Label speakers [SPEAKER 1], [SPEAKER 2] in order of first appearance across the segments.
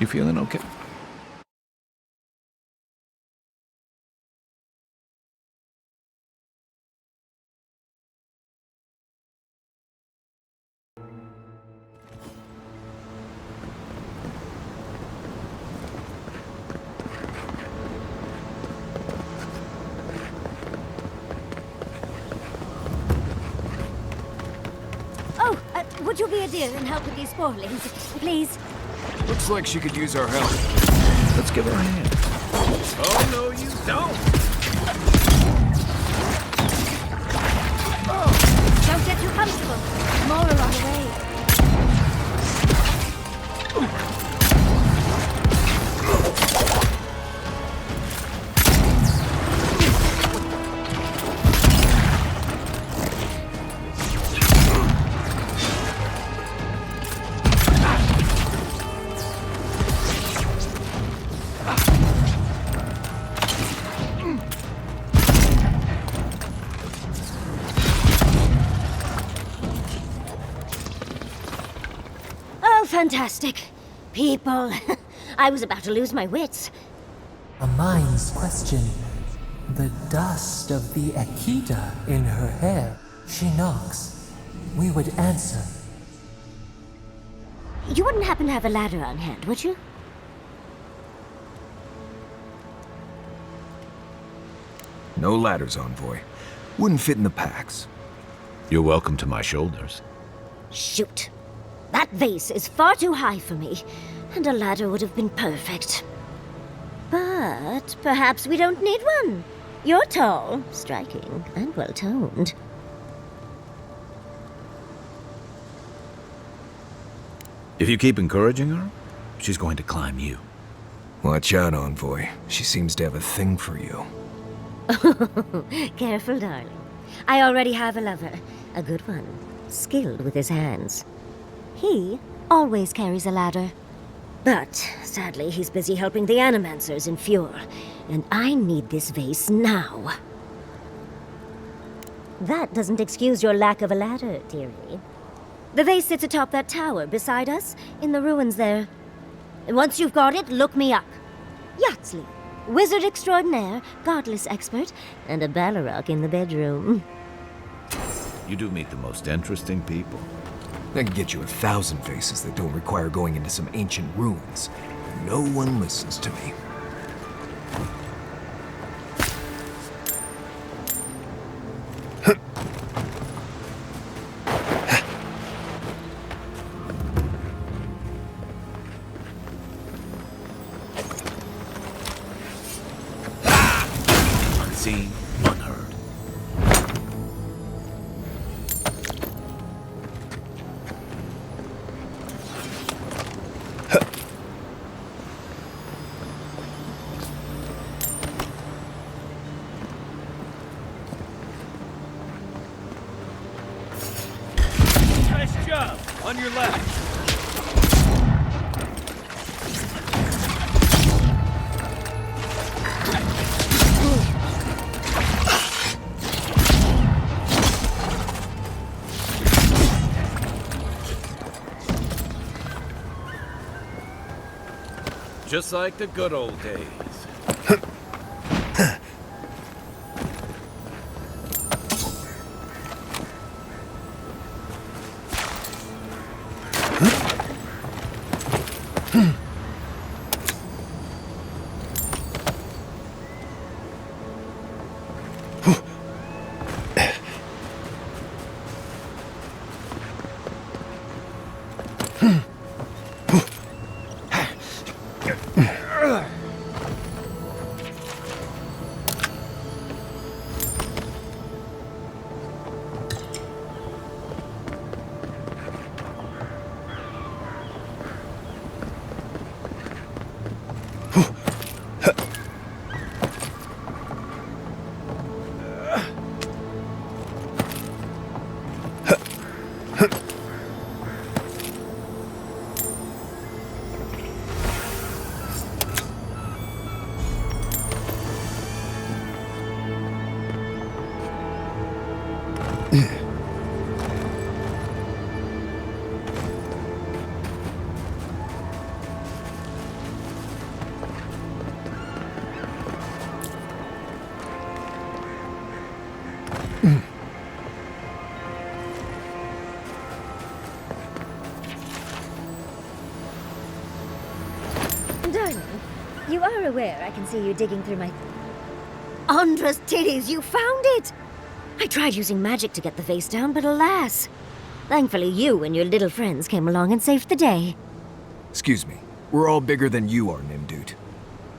[SPEAKER 1] You feeling okay?
[SPEAKER 2] Oh, would you be a dear and help with these spoilings, please?
[SPEAKER 3] Looks like she could use our help.
[SPEAKER 1] Let's give her a hand.
[SPEAKER 3] Oh, no, you don't!
[SPEAKER 2] Don't get too comfortable. More are on the way. Fantastic. People. I was about to lose my wits.
[SPEAKER 4] A mind's question. The dust of the Akita in her hair. She knocks. We would answer.
[SPEAKER 2] You wouldn't happen to have a ladder on hand, would you?
[SPEAKER 3] No ladders, Envoy. Wouldn't fit in the packs.
[SPEAKER 1] You're welcome to my shoulders.
[SPEAKER 2] Shoot. That vase is far too high for me, and a ladder would have been perfect. But perhaps we don't need one. You're tall, striking, and well-toned.
[SPEAKER 1] If you keep encouraging her, she's going to climb you.
[SPEAKER 3] Watch out, Envoy. She seems to have a thing for you.
[SPEAKER 2] Careful, darling. I already have a lover. A good one. Skilled with his hands. He always carries a ladder. But, sadly, he's busy helping the Animancers in Fjord, and I need this vase now. That doesn't excuse your lack of a ladder, dearie. The vase sits atop that tower beside us, in the ruins there. And once you've got it, look me up. Yatsley, wizard extraordinaire, godless expert, and a Balrog in the bedroom.
[SPEAKER 1] You do meet the most interesting people.
[SPEAKER 3] I can get you 1,000 faces that don't require going into some ancient ruins. No one listens to me.
[SPEAKER 1] Unseen, unheard.
[SPEAKER 3] Nice job! On your left!
[SPEAKER 1] Just like the good old days.
[SPEAKER 2] darling, you are aware I can see you digging through my... Andra's titties, you found it! I tried using magic to get the vase down, but alas. Thankfully, you and your little friends came along and saved the day.
[SPEAKER 3] Excuse me. We're all bigger than you are, Nimdude.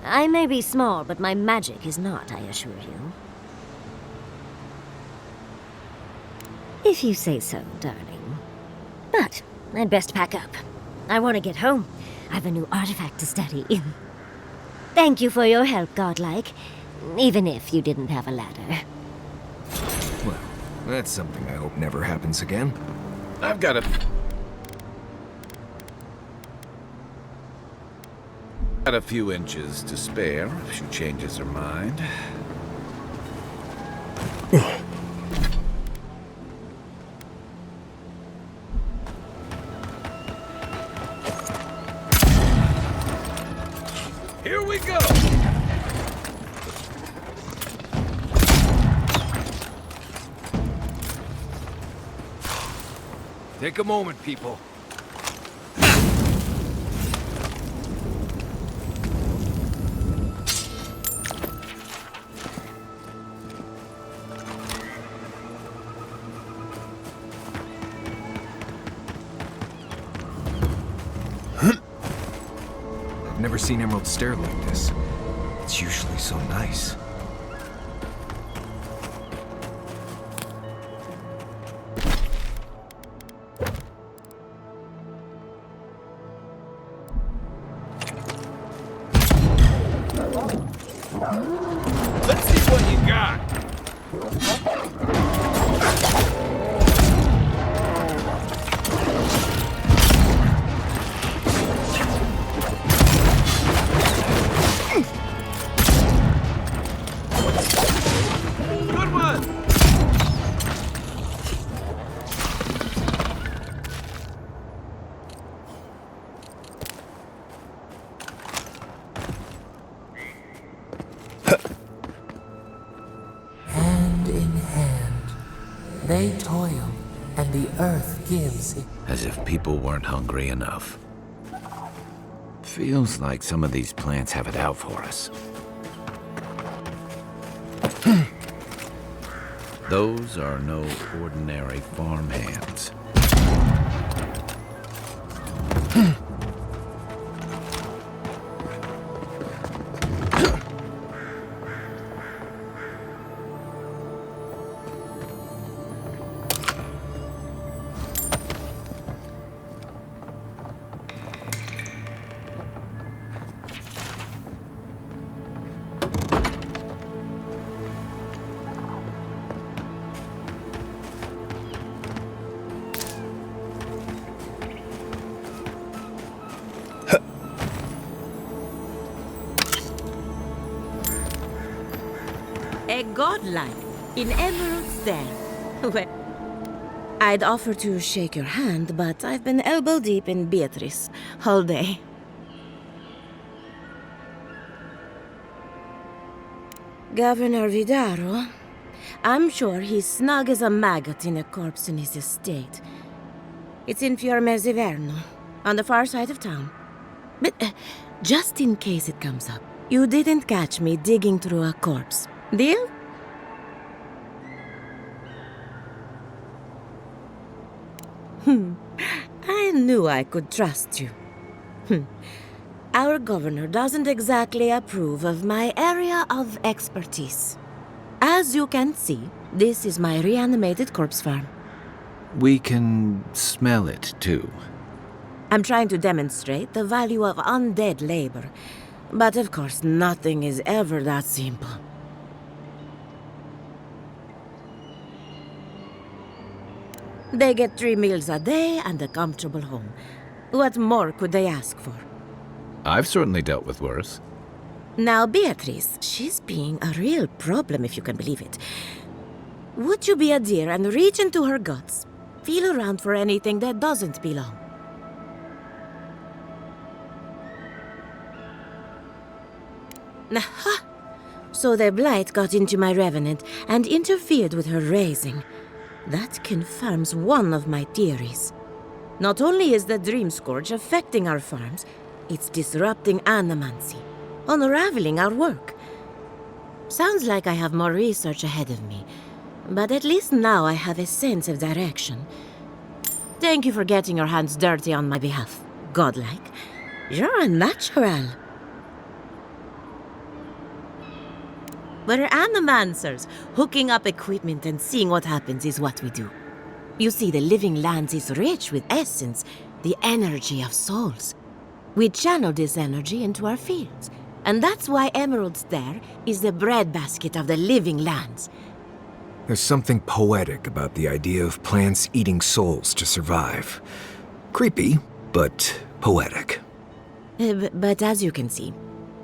[SPEAKER 2] I may be small, but my magic is not, I assure you. If you say so, darling. But I'd best pack up. I want to get home. I have a new artifact to study. Thank you for your help, Godlike. Even if you didn't have a ladder.
[SPEAKER 3] Well, that's something I hope never happens again.
[SPEAKER 1] I've got a few inches to spare if she changes her mind. Here we go!
[SPEAKER 3] Take a moment, people. I've never seen Emerald stare like this. It's usually so nice.
[SPEAKER 1] Let's see what you got! Good one!
[SPEAKER 4] Hand in hand, they toil, and the earth gives.
[SPEAKER 1] As if people weren't hungry enough. Feels like some of these plants have it out for us. Those are no ordinary farmhands.
[SPEAKER 5] A godlike in Emerald's den. Well, I'd offer to shake your hand, but I've been elbow deep in Beatrice all day. Governor Vidaro, I'm sure he's snug as a maggot in a corpse in his estate. It's in Fiormezziverno, on the far side of town. But just in case it comes up, you didn't catch me digging through a corpse. Deal? I knew I could trust you. Our governor doesn't exactly approve of my area of expertise. As you can see, this is my reanimated corpse farm.
[SPEAKER 1] We can smell it, too.
[SPEAKER 5] I'm trying to demonstrate the value of undead labor, but of course nothing is ever that simple. They get 3 meals a day and a comfortable home. What more could they ask for?
[SPEAKER 1] I've certainly dealt with worse.
[SPEAKER 5] Now, Beatrice, she's being a real problem, if you can believe it. Would you be a dear and reach into her guts? Feel around for anything that doesn't belong. Aha! So the blight got into my revenant and interfered with her raising. That confirms one of my theories. Not only is the Dream Scourge affecting our farms, It's disrupting animancy, unraveling our work. Sounds like I have more research ahead of me, but at least now I have a sense of direction. Thank you for getting your hands dirty on my behalf, godlike. You're a natural. We're animancers. Hooking up equipment and seeing what happens is what we do. You see, the living lands is rich with essence, the energy of souls. We channel this energy into our fields, and that's why Emerald's there is the breadbasket of the living lands.
[SPEAKER 3] There's something poetic about the idea of plants eating souls to survive. Creepy, but poetic.
[SPEAKER 5] But as you can see,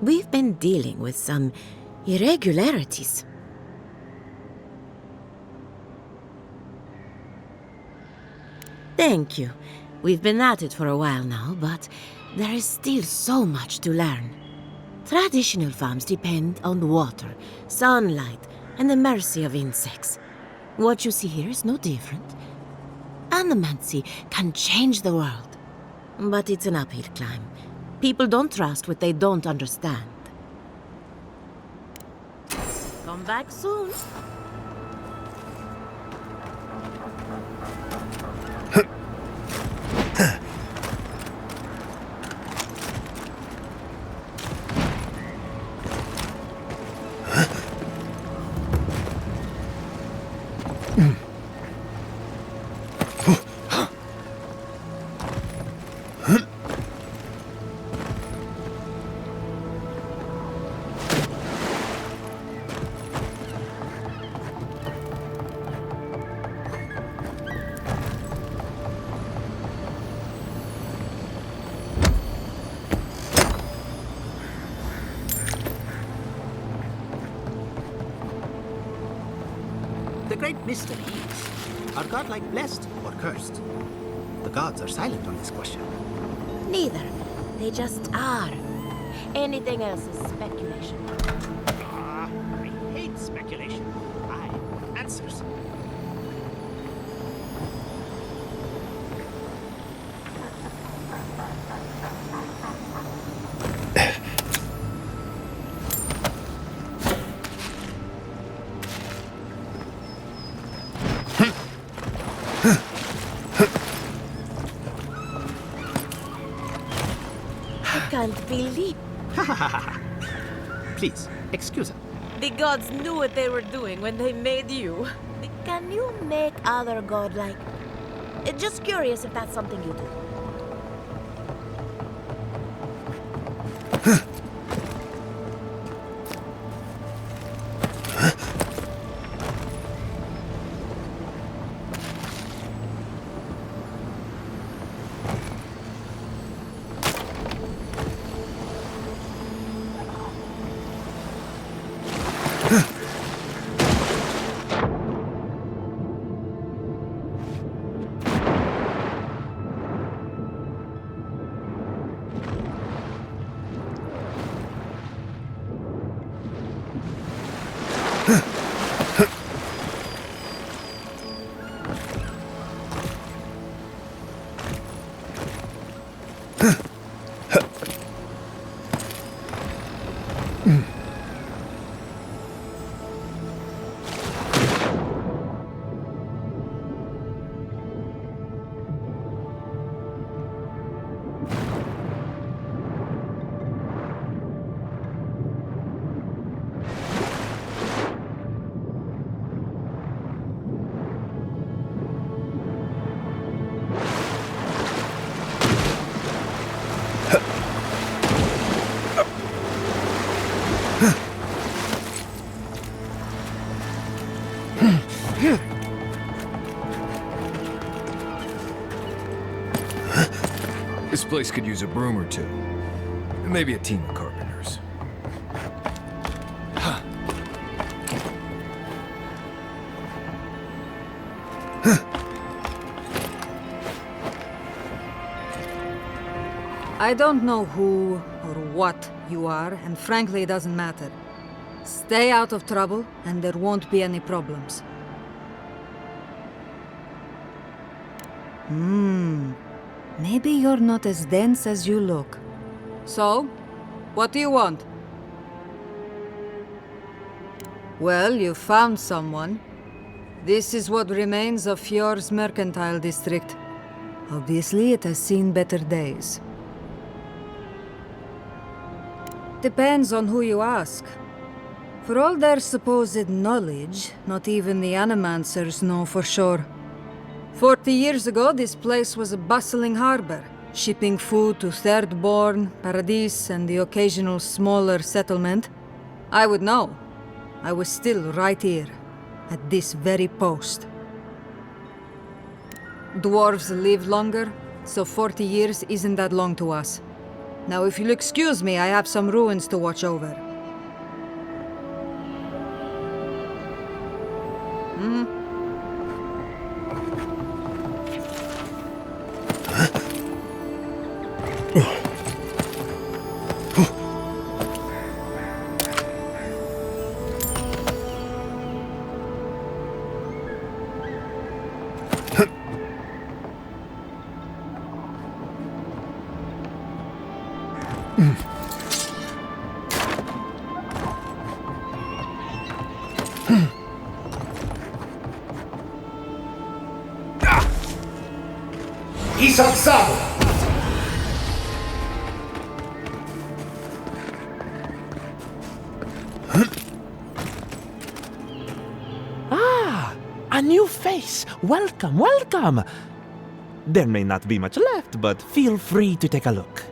[SPEAKER 5] we've been dealing with some irregularities. Thank you. We've been at it for a while now, but there is still so much to learn. Traditional farms depend on water, sunlight, and the mercy of insects. What you see here is no different. Animancy can change the world, but it's an uphill climb. People don't trust what they don't understand. Come back soon.
[SPEAKER 6] The great mystery is, are godlike blessed or cursed? The gods are silent on this question.
[SPEAKER 5] Neither. They just are. Anything else is speculation.
[SPEAKER 6] I hate speculation. I want answers.
[SPEAKER 5] I can't believe
[SPEAKER 6] Please, excuse them.
[SPEAKER 5] the gods knew what they were doing when they made you. Can you make other godlike? Just curious if that's something you do.
[SPEAKER 3] This place could use a broom or two. And maybe a team of carpenters.
[SPEAKER 7] I don't know who or what you are, and frankly, it doesn't matter. Stay out of trouble, and there won't be any problems. Maybe you're not as dense as you look. So, what do you want? Well, you found someone. This is what remains of Fjord's mercantile district. Obviously, it has seen better days. Depends on who you ask. For all their supposed knowledge, not even the Animancers know for sure. 40 years ago, this place was a bustling harbor, shipping food to Thirdborn, Paradis, and the occasional smaller settlement. I would know. I was still right here, at this very post. Dwarves live longer, so 40 years isn't that long to us. Now, if you'll excuse me, I have some ruins to watch over.
[SPEAKER 8] A new face! Welcome, welcome! There may not be much left, but feel free to take a look.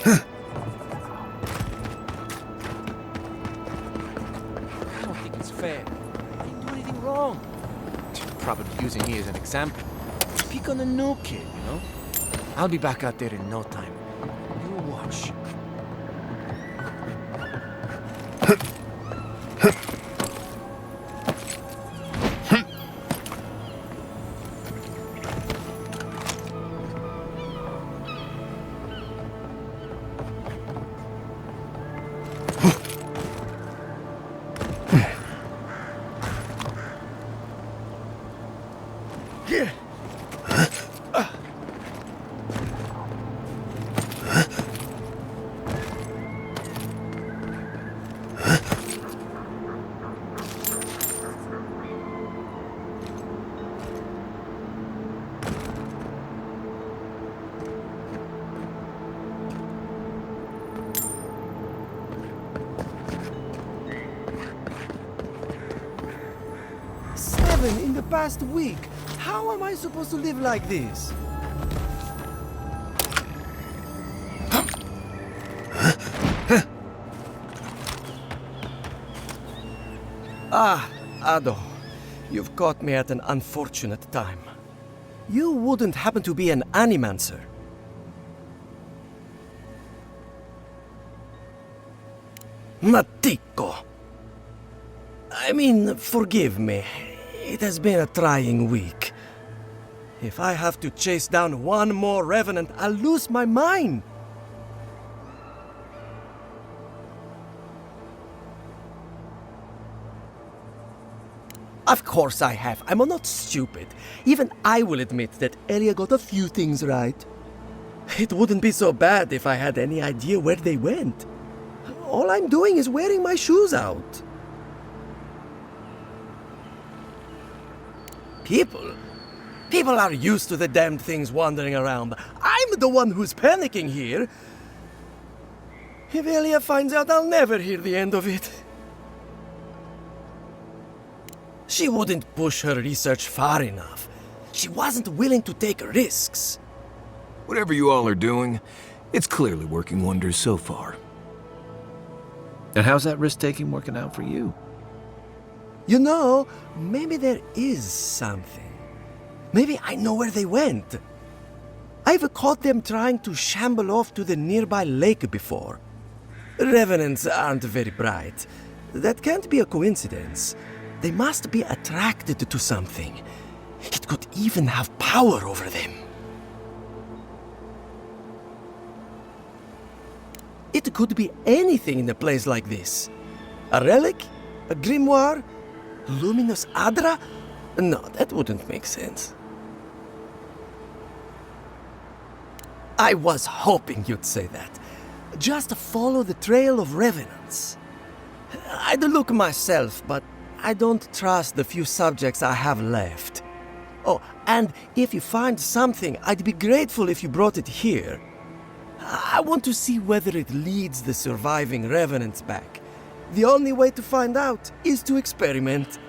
[SPEAKER 6] I don't think it's fair. I didn't do anything wrong. You're probably using me as an example. Pick on the new kid, you know? I'll be back out there in no time. You watch.
[SPEAKER 9] In the past week. How am I supposed to live like this? Ado. You've caught me at an unfortunate time. You wouldn't happen to be an Animancer? Matiko. I mean, forgive me. It has been a trying week. If I have to chase down one more revenant, I'll lose my mind. Of course I have. I'm not stupid. Even I will admit that Elia got a few things right. It wouldn't be so bad if I had any idea where they went. All I'm doing is wearing my shoes out. People are used to the damned things wandering around. I'm the one who's panicking here. If Elia finds out, I'll never hear the end of it. She wouldn't push her research far enough. She wasn't willing to take risks.
[SPEAKER 3] Whatever you all are doing, it's clearly working wonders so far.
[SPEAKER 1] And how's that risk-taking working out for you?
[SPEAKER 9] You know, maybe there is something. Maybe I know where they went. I've caught them trying to shamble off to the nearby lake before. Revenants aren't very bright. That can't be a coincidence. They must be attracted to something. It could even have power over them. It could be anything in a place like this. A relic? A grimoire? Luminous Adra? No, that wouldn't make sense. I was hoping you'd say that. Just follow the trail of revenants. I'd look myself, but I don't trust the few subjects I have left. Oh, and if you find something, I'd be grateful if you brought it here. I want to see whether it leads the surviving revenants back. The only way to find out is to experiment.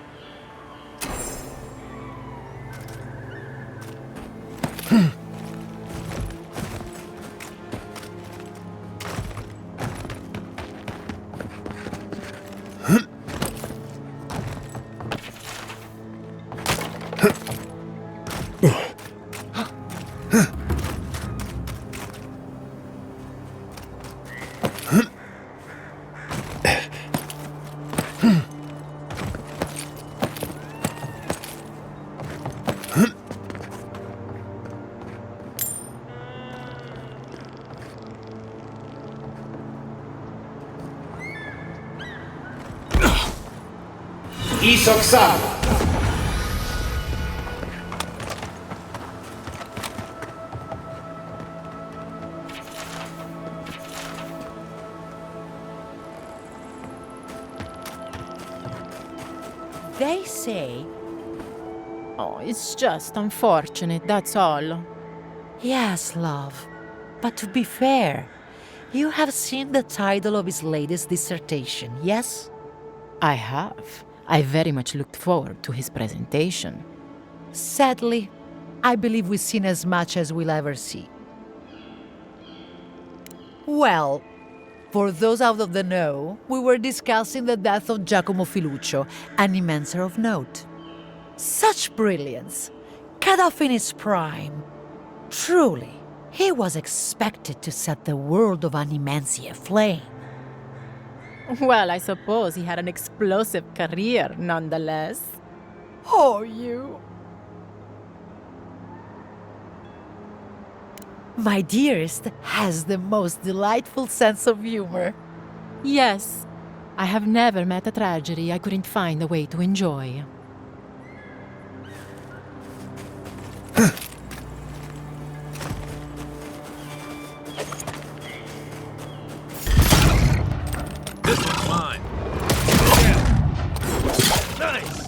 [SPEAKER 10] They say... Oh, it's just unfortunate, that's all.
[SPEAKER 11] Yes, love. But to be fair, you have seen the title of his latest dissertation, yes?
[SPEAKER 10] I have. I very much looked forward to his presentation.
[SPEAKER 11] Sadly, I believe we've seen as much as we'll ever see. Well, for those out of the know, we were discussing the death of Giacomo Filuccio, an immenser of note. Such brilliance, cut off in his prime. Truly, he was expected to set the world of Animensia aflame.
[SPEAKER 10] Well, I suppose he had an explosive career, nonetheless. Oh, you.
[SPEAKER 11] My dearest has the most delightful sense of humor.
[SPEAKER 10] Yes, I have never met a tragedy I couldn't find a way to enjoy.
[SPEAKER 1] This one's mine. Yeah. Nice.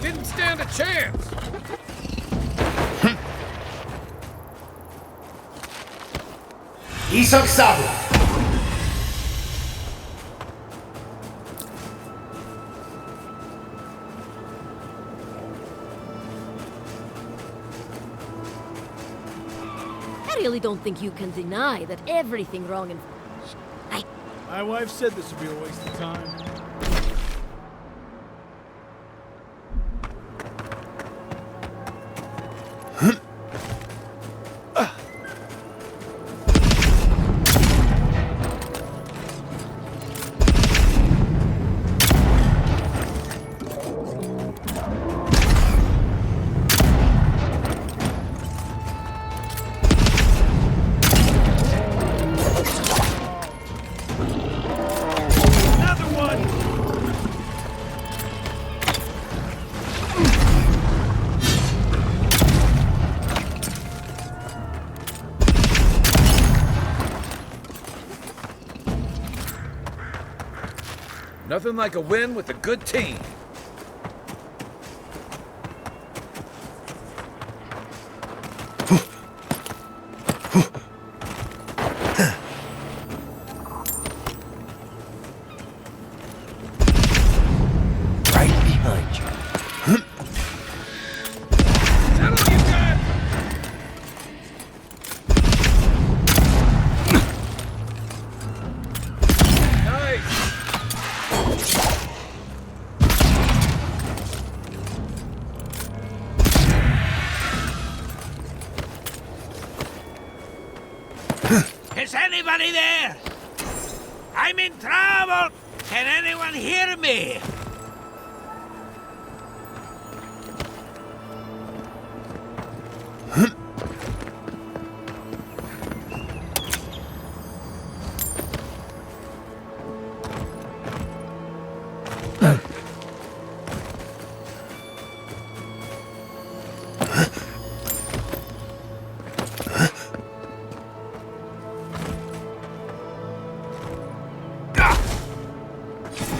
[SPEAKER 1] Didn't stand a chance.
[SPEAKER 2] I really don't think you can deny that everything wrong in...
[SPEAKER 12] My wife said this would be a waste of time.
[SPEAKER 1] Nothing like a win with a good team.
[SPEAKER 13] anybody there? I'm in trouble! Can anyone hear me?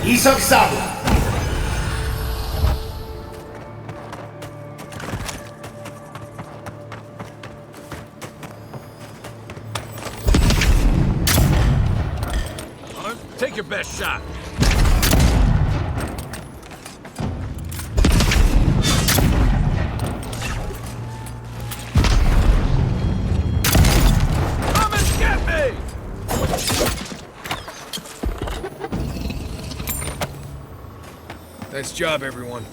[SPEAKER 9] Isaksado!
[SPEAKER 1] Take your best shot. Come and get me!
[SPEAKER 3] Nice job, everyone.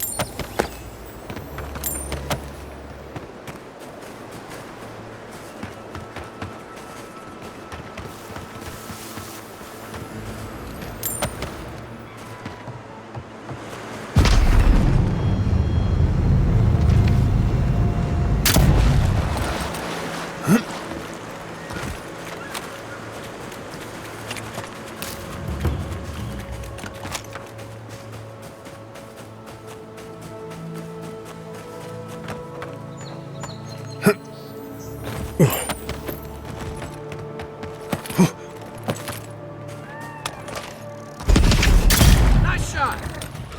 [SPEAKER 1] Nice shot!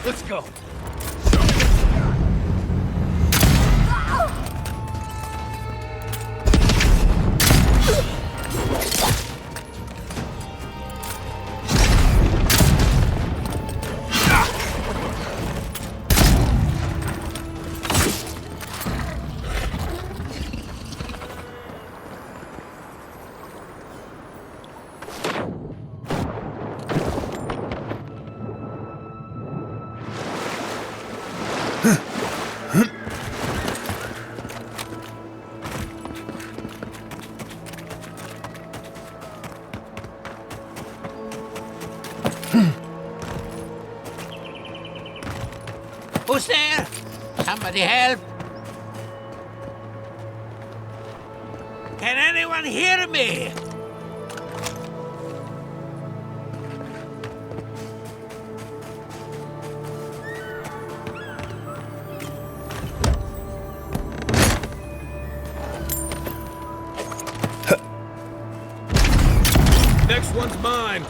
[SPEAKER 1] Let's go.
[SPEAKER 13] Who's there? Somebody help! Can anyone hear me?
[SPEAKER 1] Next one's mine.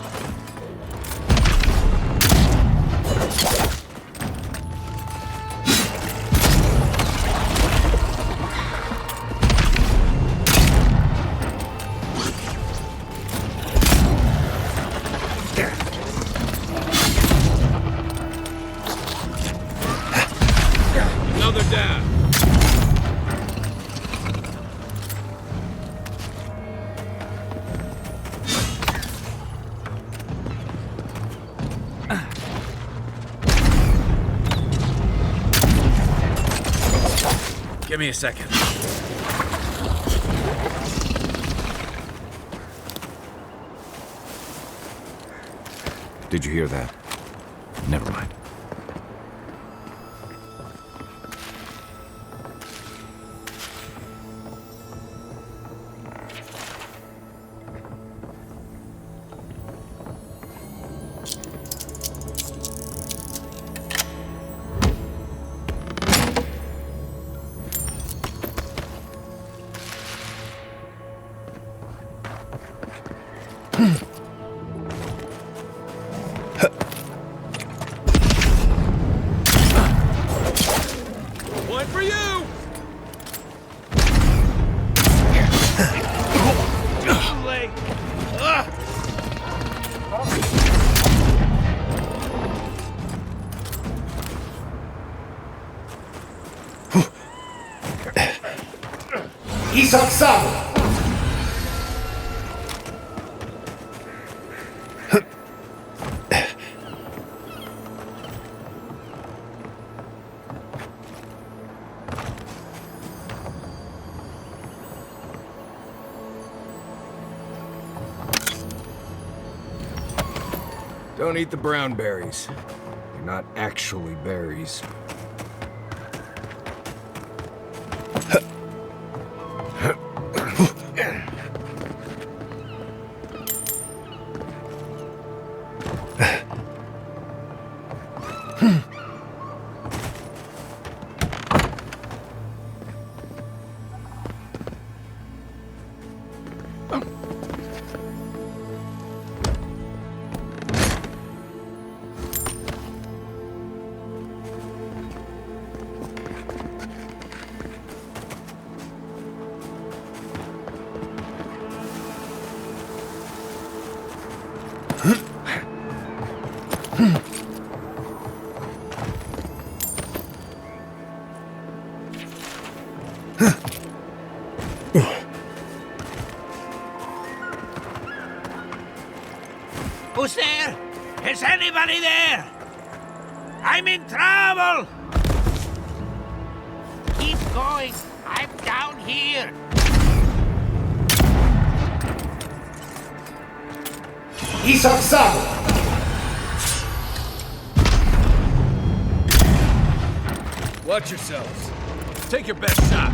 [SPEAKER 1] Another down. Give me a second.
[SPEAKER 3] Did you hear that? Never mind.
[SPEAKER 1] One for you! Too late.
[SPEAKER 9] Isaksado!
[SPEAKER 3] Don't eat the brown berries. They're not actually berries.
[SPEAKER 13] Who's there? Is anybody there? I'm in trouble! Keep going. I'm down here.
[SPEAKER 1] Watch yourselves. Take your best shot.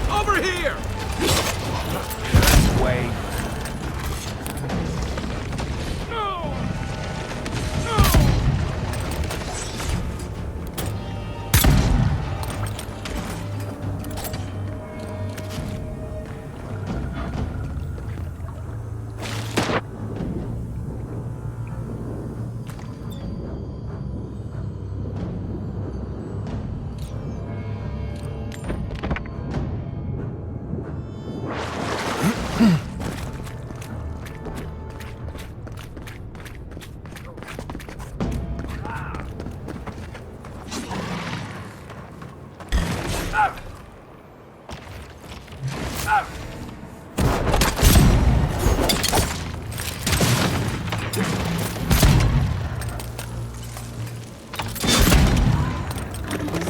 [SPEAKER 1] Over here! Wait.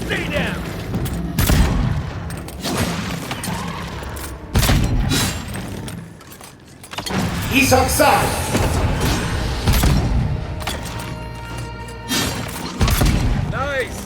[SPEAKER 1] Stay down!
[SPEAKER 9] He's outside!
[SPEAKER 1] Nice!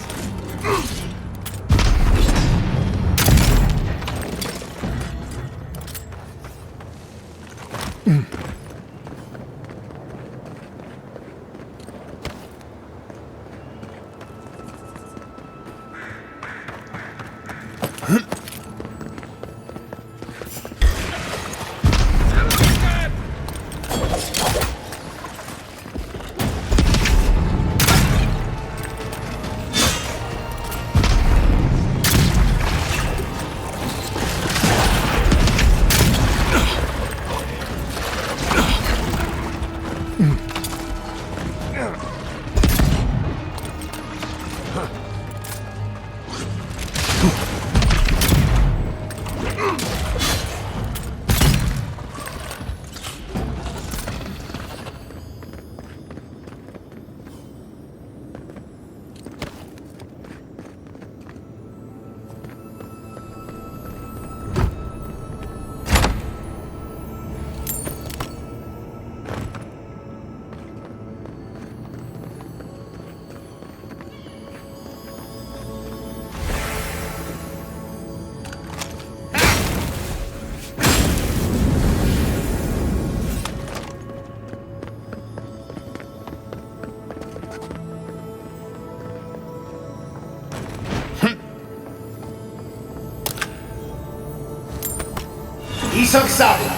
[SPEAKER 9] He's outside!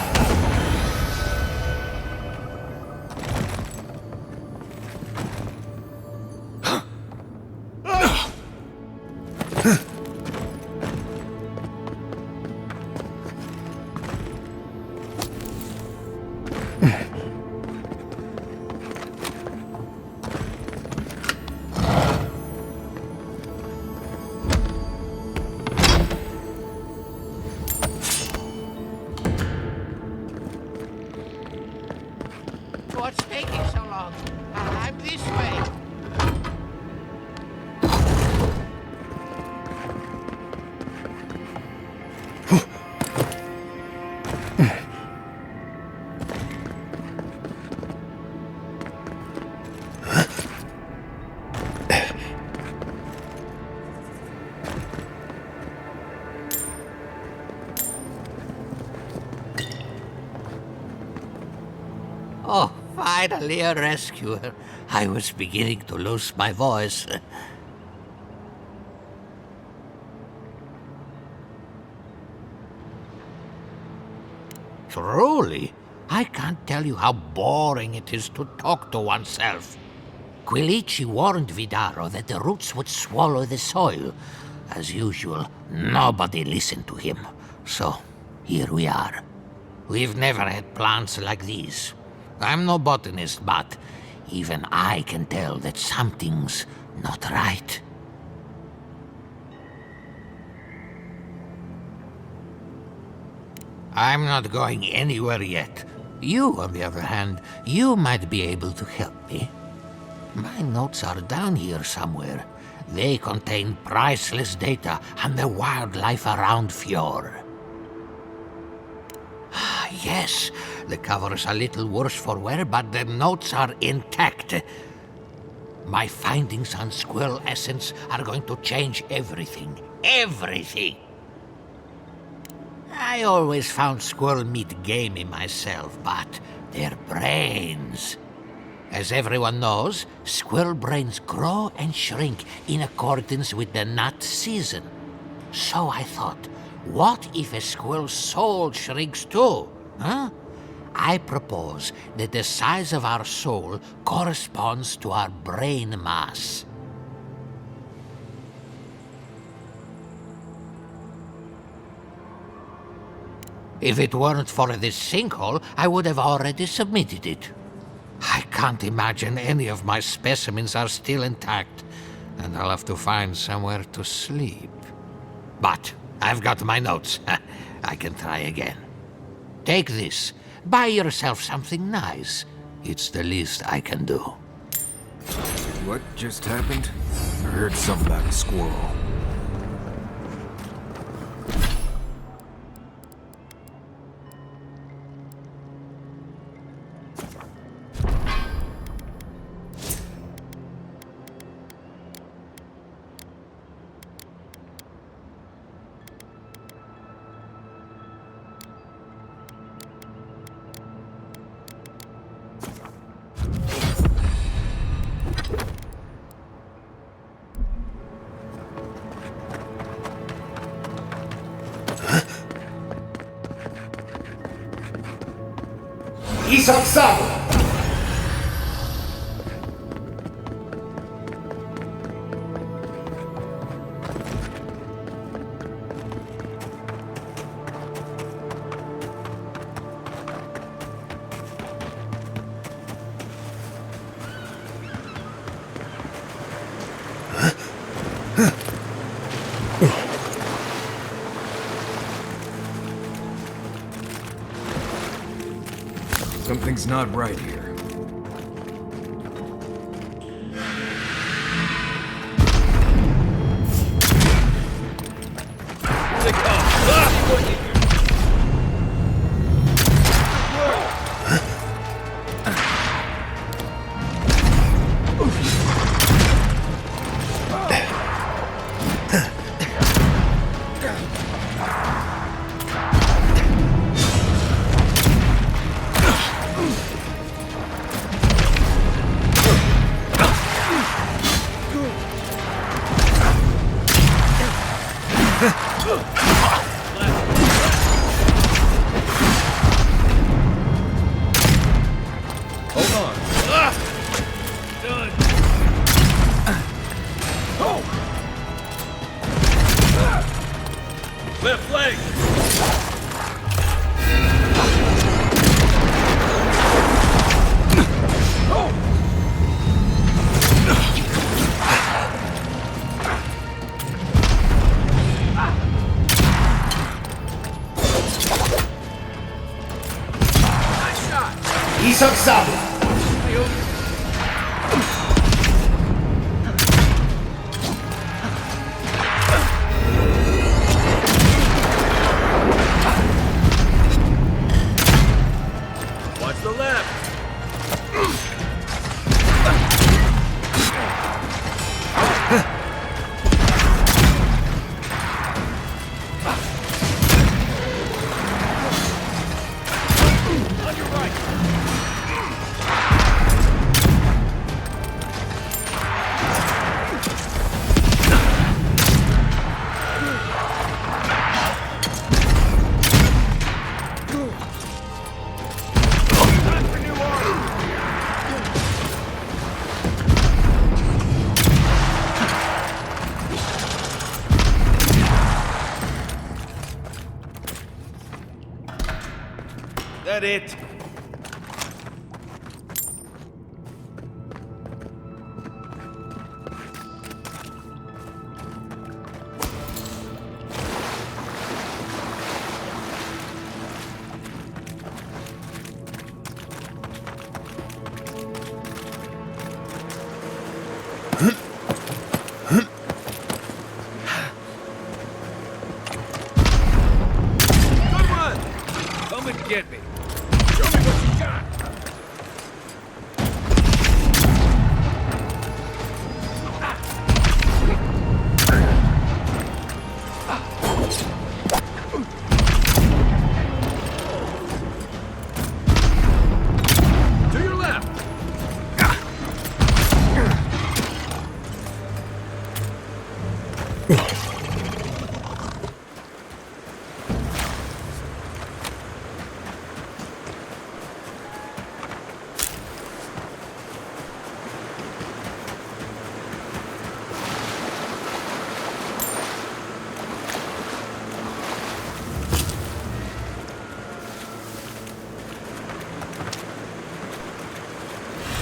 [SPEAKER 13] Finally a rescuer. I was beginning to lose my voice. Truly, I can't tell you how boring it is to talk to oneself. Quilici warned Vidaro that the roots would swallow the soil. As usual, nobody listened to him. So, here we are. We've never had plants like these. I'm no botanist, but even I can tell that something's not right. I'm not going anywhere yet. You, on the other hand, you might be able to help me. My notes are down here somewhere. They contain priceless data on the wildlife around Fjord. Ah, yes, the cover's a little worse for wear, but the notes are intact. My findings on squirrel essence are going to change everything. Everything! I always found squirrel meat gamey myself, but their brains... As everyone knows, squirrel brains grow and shrink in accordance with the nut season. So I thought, what if a squirrel's soul shrinks too? Huh? I propose that the size of our soul corresponds to our brain mass. If it weren't for this sinkhole, I would have already submitted it. I can't imagine any of my specimens are still intact, and I'll have to find somewhere to sleep. But I've got my notes. I can try again. Take this. Buy yourself something nice. It's the least I can do.
[SPEAKER 3] What just happened? I heard something about a squirrel. Something's not right here.
[SPEAKER 12] Left leg! Nice shot!
[SPEAKER 9] Isang sabla!
[SPEAKER 12] Watch the left! On your right!
[SPEAKER 1] that it? Come and get me. Show me what you got. To your left.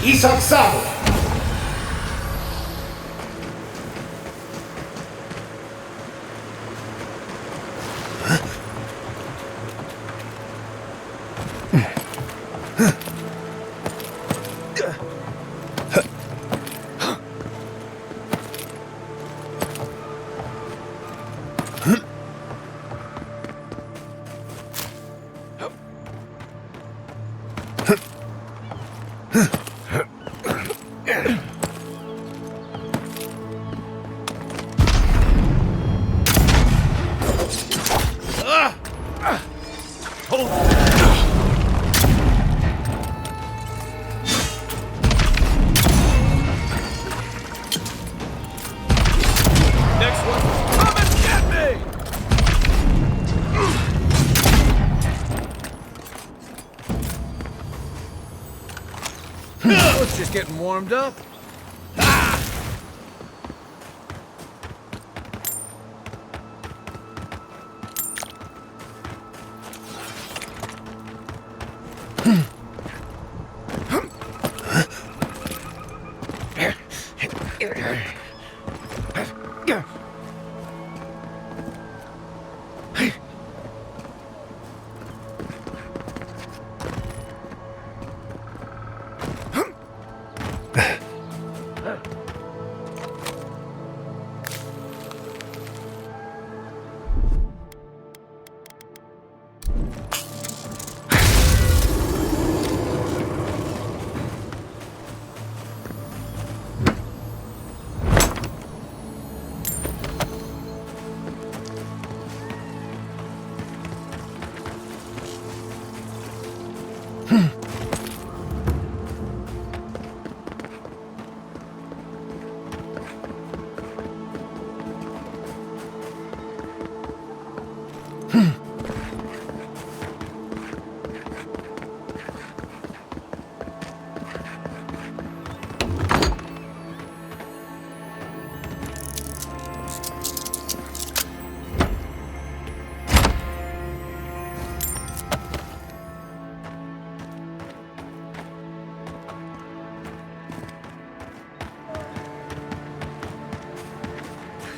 [SPEAKER 3] Isak Sabo!
[SPEAKER 1] Next one. Come and get me! Oh, it's just getting warmed up.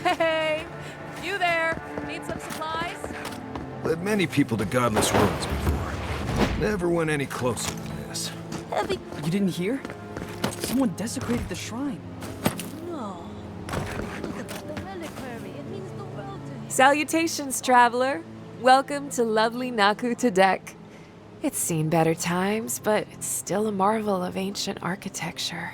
[SPEAKER 14] Hey! You there! Need some supplies?
[SPEAKER 3] Led many people to godless ruins before. Never went any closer than this.
[SPEAKER 14] Heavy.
[SPEAKER 15] You didn't hear? Someone desecrated the shrine.
[SPEAKER 14] No. Look at the reliquary. It means the world to him.
[SPEAKER 16] Salutations, traveler. Welcome to lovely Naku Tadek. It's seen better times, but it's still a marvel of ancient architecture.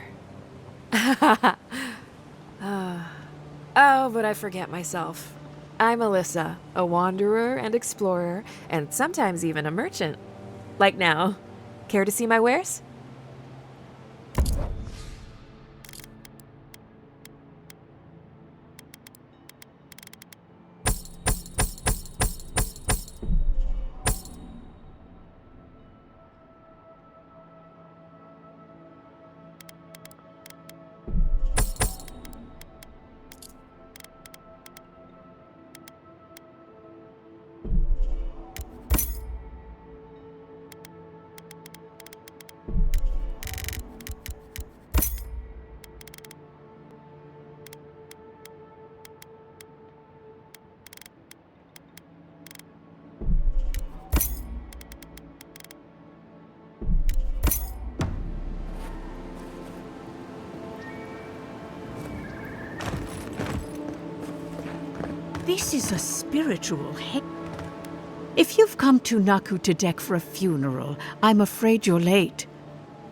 [SPEAKER 16] Oh, but I forget myself. I'm Alyssa, a wanderer and explorer, and sometimes even a merchant. Like now. Care to see my wares?
[SPEAKER 17] This is a spiritual If you've come to Naku Tedek for a funeral, I'm afraid you're late.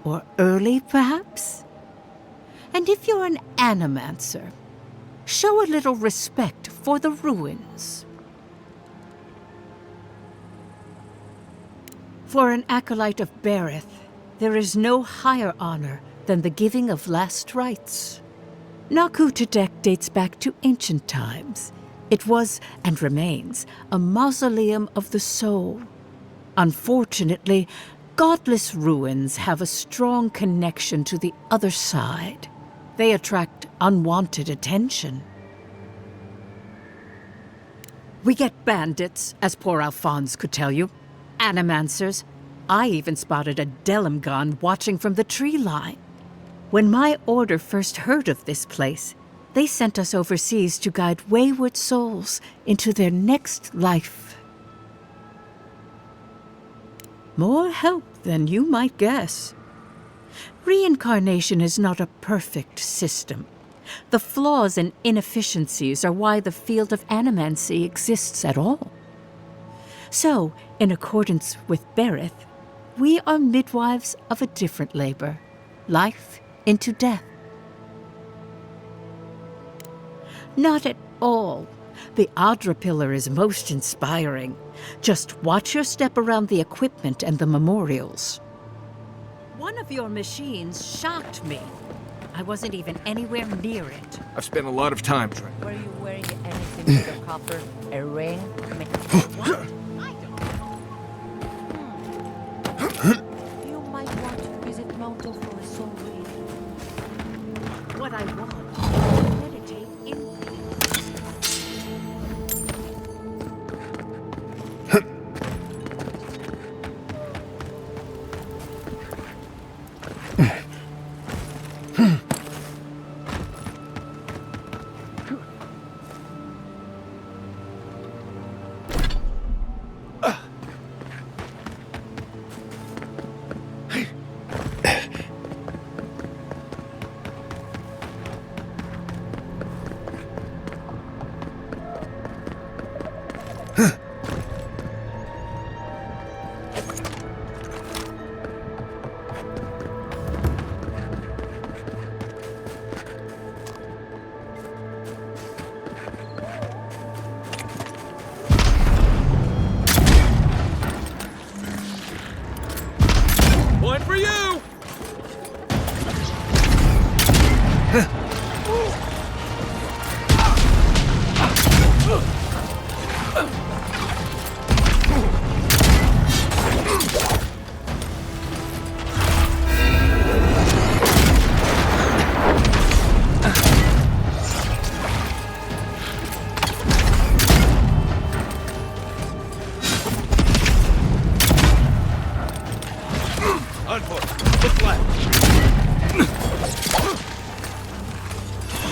[SPEAKER 17] Or early, perhaps? And if you're an animancer, show a little respect for the ruins. For an acolyte of Berith, there is no higher honor than the giving of last rites. Naku Tedek dates back to ancient times. It was, and remains, a mausoleum of the soul. Unfortunately, godless ruins have a strong connection to the other side. They attract unwanted attention. We get bandits, as poor Alphonse could tell you. Animancers. I even spotted a Delimgon watching from the tree line. When my order first heard of this place, they sent us overseas to guide wayward souls into their next life. More help than you might guess. Reincarnation is not a perfect system. The flaws and inefficiencies are why the field of animancy exists at all. So, in accordance with Berith, we are midwives of a different labor, life into death. Not at all. The Adra Pillar is most inspiring. Just watch your step around the equipment and the memorials. One of your machines shocked me. I wasn't even anywhere near it.
[SPEAKER 3] I've spent a lot of time trying.
[SPEAKER 18] Were you wearing anything made of copper? A ring? What? I don't know. You might want to visit Moto for a soul reading.
[SPEAKER 17] What I want is meditate in
[SPEAKER 1] One for you!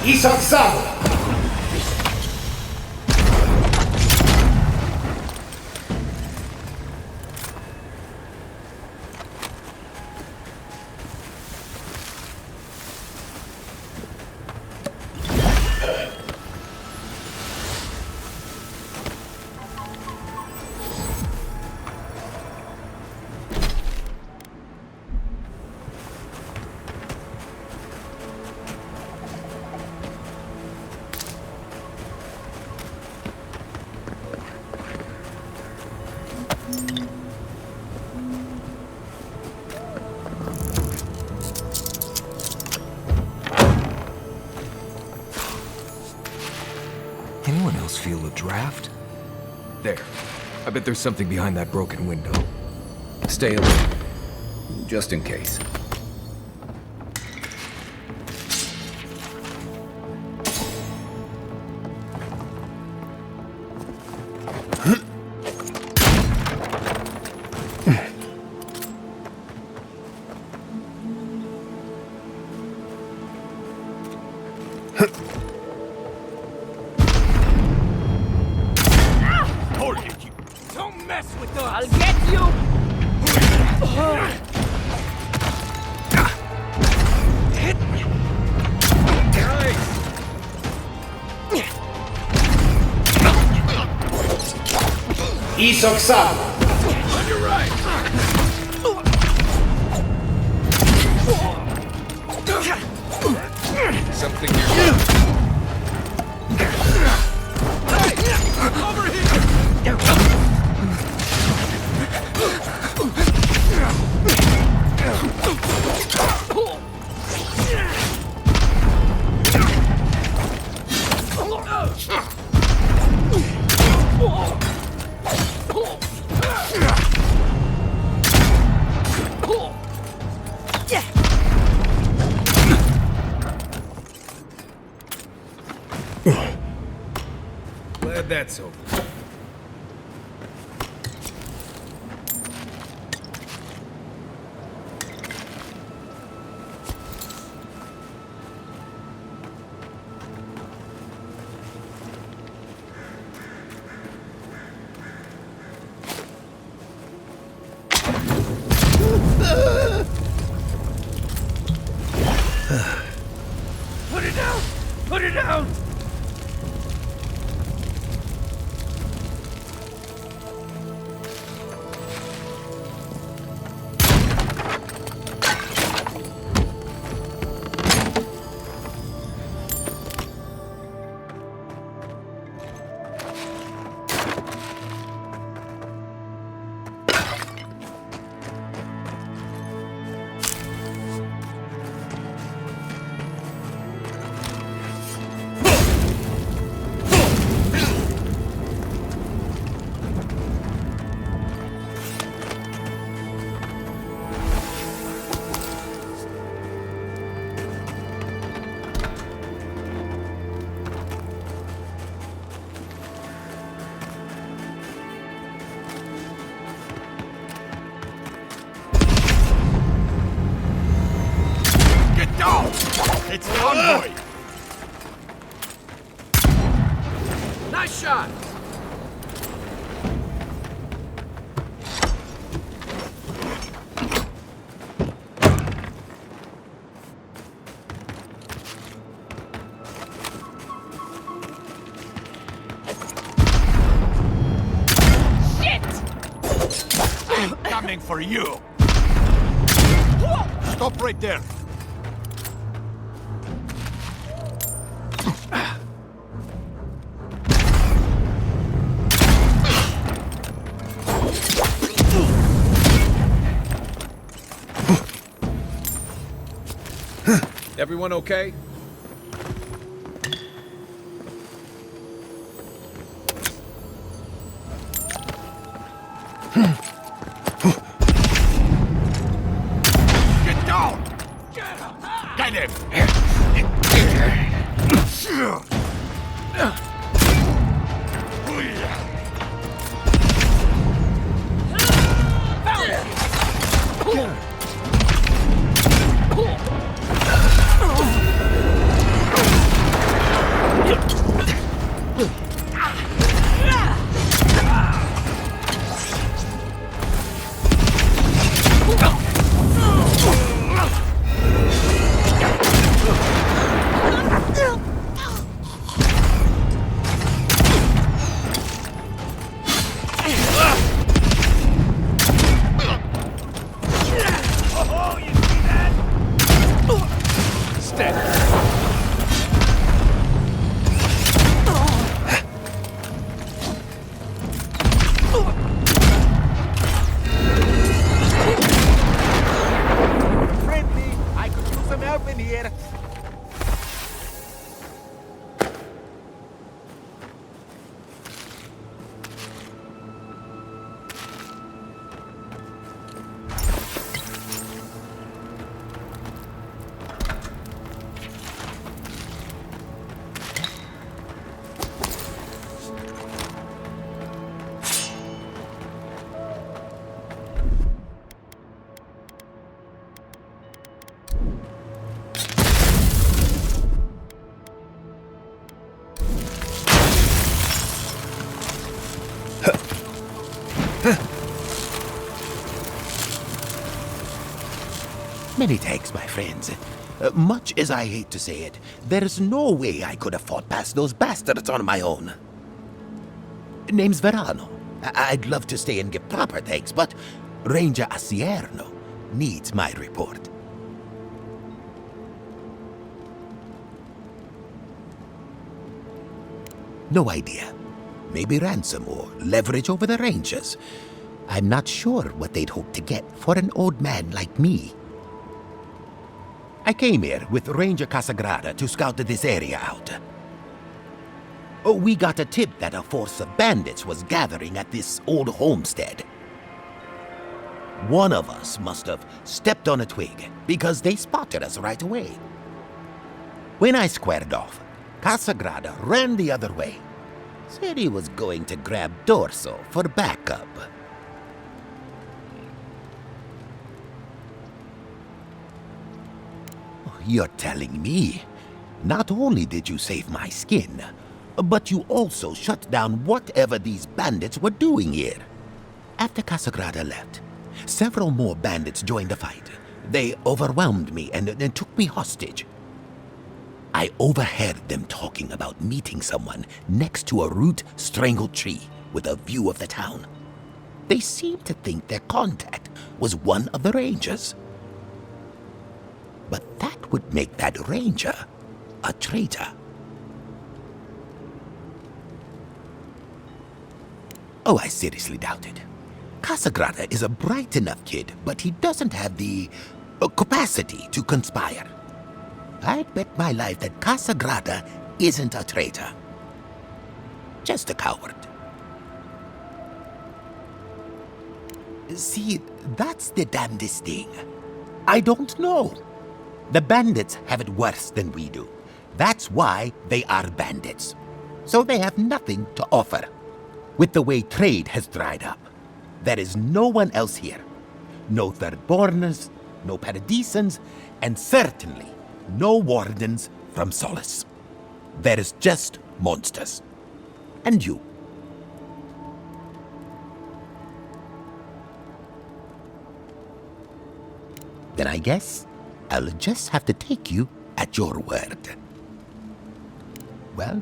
[SPEAKER 9] Isan-sama!
[SPEAKER 3] Anyone else feel a draft? There. I bet there's something behind that broken window.
[SPEAKER 1] Stay alert, just in case.
[SPEAKER 6] Don't mess with us! I'll get you! Hit me! Right.
[SPEAKER 19] Isok-san!
[SPEAKER 1] On your right! Something here.
[SPEAKER 19] Over here!
[SPEAKER 1] Glad that's over.
[SPEAKER 19] Put it down! Put it down!
[SPEAKER 1] It's convoy!
[SPEAKER 19] Nice shot!
[SPEAKER 1] Coming for you! Stop right there! Everyone okay? Get down! Get him!
[SPEAKER 20] Many thanks, my friends. Much as I hate to say it, there's no way I could have fought past those bastards on my own. Name's Verano. I'd love to stay and give proper thanks, but Ranger Asierno needs my report. No idea. Maybe ransom or leverage over the Rangers. I'm not sure what they'd hope to get for an old man like me. I came here with Ranger Casagrada to scout this area out. We got a tip that a force of bandits was gathering at this old homestead. One of us must have stepped on a twig because they spotted us right away. When I squared off, Casagrada ran the other way. Said he was going to grab Dorso for backup. You're telling me, not only did you save my skin, but you also shut down whatever these bandits were doing here. After Casagrada left, several more bandits joined the fight. They overwhelmed me and took me hostage. I overheard them talking about meeting someone next to a root-strangled tree with a view of the town. They seemed to think their contact was one of the Rangers. But that would make that Ranger a traitor. Oh, I seriously doubt it. Casagrada is a bright enough kid, but he doesn't have the capacity to conspire. I'd bet my life that Casagrada isn't a traitor. Just a coward. See, that's the damnedest thing. I don't know. The bandits have it worse than we do. That's why they are bandits. So they have nothing to offer. With the way trade has dried up, there is no one else here. No Thirdborners, no Paradisans, and certainly no wardens from Solace. There is just monsters. And you. Then I guess I'll just have to take you at your word. Well,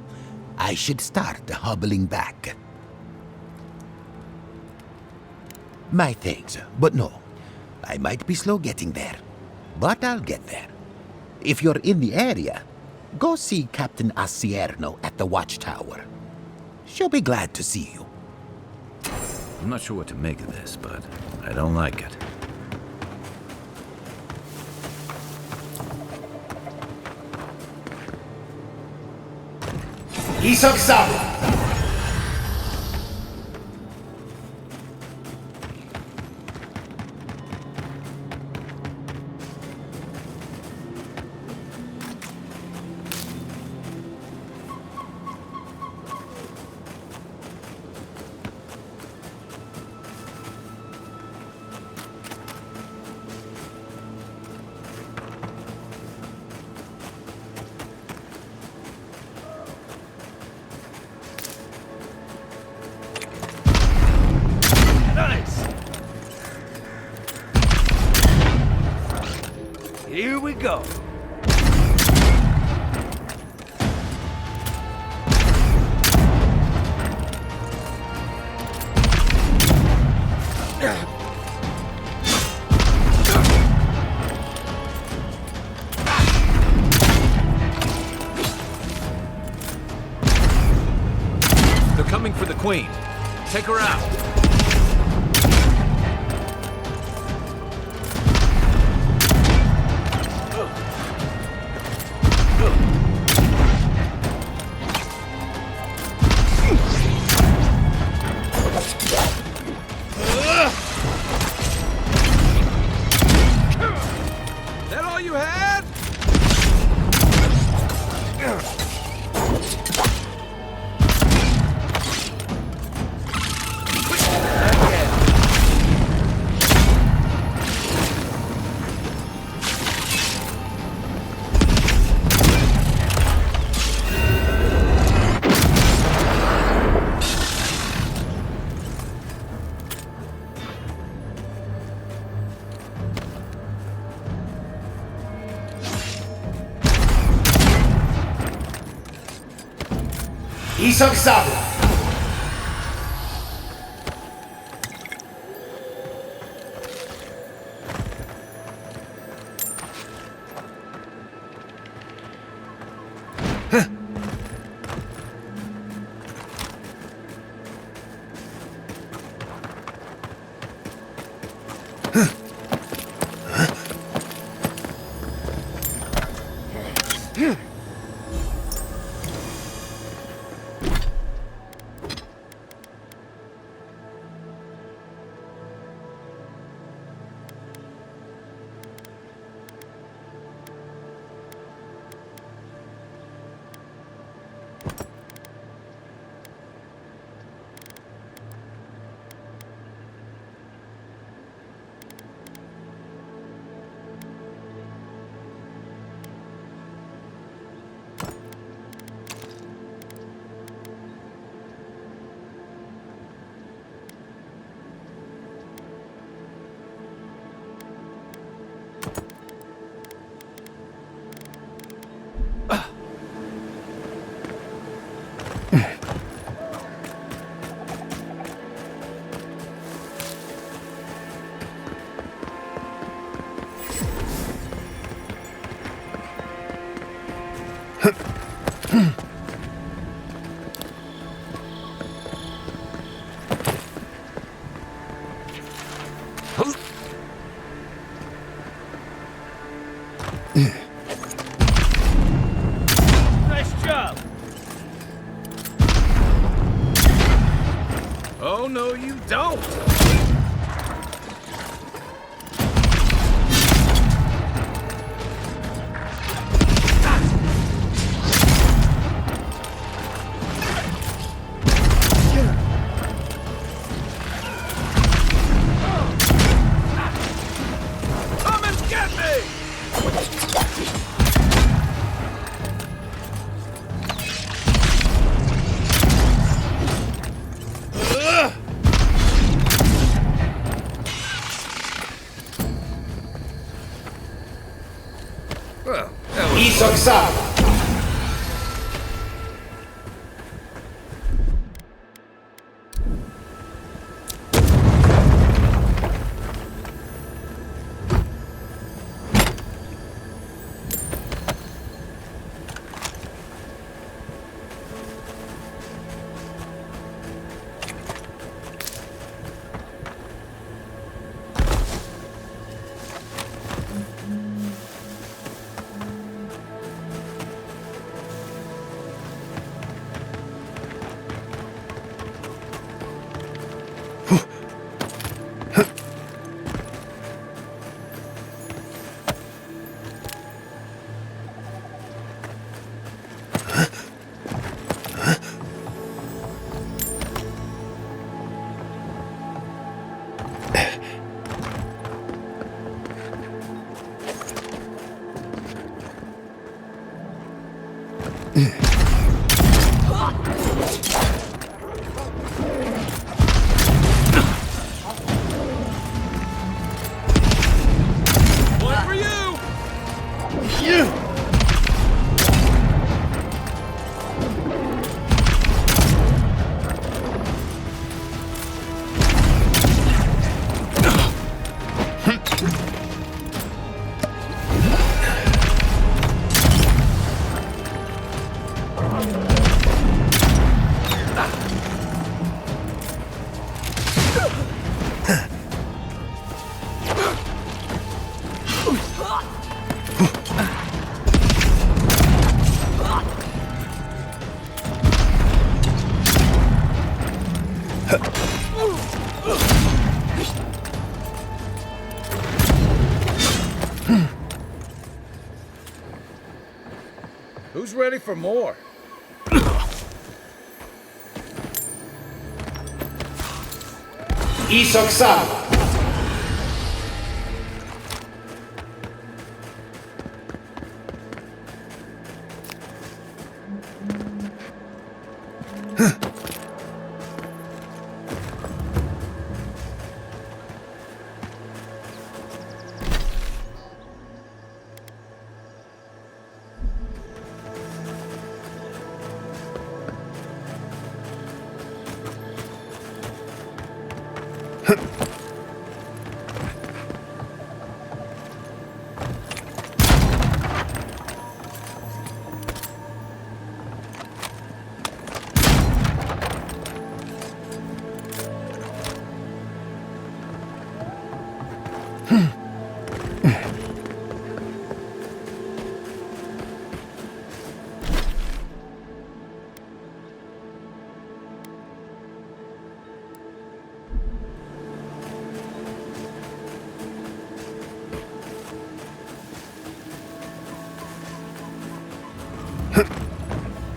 [SPEAKER 20] I should start hobbling back. My thanks, but no. I might be slow getting there, but I'll get there. If you're in the area, go see Captain Asierno at the watchtower. She'll be glad to see you.
[SPEAKER 1] I'm not sure what to make of this, but I don't like it.
[SPEAKER 19] Isok Sabla!
[SPEAKER 12] Here we go.
[SPEAKER 1] They're coming for the Queen. Take her out.
[SPEAKER 19] That all you had? Isok Sabla!
[SPEAKER 1] Oh, no, you don't!
[SPEAKER 19] Come and get me!
[SPEAKER 1] Well, that was
[SPEAKER 19] Isok-sama! One for you!
[SPEAKER 1] Who's ready for more?
[SPEAKER 19] Isok-sama!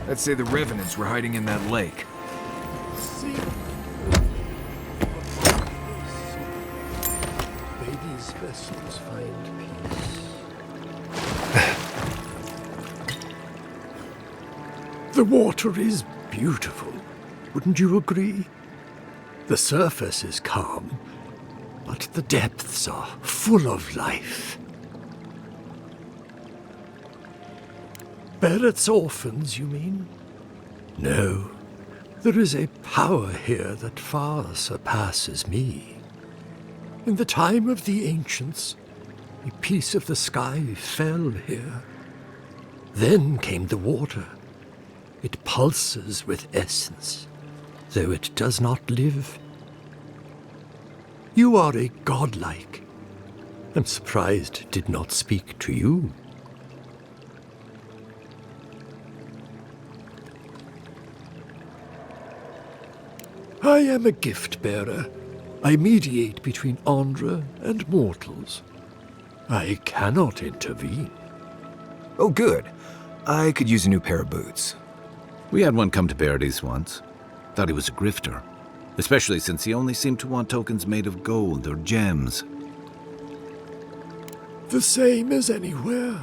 [SPEAKER 3] Let's say the Revenants were hiding in that lake.
[SPEAKER 9] May these vessels find peace. The water is beautiful, wouldn't you agree? The surface is calm, but the depths are full of life. Barrett's orphans, you mean? No, there is a power here that far surpasses me. In the time of the ancients, a piece of the sky fell here. Then came the water. It pulses with essence, though it does not live. You are a godlike. I'm surprised it did not speak to you.
[SPEAKER 21] I am a gift bearer. I mediate between Andra and mortals. I cannot intervene.
[SPEAKER 3] Oh, good. I could use a new pair of boots.
[SPEAKER 1] We had one come to Paradise once. Thought he was a grifter. Especially since he only seemed to want tokens made of gold or gems.
[SPEAKER 21] The same as anywhere.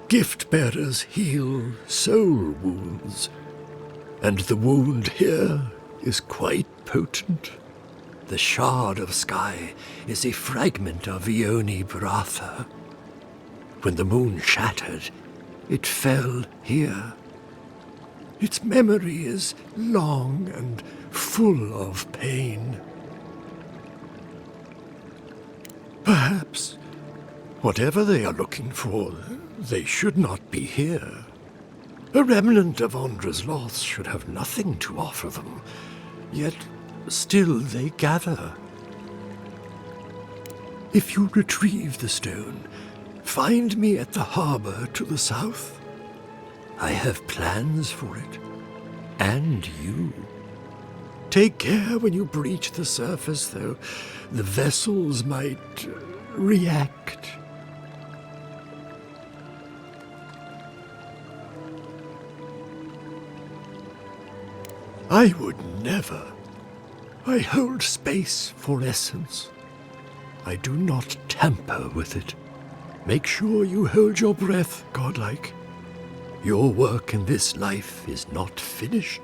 [SPEAKER 21] Gift bearers heal soul wounds. And the wound here is quite potent. The shard of sky is a fragment of Ione Bratha. When the moon shattered, it fell here. Its memory is long and full of pain. Perhaps, whatever they are looking for, they should not be here. A remnant of Andra's loss should have nothing to offer them, yet still they gather. If you retrieve the stone, find me at the harbor to the south. I have plans for it, and you. Take care when you breach the surface, though. The vessels might react. I would never. I hold space for essence. I do not tamper with it. Make sure you hold your breath, godlike. Your work in this life is not finished.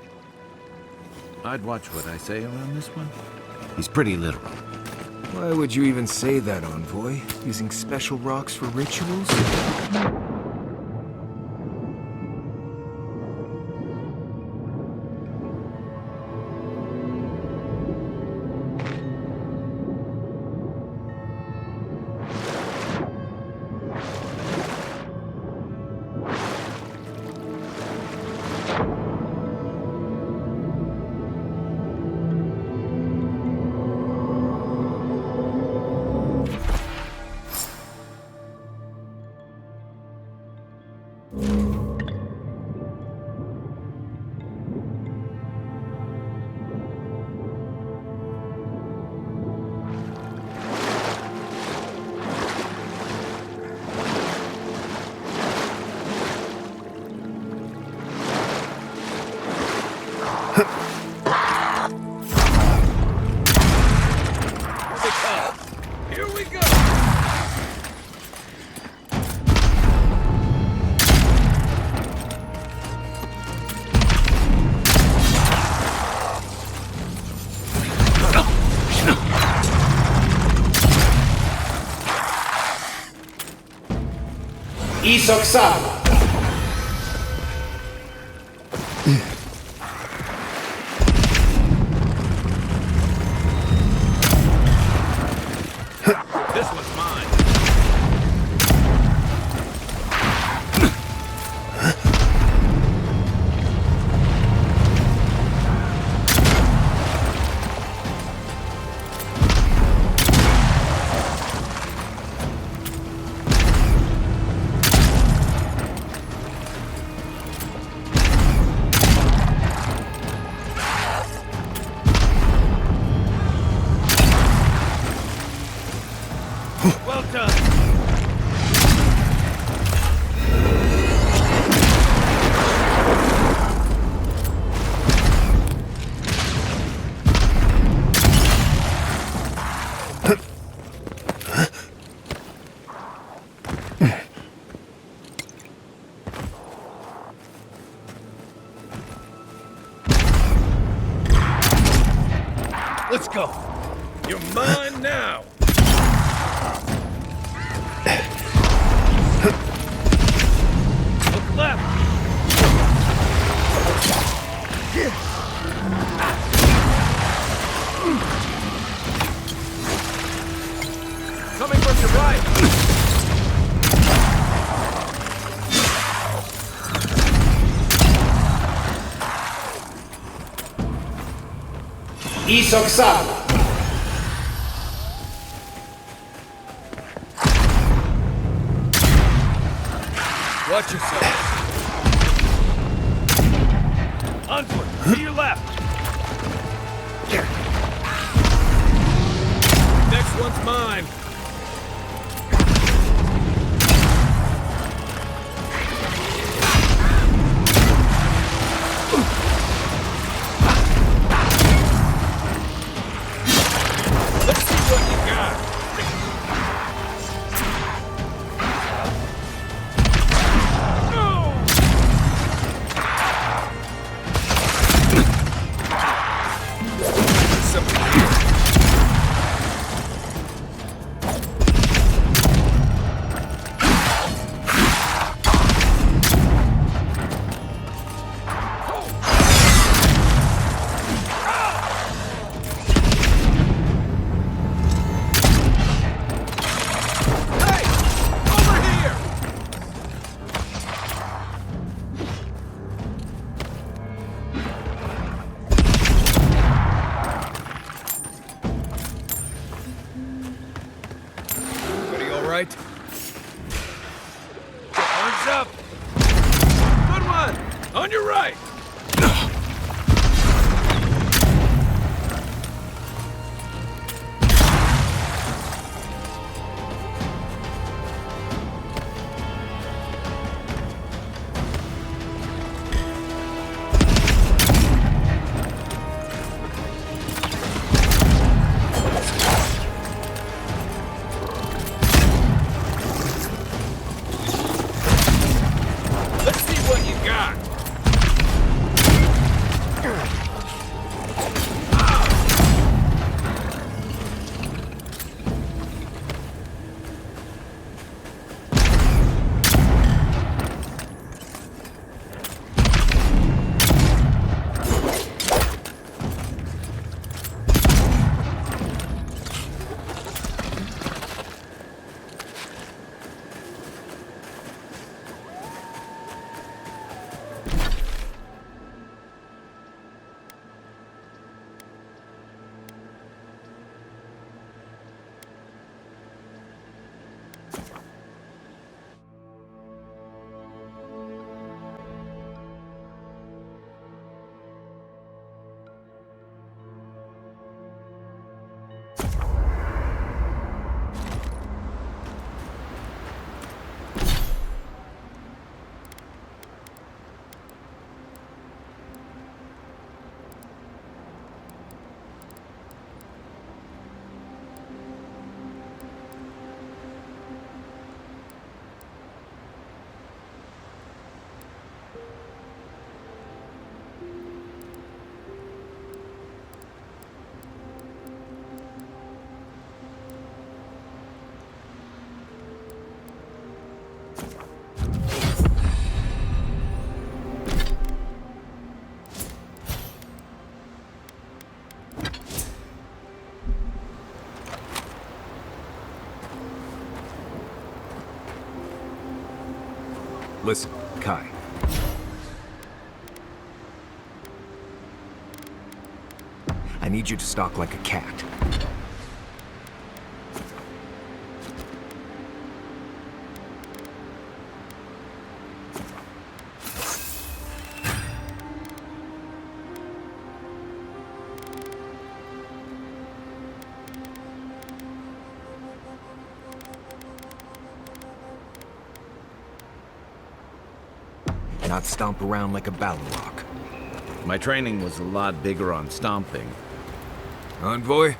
[SPEAKER 1] I'd watch what I say around this one. He's pretty literal.
[SPEAKER 3] Why would you even say that, Envoy? Using special rocks for rituals?
[SPEAKER 19] Here we go!
[SPEAKER 22] Isoxal!
[SPEAKER 19] This one's mine. Well done. Let's go. You're mine now. Look left. Coming from your right.
[SPEAKER 22] Isoxal!
[SPEAKER 19] Watch yourself. Onward, to your left. mine. Let's see what you got. Right. Arms up. Good one. On your right. What you got?
[SPEAKER 3] Listen, Kai. I need you to stalk like a cat. Not stomp around like a Balrog.
[SPEAKER 1] My training was a lot bigger on stomping.
[SPEAKER 3] Envoy?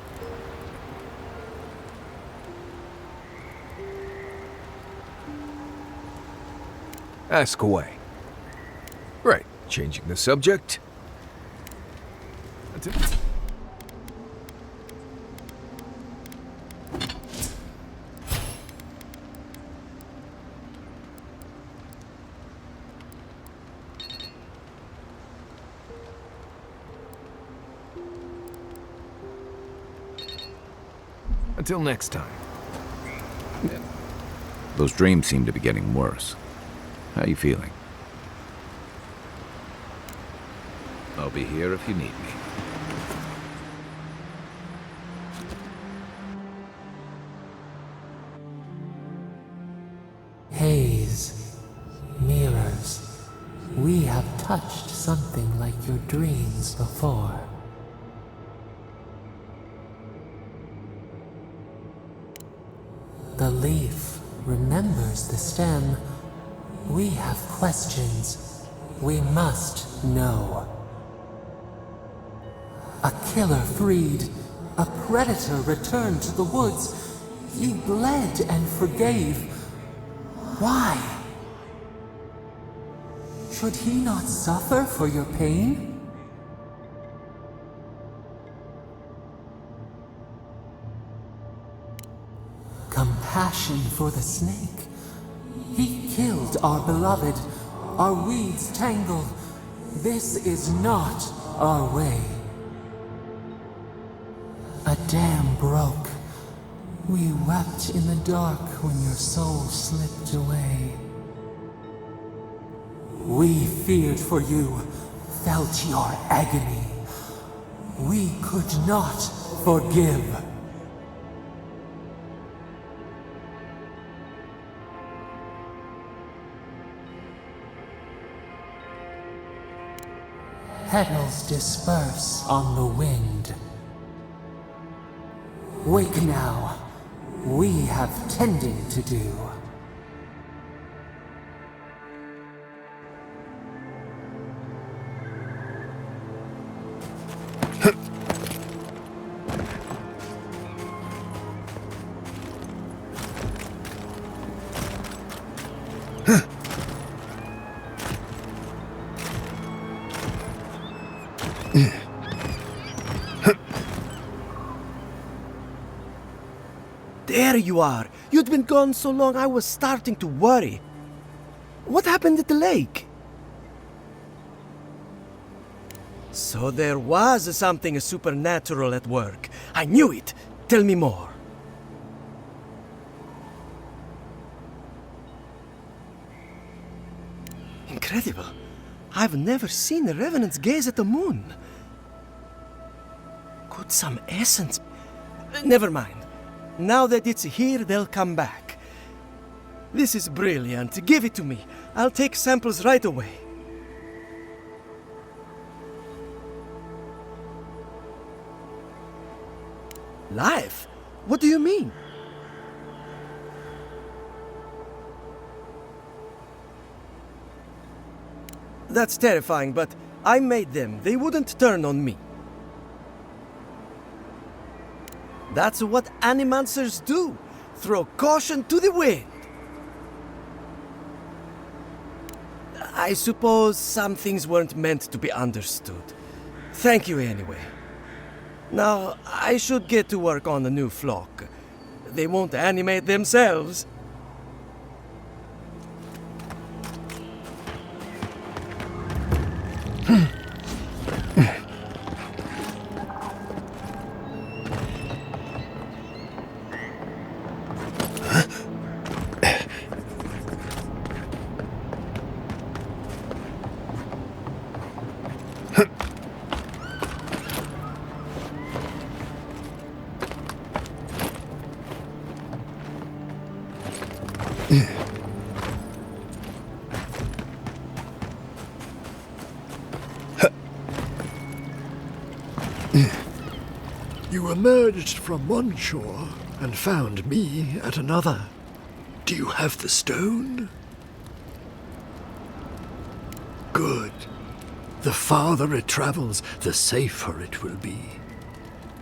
[SPEAKER 3] Ask away. Right, changing the subject. Until next time.
[SPEAKER 1] Those dreams seem to be getting worse. How you feeling? I'll be here if you need me.
[SPEAKER 4] Haze, mirrors, we have touched something like your dreams before. The leaf remembers the stem. We have questions. We must know. A killer freed. A predator returned to the woods. He bled and forgave. Why? Should he not suffer for your pain? Compassion for the snake. He killed our beloved. Our weeds tangle. This is not our way. A dam broke. We wept in the dark when your soul slipped away. We feared for you, felt your agony. We could not forgive. Petals disperse on the wind. Wake now. We have tending to do.
[SPEAKER 9] There you are. You'd been gone so long I was starting to worry. What happened at the lake? So there was something supernatural at work. I knew it. Tell me more. Incredible. I've never seen the revenants gaze at the moon. Could some essence... Never mind. Now that it's here, they'll come back. This is brilliant. Give it to me. I'll take samples right away. Life? What do you mean? That's terrifying, but I made them. They wouldn't turn on me. That's what animancers do. Throw caution to the wind. I suppose some things weren't meant to be understood. Thank you anyway. Now, I should get to work on the new flock. They won't animate themselves.
[SPEAKER 21] You emerged from one shore and found me at another. Do you have the stone? Good. The farther it travels, the safer it will be.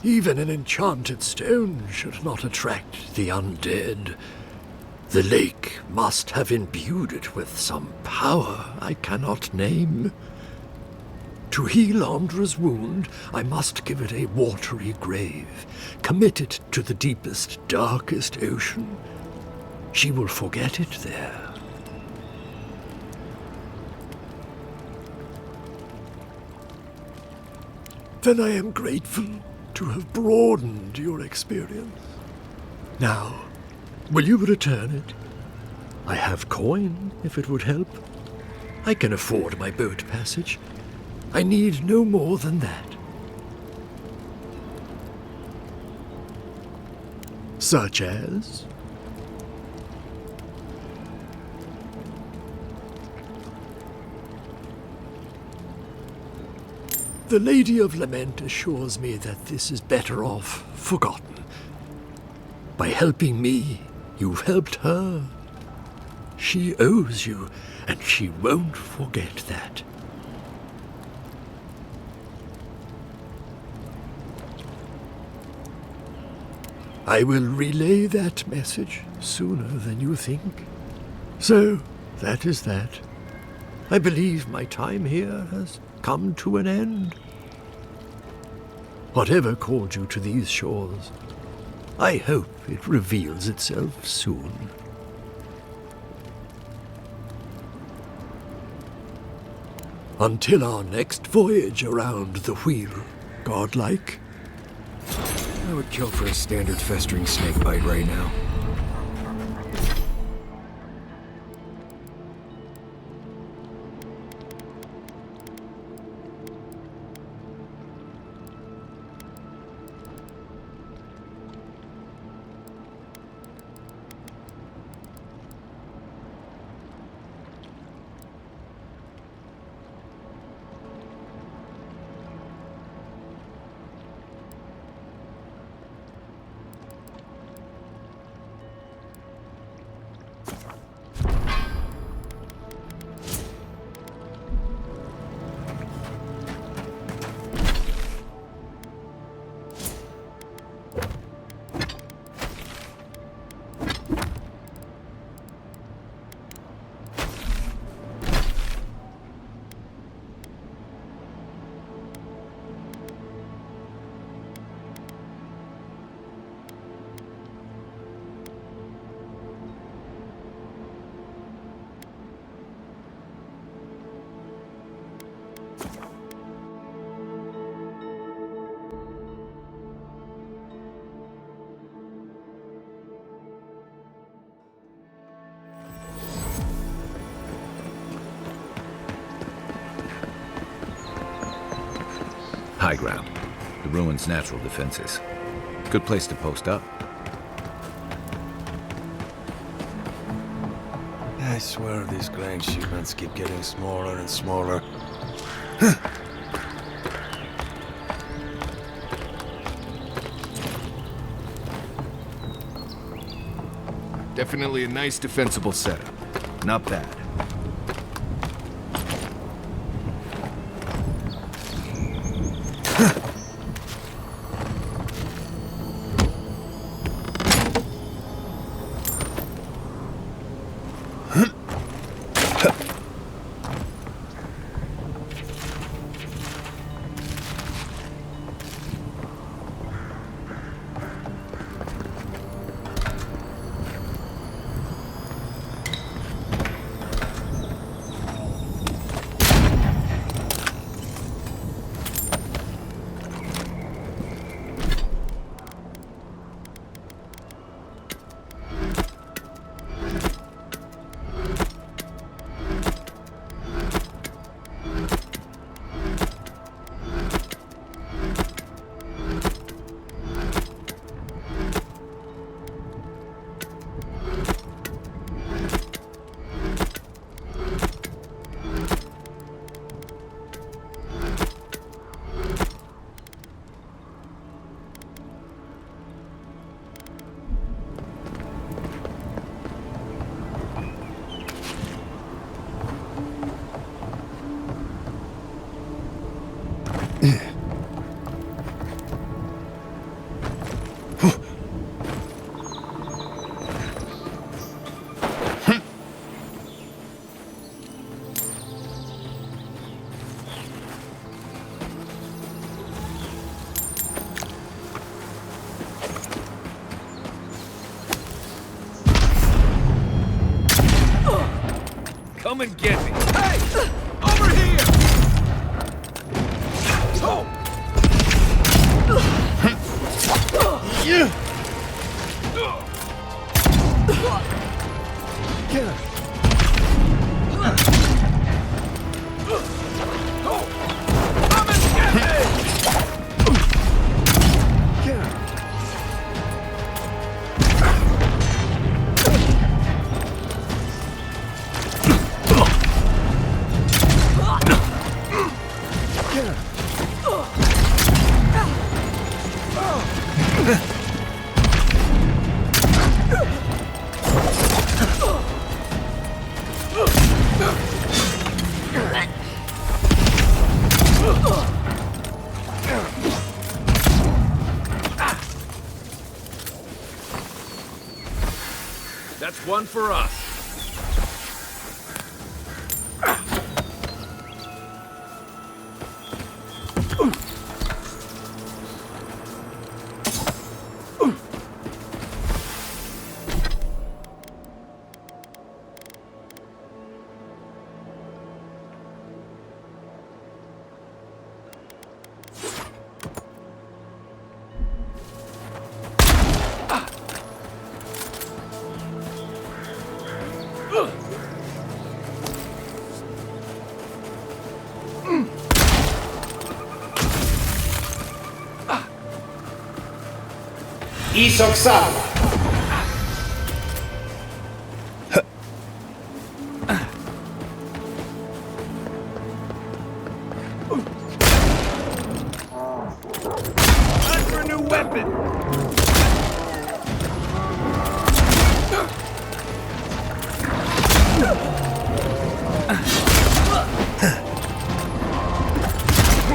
[SPEAKER 21] Even an enchanted stone should not attract the undead. The lake must have imbued it with some power I cannot name. To heal Andra's wound, I must give it a watery grave, commit it to the deepest, darkest ocean. She will forget it there. Then I am grateful to have broadened your experience. Now, will you return it? I have coin, if it would help. I can afford my boat passage. I need no more than that. Such as? The Lady of Lament assures me that this is better off forgotten. By helping me, You've helped her. She owes you, and she won't forget that. I will relay that message sooner than you think. So, that is that. I believe my time here has come to an end. Whatever called you to these shores, I hope it reveals itself soon. Until our next voyage around the wheel, godlike.
[SPEAKER 3] I would kill for a standard festering snake bite right now.
[SPEAKER 1] High ground. The ruins' natural defenses. Good place to post up.
[SPEAKER 5] I swear these grain shipments keep getting smaller and smaller.
[SPEAKER 3] Definitely a nice defensible setup. Not bad.
[SPEAKER 5] Come and get me. Hey! Over here! Oh! Yeah!
[SPEAKER 19] That's one for us.
[SPEAKER 22] Isoksama.
[SPEAKER 19] Time for a new weapon.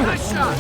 [SPEAKER 19] Nice shot.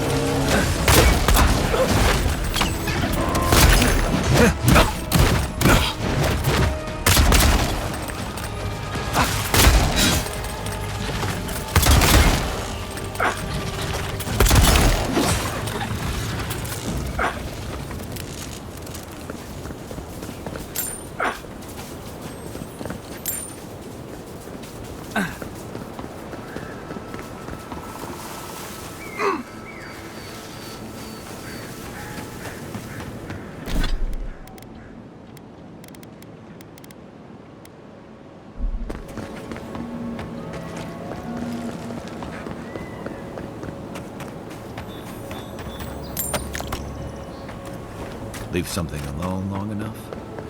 [SPEAKER 1] Leave something alone long enough,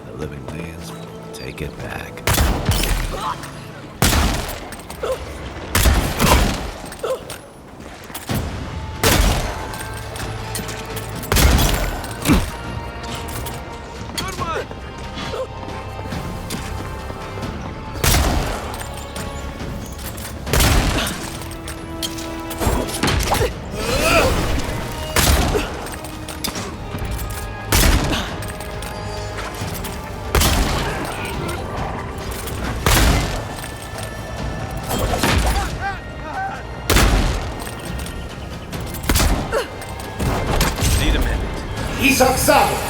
[SPEAKER 1] the living beings will take it back.
[SPEAKER 19] Good one. Need a minute.
[SPEAKER 22] Isoksama.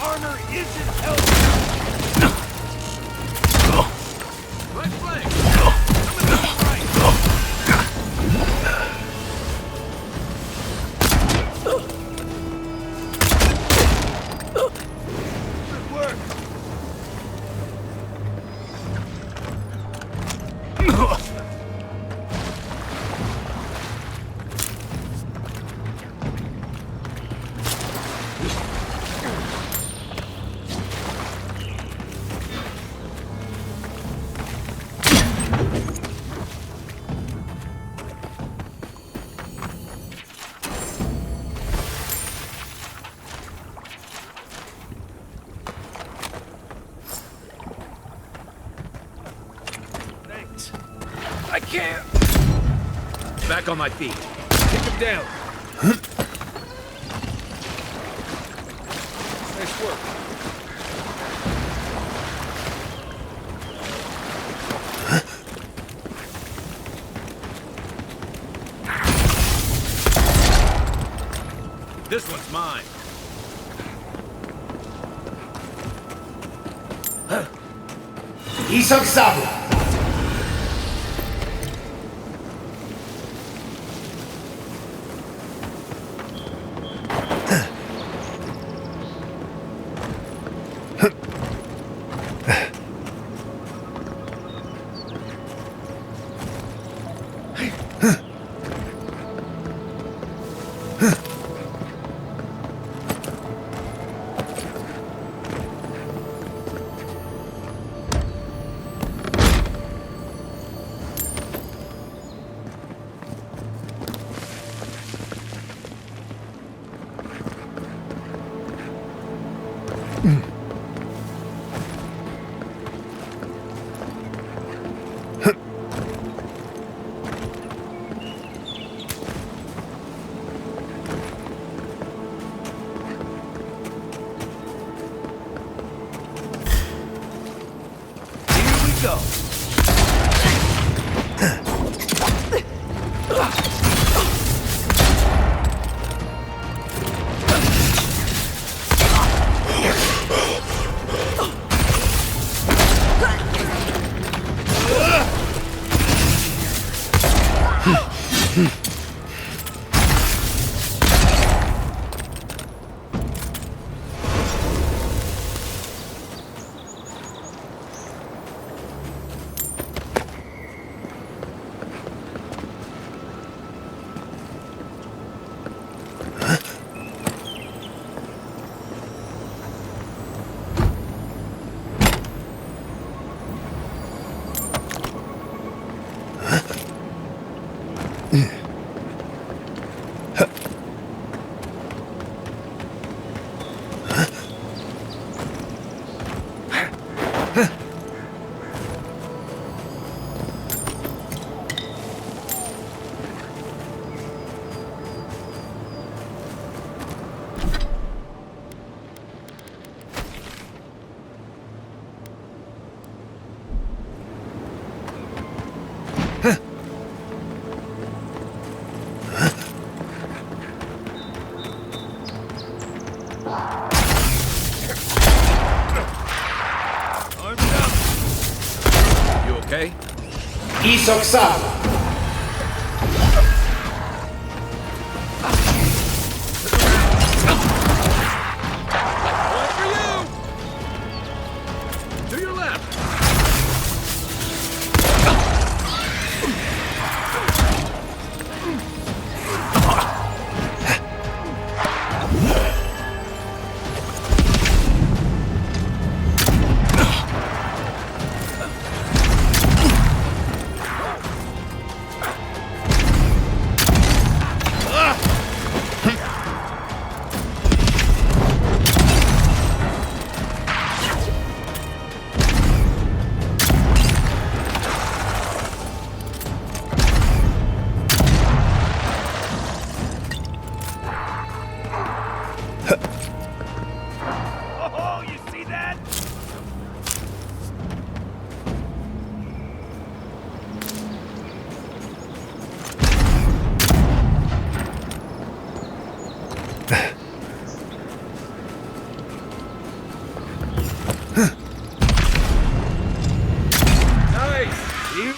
[SPEAKER 19] Armor isn't helping. Right flank. Coming left, right. Good work. Thanks. I can't. Back on my feet. Take him down. Nice work. This one's mine.
[SPEAKER 22] Isoksama.
[SPEAKER 6] go!
[SPEAKER 1] You okay?
[SPEAKER 22] Isoxal.
[SPEAKER 1] To your left!
[SPEAKER 19] Oh, you see that?
[SPEAKER 1] Nice! You...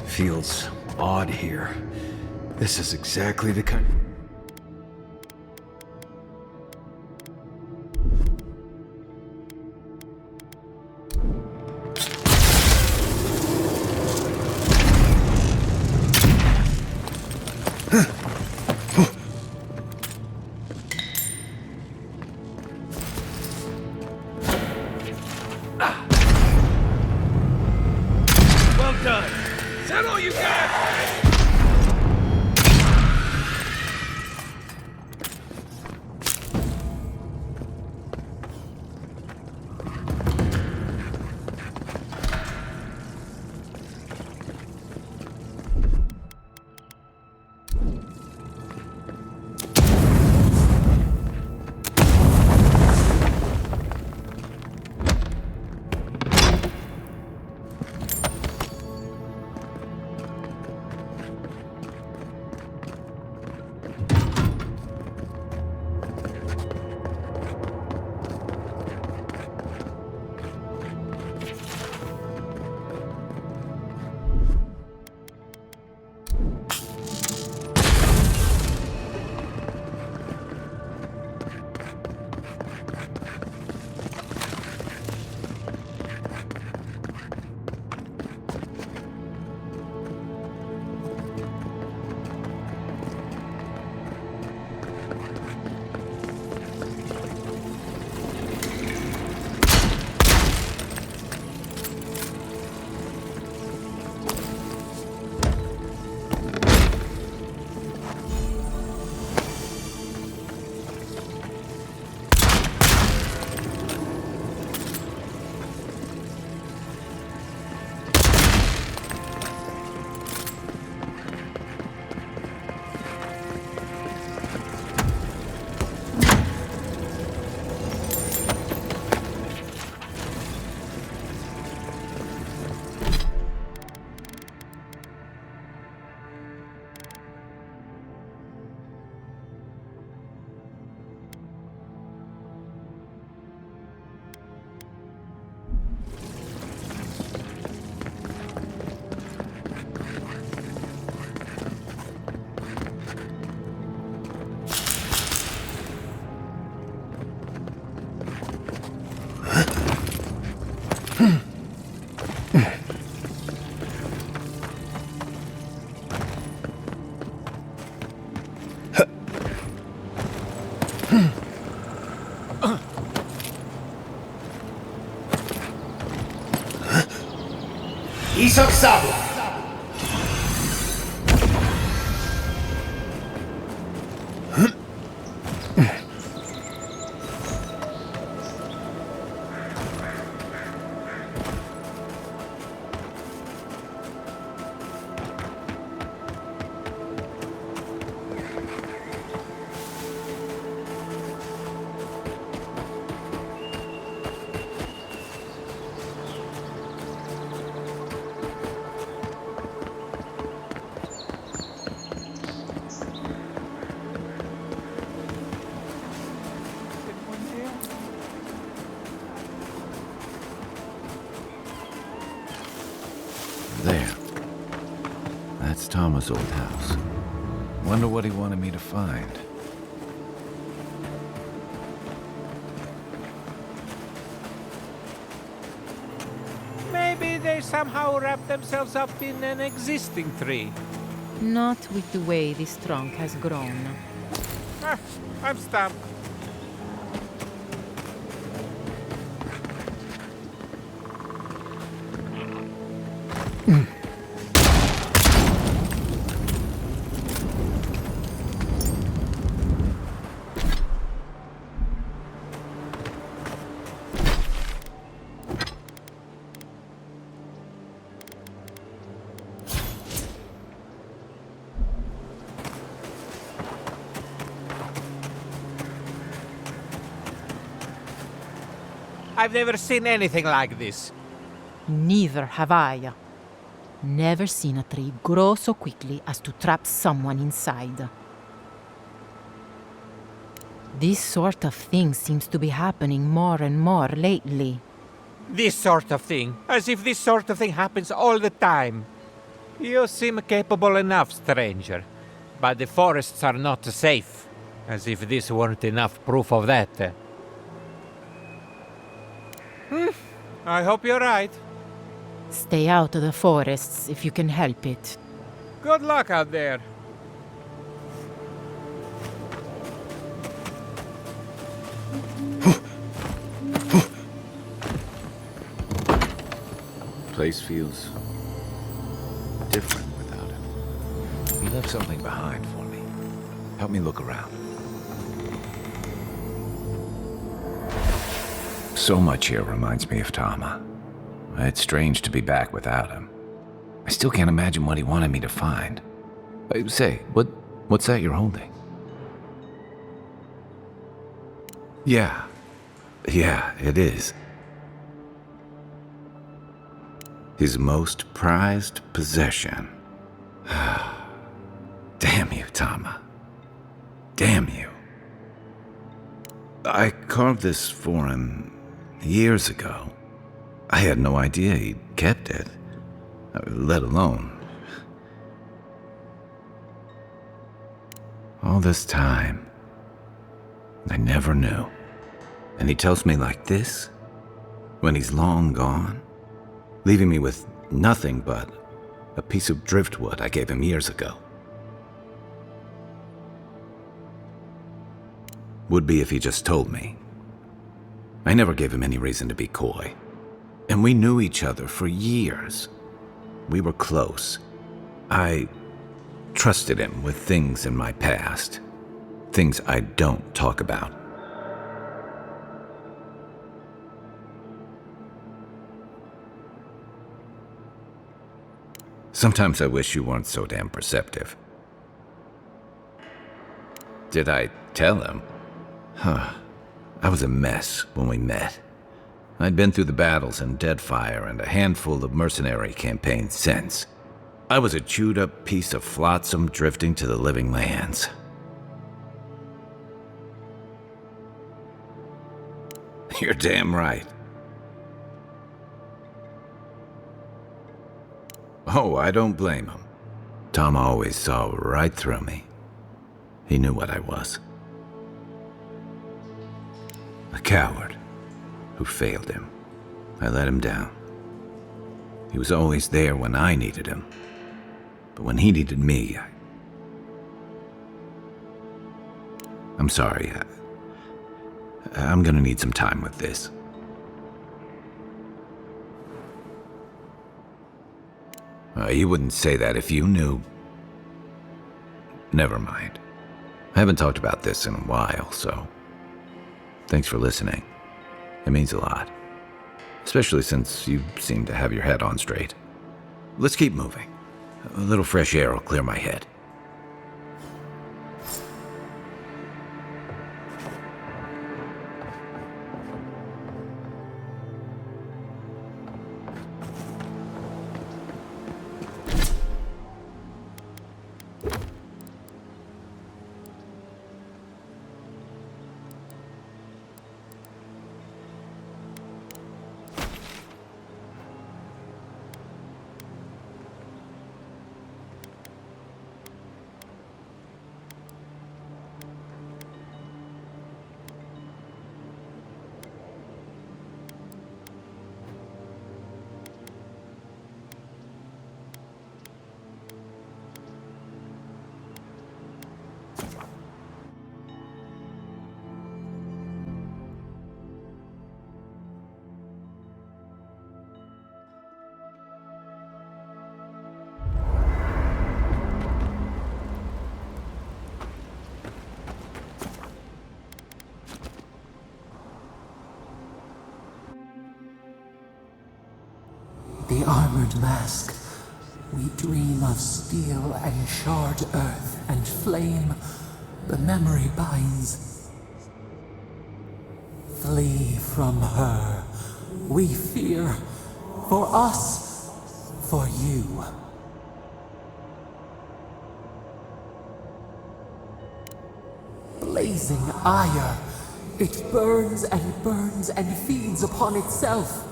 [SPEAKER 3] Feels odd here. This is exactly the kind...
[SPEAKER 19] Well done. Is that all you got?
[SPEAKER 22] Isoxabla.
[SPEAKER 1] There. That's Tama's old house. Wonder what he wanted me to find.
[SPEAKER 7] Maybe they somehow wrap themselves up in an existing tree.
[SPEAKER 10] Not with the way this trunk has grown.
[SPEAKER 7] Ah, I'm stumped. I've never seen anything like this.
[SPEAKER 10] Neither have I. Never seen a tree grow so quickly as to trap someone inside. This sort of thing seems to be happening more and more lately.
[SPEAKER 7] This sort of thing. As if this sort of thing happens all the time. You seem capable enough, stranger. But the forests are not safe. As if this weren't enough proof of that. I hope you're right.
[SPEAKER 10] Stay out of the forests if you can help it.
[SPEAKER 7] Good luck out there.
[SPEAKER 1] Place feels different without him. He left something behind for me. Help me look around. So much here reminds me of Tama. It's strange to be back without him. I still can't imagine what he wanted me to find. Say, what's that you're holding? Yeah, it is. His most prized possession. Damn you, Tama. Damn you. I carved this for him years ago. I had no idea he'd kept it, let alone. All this time, I never knew. And he tells me like this, when he's long gone, leaving me with nothing but a piece of driftwood I gave him years ago. Would be if he just told me. I never gave him any reason to be coy. And we knew each other for years. We were close. I trusted him with things in my past. Things I don't talk about. Sometimes I wish you weren't so damn perceptive. Did I tell him? I was a mess when we met. I'd been through the battles in Deadfire and a handful of mercenary campaigns since. I was a chewed-up piece of flotsam drifting to the living lands. You're damn right. Oh, I don't blame him. Tom always saw right through me. He knew what I was. A coward who failed him. I let him down. He was always there when I needed him. But when he needed me, I'm sorry. I'm gonna need some time with this. You wouldn't say that if you knew. Never mind. I haven't talked about this in a while, so thanks for listening. It means a lot. Especially since you seem to have your head on straight. Let's keep moving. A little fresh air will clear my head.
[SPEAKER 4] The armored mask. We dream of steel and charred earth and flame. The memory binds. Flee from her. We fear. For us. For you. Blazing ire. It burns and feeds upon itself.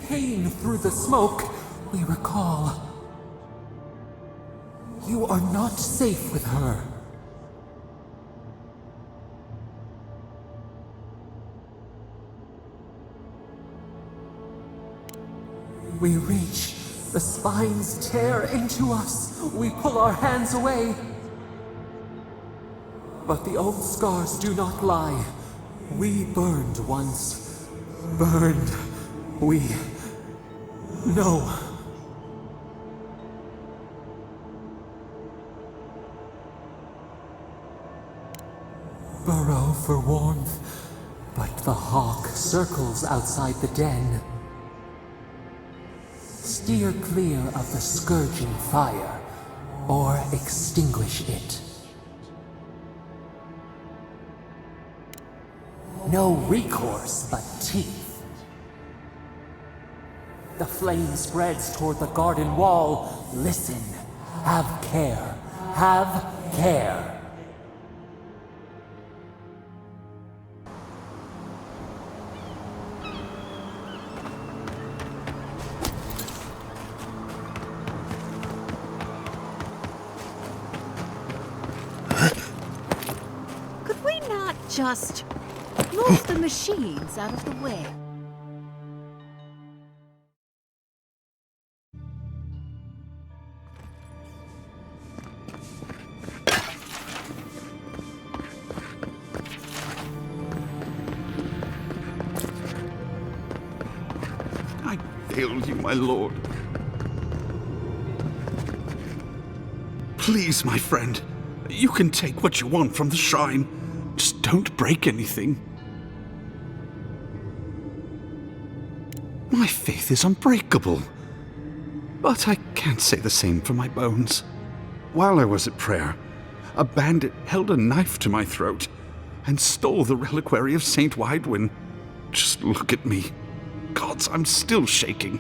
[SPEAKER 4] Pain through the smoke, we recall. You are not safe with her. We reach, the spines tear into us. We pull our hands away. But the old scars do not lie. We burned once. Burned. We... No. Burrow for warmth, but the hawk circles outside the den. Steer clear of the scourging fire, or extinguish it. No recourse but teeth. The flame spreads toward the garden wall. Listen. Have care. Have care.
[SPEAKER 17] Could we not just move the machines out of the way?
[SPEAKER 8] Hail you, my lord. Please, my friend, you can take what you want from the shrine. Just don't break anything. My faith is unbreakable. But I can't say the same for my bones. While I was at prayer, a bandit held a knife to my throat and stole the reliquary of Saint Widwin. Just look at me. Gods, I'm still shaking.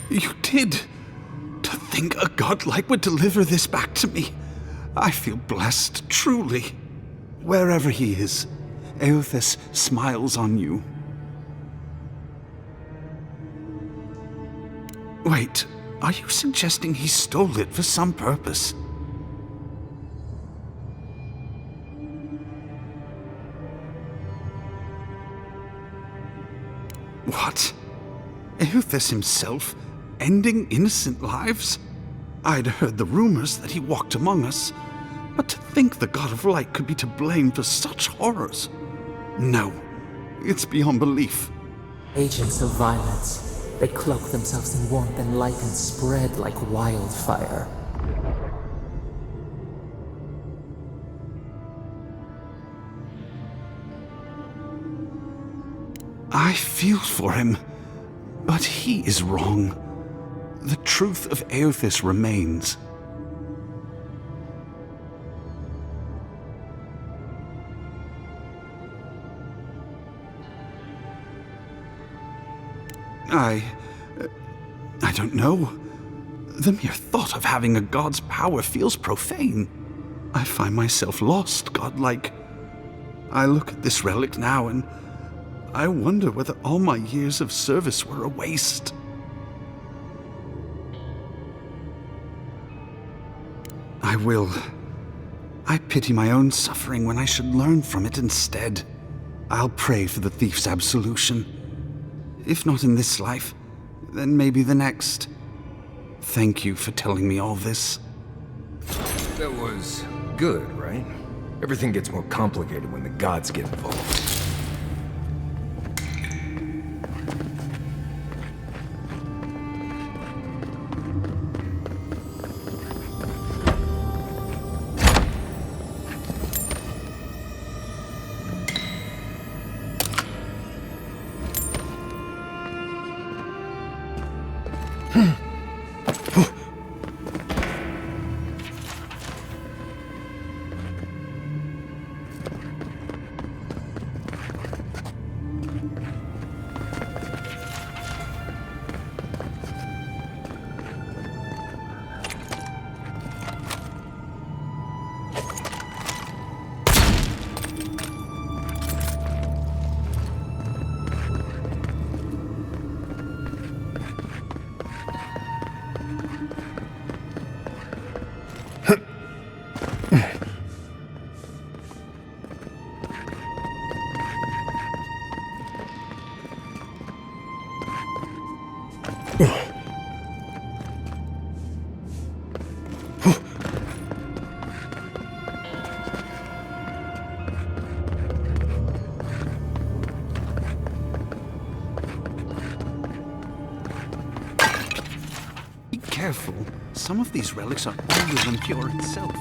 [SPEAKER 8] You did! To think a godlike would deliver this back to me. I feel blessed, truly. Wherever he is, Eothas smiles on you. Wait, are you suggesting he stole it for some purpose? What? Eothas himself, ending innocent lives? I'd heard the rumors that he walked among us, but to think the God of Light could be to blame for such horrors. No, It's beyond belief.
[SPEAKER 4] Agents of violence. They cloak themselves in warmth and light and spread like wildfire.
[SPEAKER 8] I feel for him, but he is wrong. The truth of Eothas remains. I don't know. The mere thought of having a god's power feels profane. I find myself lost, godlike. I look at this relic now and I wonder whether all my years of service were a waste. I pity my own suffering when I should learn from it instead. I'll pray for the thief's absolution. If not in this life, then maybe the next. Thank you for telling me all this.
[SPEAKER 3] That was good, right? Everything gets more complicated when the gods get involved.
[SPEAKER 8] Be careful. Some of these relics are older than Pure itself.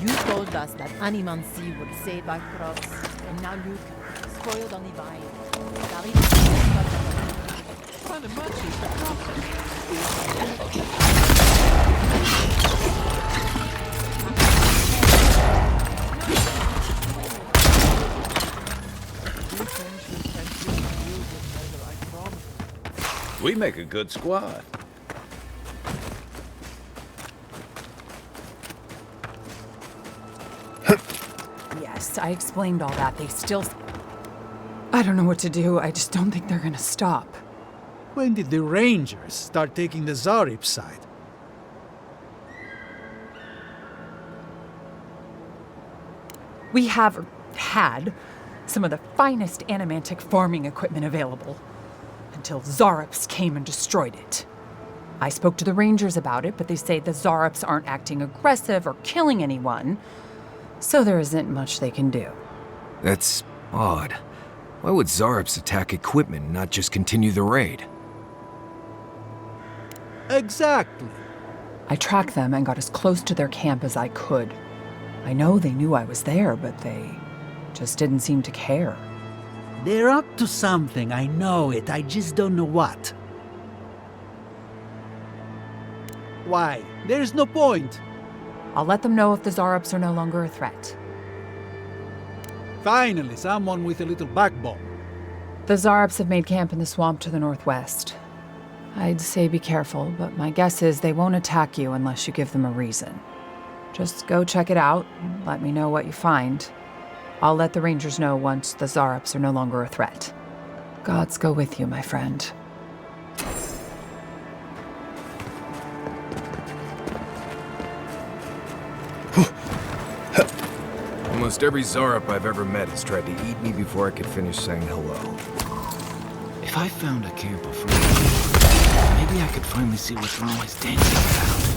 [SPEAKER 18] You told us that animancy would save our crops, and now look, spoiled on the vine.
[SPEAKER 19] We make a good squad.
[SPEAKER 15] Yes, I explained all that. They still... I don't know what to do. I just don't think they're gonna stop.
[SPEAKER 12] When did the Rangers start taking the Zarip's side?
[SPEAKER 15] We have, had, some of the finest animantic farming equipment available. Until Zarops came and destroyed it. I spoke to the Rangers about it, but they say the Zarops aren't acting aggressive or killing anyone. So there isn't much they can do.
[SPEAKER 3] That's odd. Why would Zarops attack equipment and not just continue the raid?
[SPEAKER 12] Exactly.
[SPEAKER 15] I tracked them and got as close to their camp as I could. I know they knew I was there, but they just didn't seem to care.
[SPEAKER 2] They're up to something, I know it. I just don't know what. Why? There's no point.
[SPEAKER 15] I'll let them know if the Zarops are no longer a threat.
[SPEAKER 12] Finally, someone with a little backbone.
[SPEAKER 15] The Zarops have made camp in the swamp to the northwest. I'd say be careful, but my guess is they won't attack you unless you give them a reason. Just go check it out and let me know what you find. I'll let the Rangers know once the Zarops are no longer a threat. Gods go with you, my friend.
[SPEAKER 3] Almost every Zarop I've ever met has tried to eat me before I could finish saying hello.
[SPEAKER 1] If I found a camp of friends, maybe I could finally see what they're always dancing about.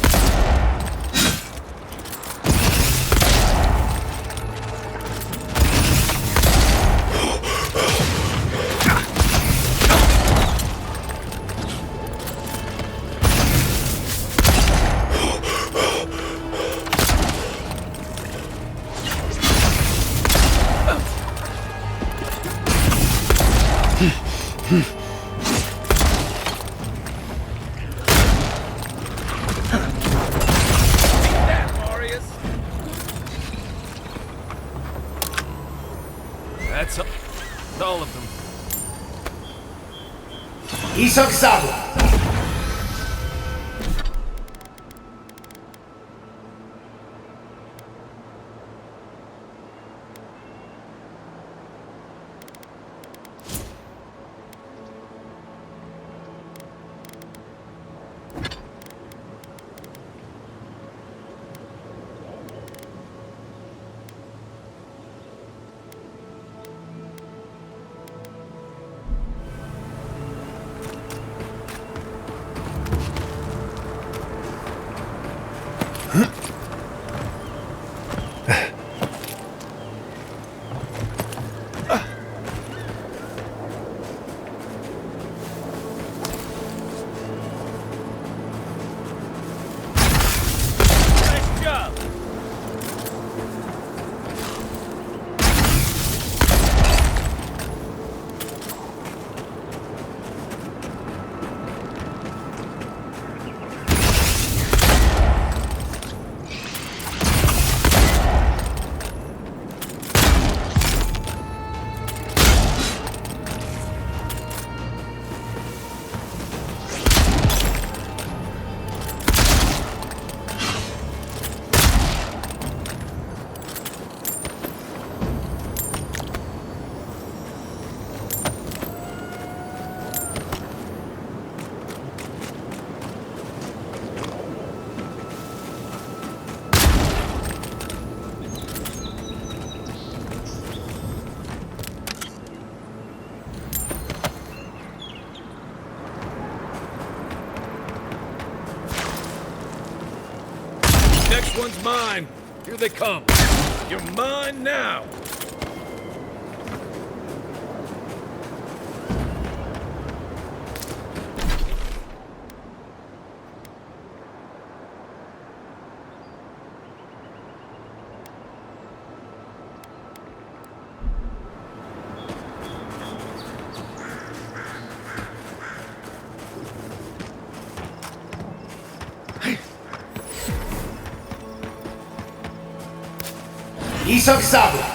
[SPEAKER 19] That's all of them.
[SPEAKER 22] Isoksawa!
[SPEAKER 19] Next one's mine. Here they come. You're mine now.
[SPEAKER 22] Isoksawa!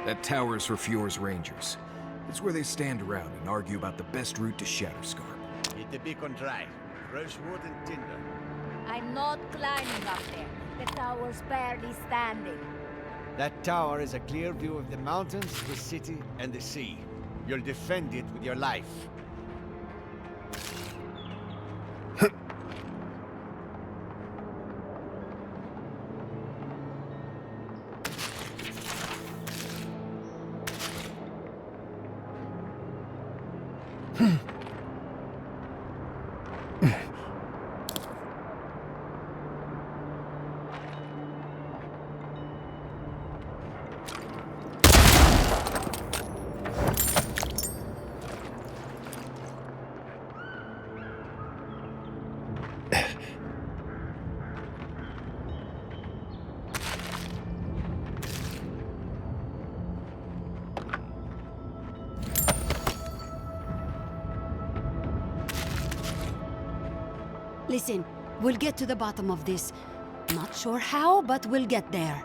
[SPEAKER 3] That tower's for Fjord's Rangers. It's where they stand around and argue about the best route to Shatterscarp.
[SPEAKER 22] Get the beacon dry. Fresh wood and tinder.
[SPEAKER 14] I'm not climbing up there. The tower's barely standing.
[SPEAKER 22] That tower is a clear view of the mountains, the city, and the sea. You'll defend it with your life.
[SPEAKER 11] Listen, we'll get to the bottom of this. Not sure how, but we'll get there.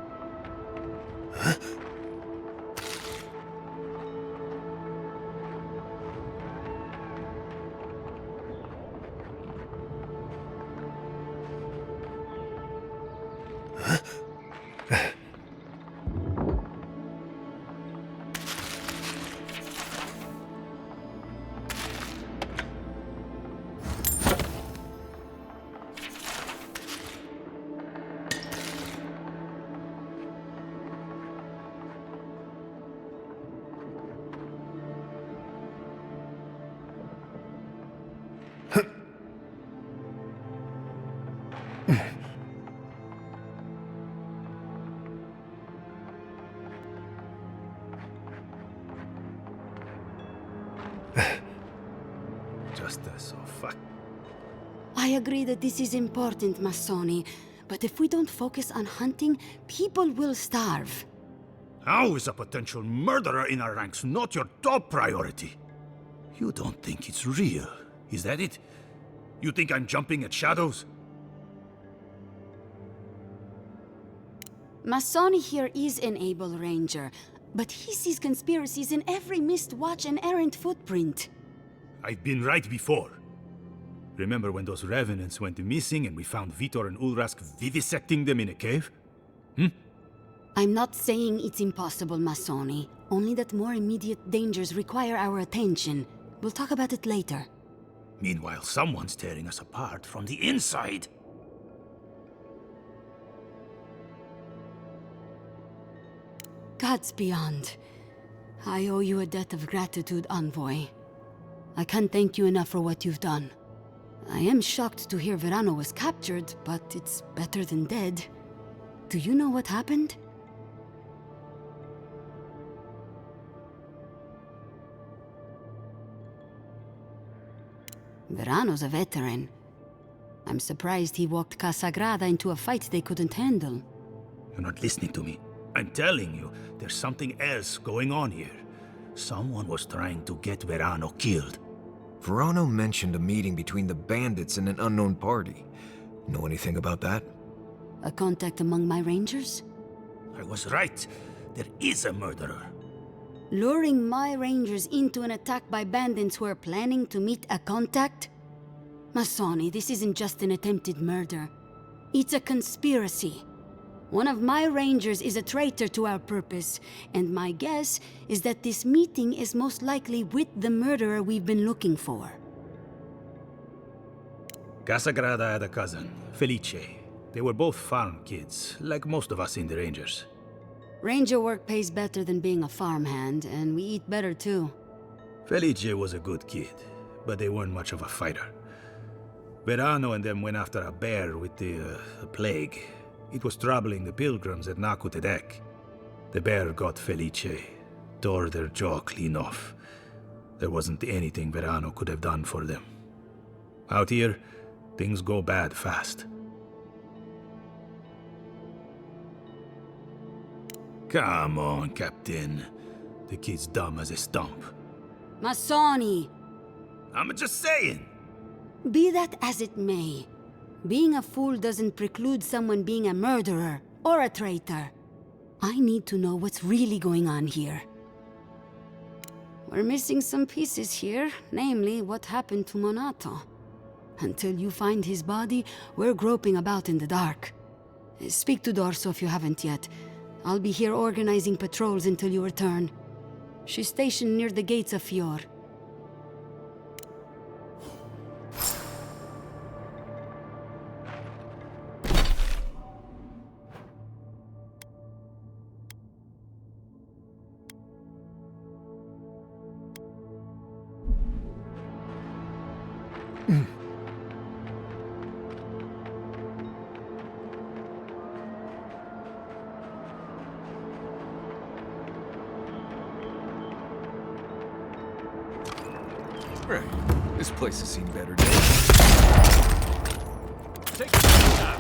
[SPEAKER 8] Justice, oh fuck.
[SPEAKER 11] I agree that this is important, Massoni. But if we don't focus on hunting, people will starve.
[SPEAKER 13] How is a potential murderer in our ranks not your top priority? You don't think it's real, is that it? You think I'm jumping at shadows?
[SPEAKER 11] Massoni here is an able ranger, but he sees conspiracies in every missed watch and errant footprint.
[SPEAKER 13] I've been right before. Remember when those revenants went missing and we found Vitor and Ulrask vivisecting them in a cave?
[SPEAKER 11] I'm not saying it's impossible, Massoni. Only that more immediate dangers require our attention. We'll talk about it later.
[SPEAKER 13] Meanwhile, someone's tearing us apart from the inside.
[SPEAKER 11] Gods beyond. I owe you a debt of gratitude, Envoy. I can't thank you enough for what you've done. I am shocked to hear Verano was captured, but it's better than dead. Do you know what happened? Verano's a veteran. I'm surprised he walked Casagrada into a fight they couldn't handle.
[SPEAKER 13] You're not listening to me. I'm telling you, there's something else going on here. Someone was trying to get Verano killed.
[SPEAKER 3] Verano mentioned a meeting between the bandits and an unknown party. Know anything about that?
[SPEAKER 11] A contact among my rangers?
[SPEAKER 13] I was right. There is a murderer.
[SPEAKER 11] Luring my rangers into an attack by bandits who are planning to meet a contact? Massoni, this isn't just an attempted murder. It's a conspiracy. One of my rangers is a traitor to our purpose, and my guess is that this meeting is most likely with the murderer we've been looking for.
[SPEAKER 13] Casagrada had a cousin, Felice. They were both farm kids, like most of us in the Rangers.
[SPEAKER 11] Ranger work pays better than being a farmhand, and we eat better too.
[SPEAKER 13] Felice was a good kid, but they weren't much of a fighter. Verano and them went after a bear with the plague. It was troubling the pilgrims at Nakutedek. The bear got Felice, tore their jaw clean off. There wasn't anything Verano could have done for them. Out here, things go bad fast. Come on, Captain. The kid's dumb as a stump.
[SPEAKER 11] Massoni!
[SPEAKER 13] I'm just saying!
[SPEAKER 11] Be that as it may, Being a fool doesn't preclude someone being a murderer or a traitor. I need to know what's really going on here. We're missing some pieces here, namely what happened to Monato. Until you find his body, we're groping about in the dark. Speak to Dorso if you haven't yet. I'll be here organizing patrols until you return. She's stationed near the gates of Fior.
[SPEAKER 3] Right. This place has seen better days.
[SPEAKER 19] Take it out.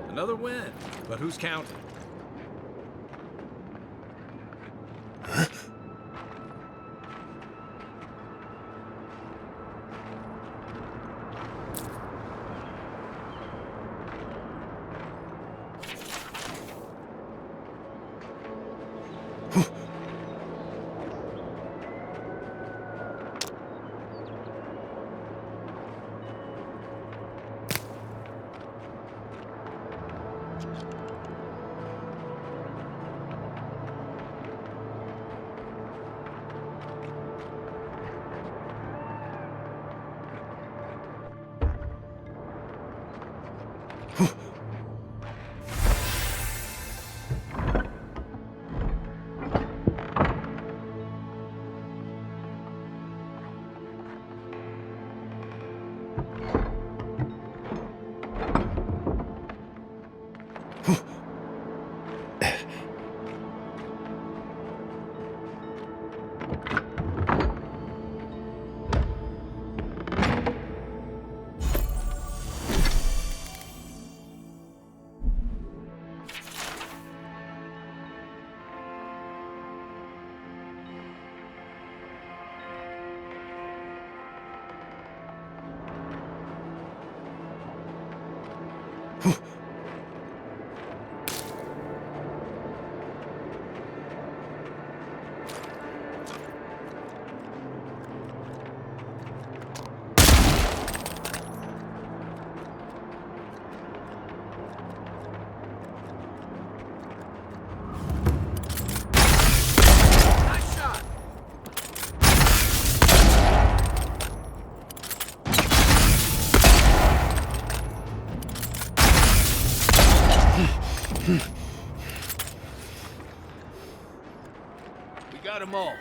[SPEAKER 19] Another win, but who's counting? We got them all.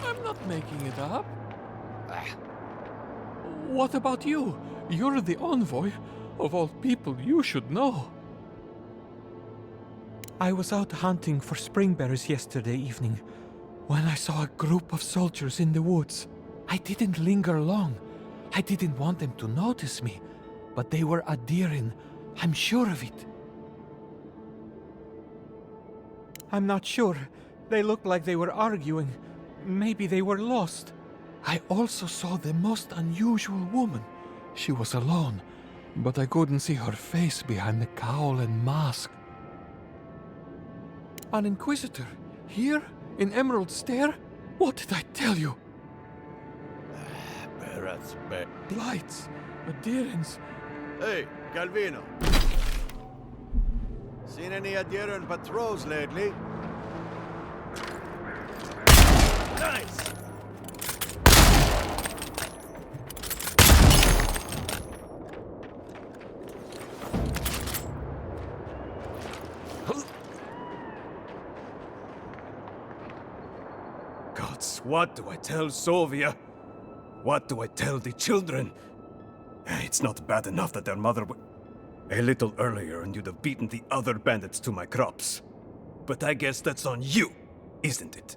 [SPEAKER 16] I'm not making it up. What about you? You're the envoy. Of all people, you should know. I was out hunting for spring bears yesterday evening when I saw a group of soldiers in the woods. I didn't linger long. I didn't want them to notice me, but they were adhering. I'm sure of it. I'm not sure. They looked like they were arguing. Maybe they were lost. I also saw the most unusual woman. She was alone, but I couldn't see her face behind the cowl and mask. An Inquisitor? Here? In Emerald Stair? What did I tell you?
[SPEAKER 22] Barrett's back.
[SPEAKER 16] Blights, adherents.
[SPEAKER 22] Hey, Calvino. Seen any adherent patrols lately? Nice!
[SPEAKER 5] Gods, what do I tell Sovia? What do I tell the children? It's not bad enough that their mother a little earlier and you'd have beaten the other bandits to my crops. But I guess that's on you, isn't it?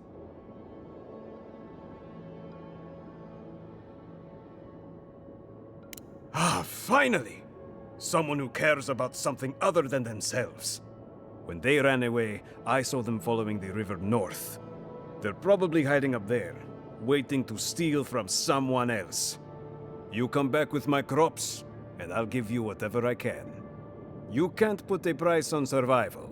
[SPEAKER 5] Ah, finally! Someone who cares about something other than themselves. When they ran away, I saw them following the river north. They're probably hiding up there, waiting to steal from someone else. You come back with my crops, and I'll give you whatever I can. You can't put a price on survival.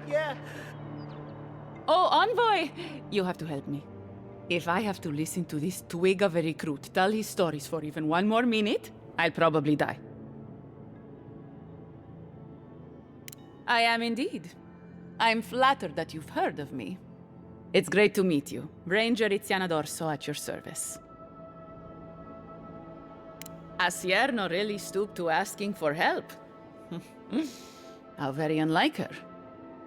[SPEAKER 9] Yeah. Oh, Envoy! You have to help me. If I have to listen to this twig of a recruit tell his stories for even one more minute, I'll probably die. I am indeed. I'm flattered that you've heard of me. It's great to meet you. Ranger Iziana Dorso at your service. Asierno really stooped to asking for help. How very unlike her.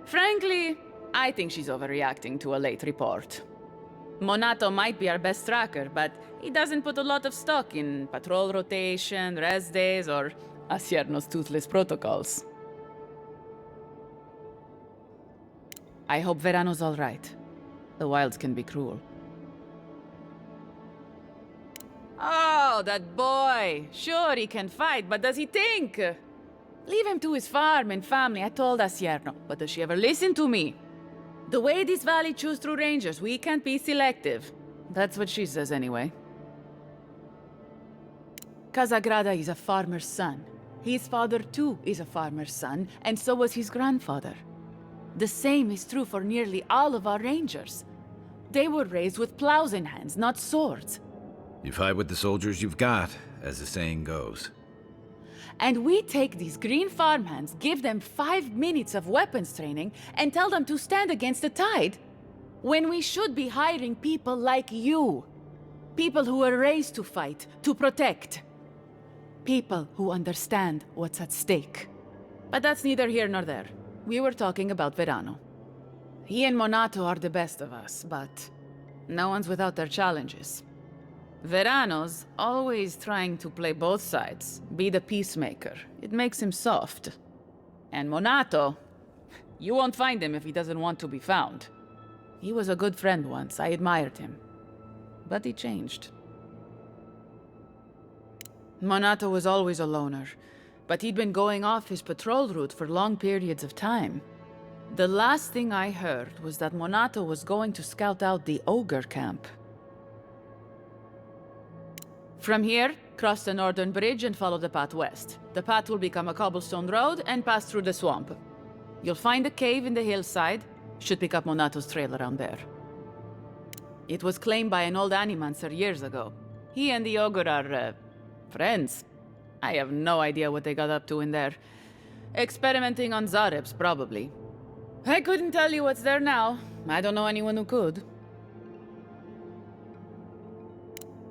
[SPEAKER 9] Frankly, I think she's overreacting to a late report. Monato might be our best tracker, but he doesn't put a lot of stock in patrol rotation, rest days, or Asierno's toothless protocols. I hope Verano's all right. The wilds can be cruel. Oh, that boy! Sure, he can fight, but does he think? Leave him to his farm and family, I told Asierno. But does she ever listen to me? The way this valley chews through rangers, we can't be selective. That's what she says anyway. Casagrada is a farmer's son. His father too is a farmer's son, and so was his grandfather. The same is true for nearly all of our rangers. They were raised with plows in hands, not swords.
[SPEAKER 1] You fight with the soldiers you've got, as the saying goes.
[SPEAKER 9] And we take these green farmhands, give them 5 minutes of weapons training, and tell them to stand against the tide, when we should be hiring people like you. People who were raised to fight, to protect. People who understand what's at stake. But that's neither here nor there. We were talking about Verano. He and Monato are the best of us, but no one's without their challenges. Verano's always trying to play both sides, be the peacemaker. It makes him soft. And Monato, you won't find him if he doesn't want to be found. He was a good friend once, I admired him. But he changed. Monato was always a loner, but he'd been going off his patrol route for long periods of time. The last thing I heard was that Monato was going to scout out the ogre camp. From here, cross the northern bridge and follow the path west. The path will become a cobblestone road and pass through the swamp. You'll find a cave in the hillside. Should pick up Monato's trail around there. It was claimed by an old animancer years ago. He and the ogre are, friends. I have no idea what they got up to in there. Experimenting on Zarebs, probably. I couldn't tell you what's there now. I don't know anyone who could.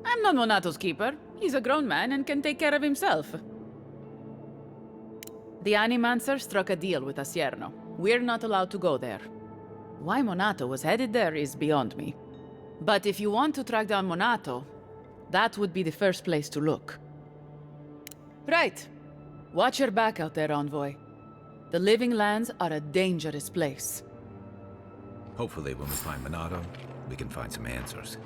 [SPEAKER 9] I'm not Monato's keeper. He's a grown man and can take care of himself. The Animancer struck a deal with Asierno. We're not allowed to go there. Why Monato was headed there is beyond me. But if you want to track down Monato, that would be the first place to look. Right. Watch your back out there, Envoy. The Living Lands are a dangerous place.
[SPEAKER 1] Hopefully when we find Monato, we can find some answers.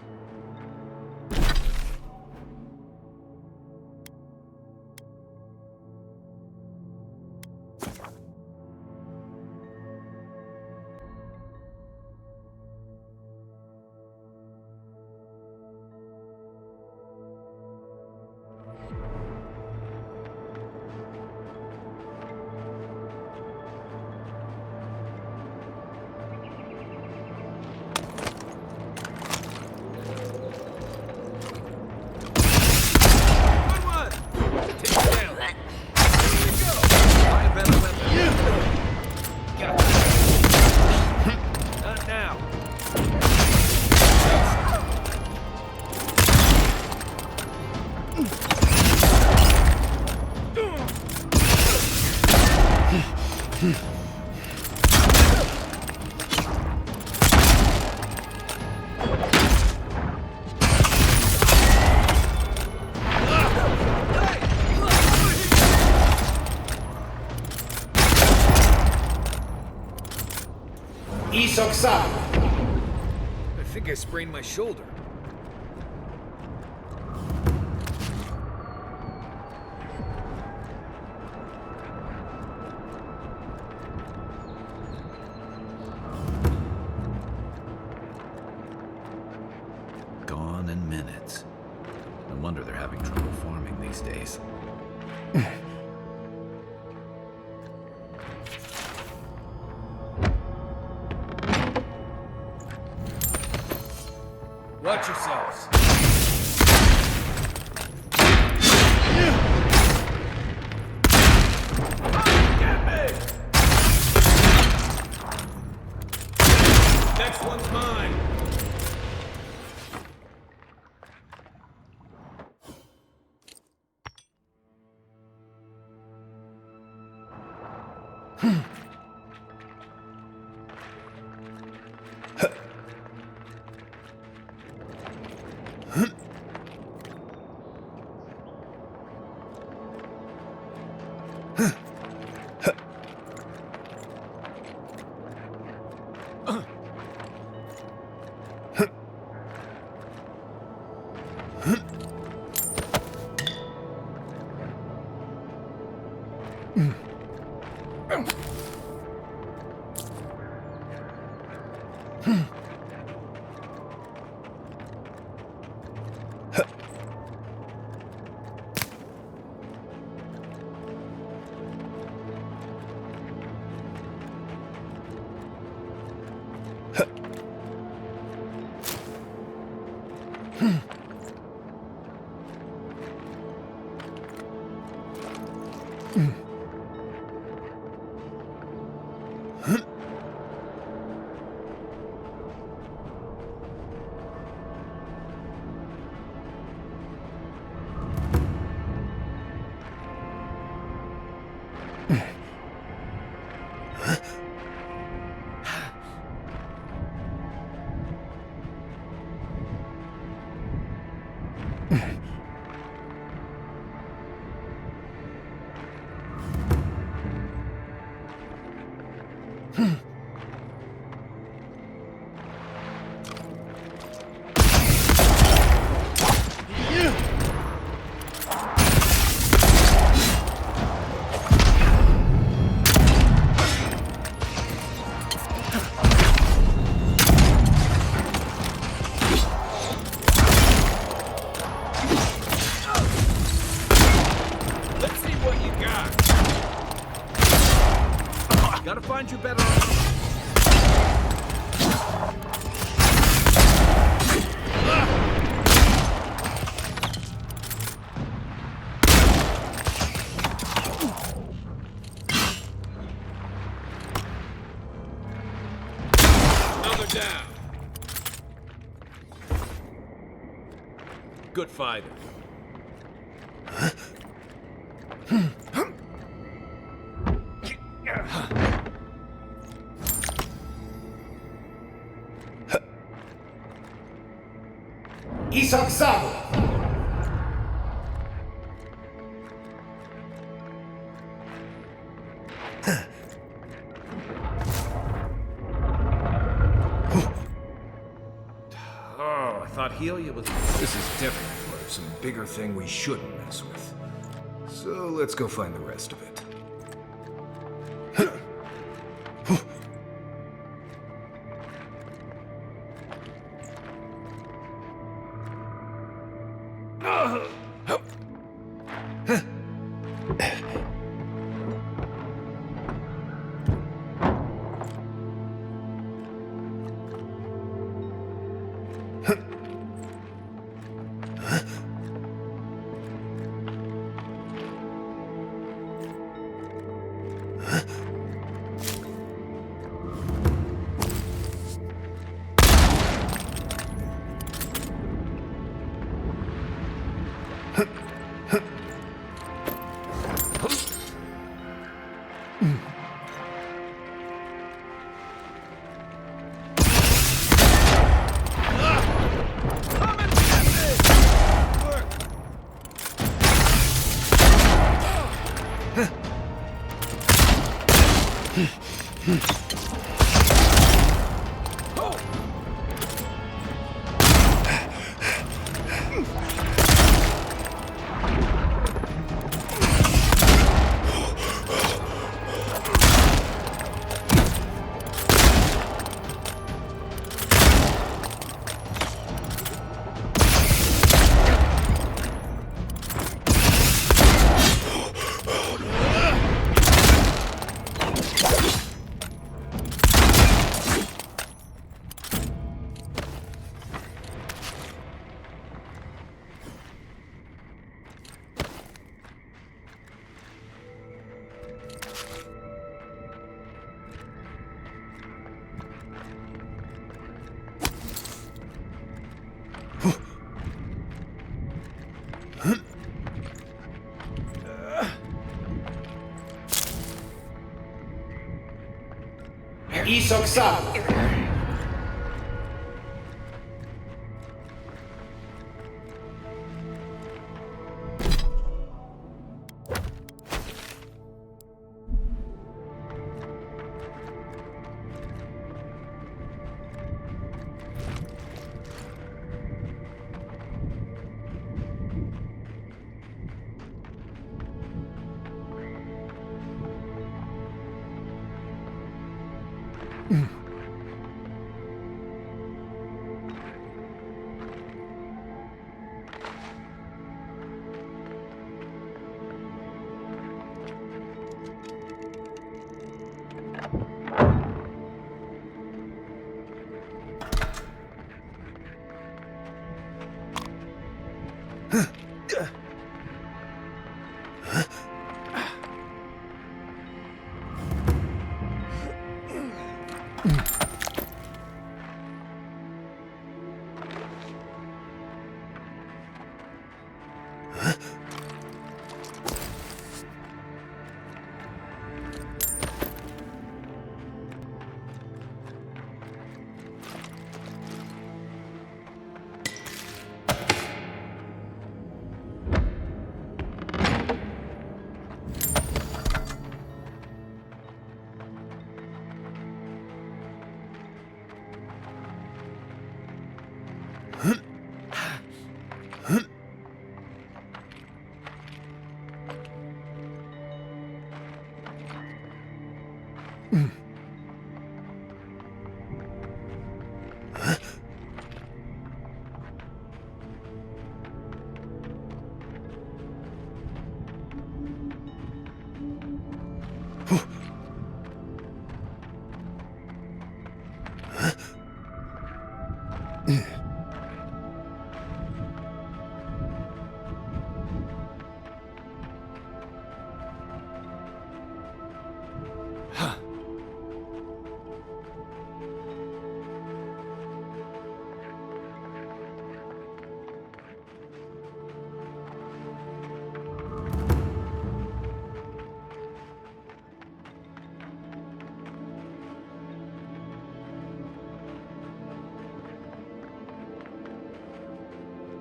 [SPEAKER 3] I think I sprained my shoulder.
[SPEAKER 1] Gone in minutes. No wonder they're having trouble farming these days.
[SPEAKER 19] Watch yourselves. Get me! Next one's mine. Gotta find you better. Another down. Good fighter. Oh, I thought Helia was...
[SPEAKER 3] This is definitely some bigger thing we shouldn't mess with. So let's go find the rest of it.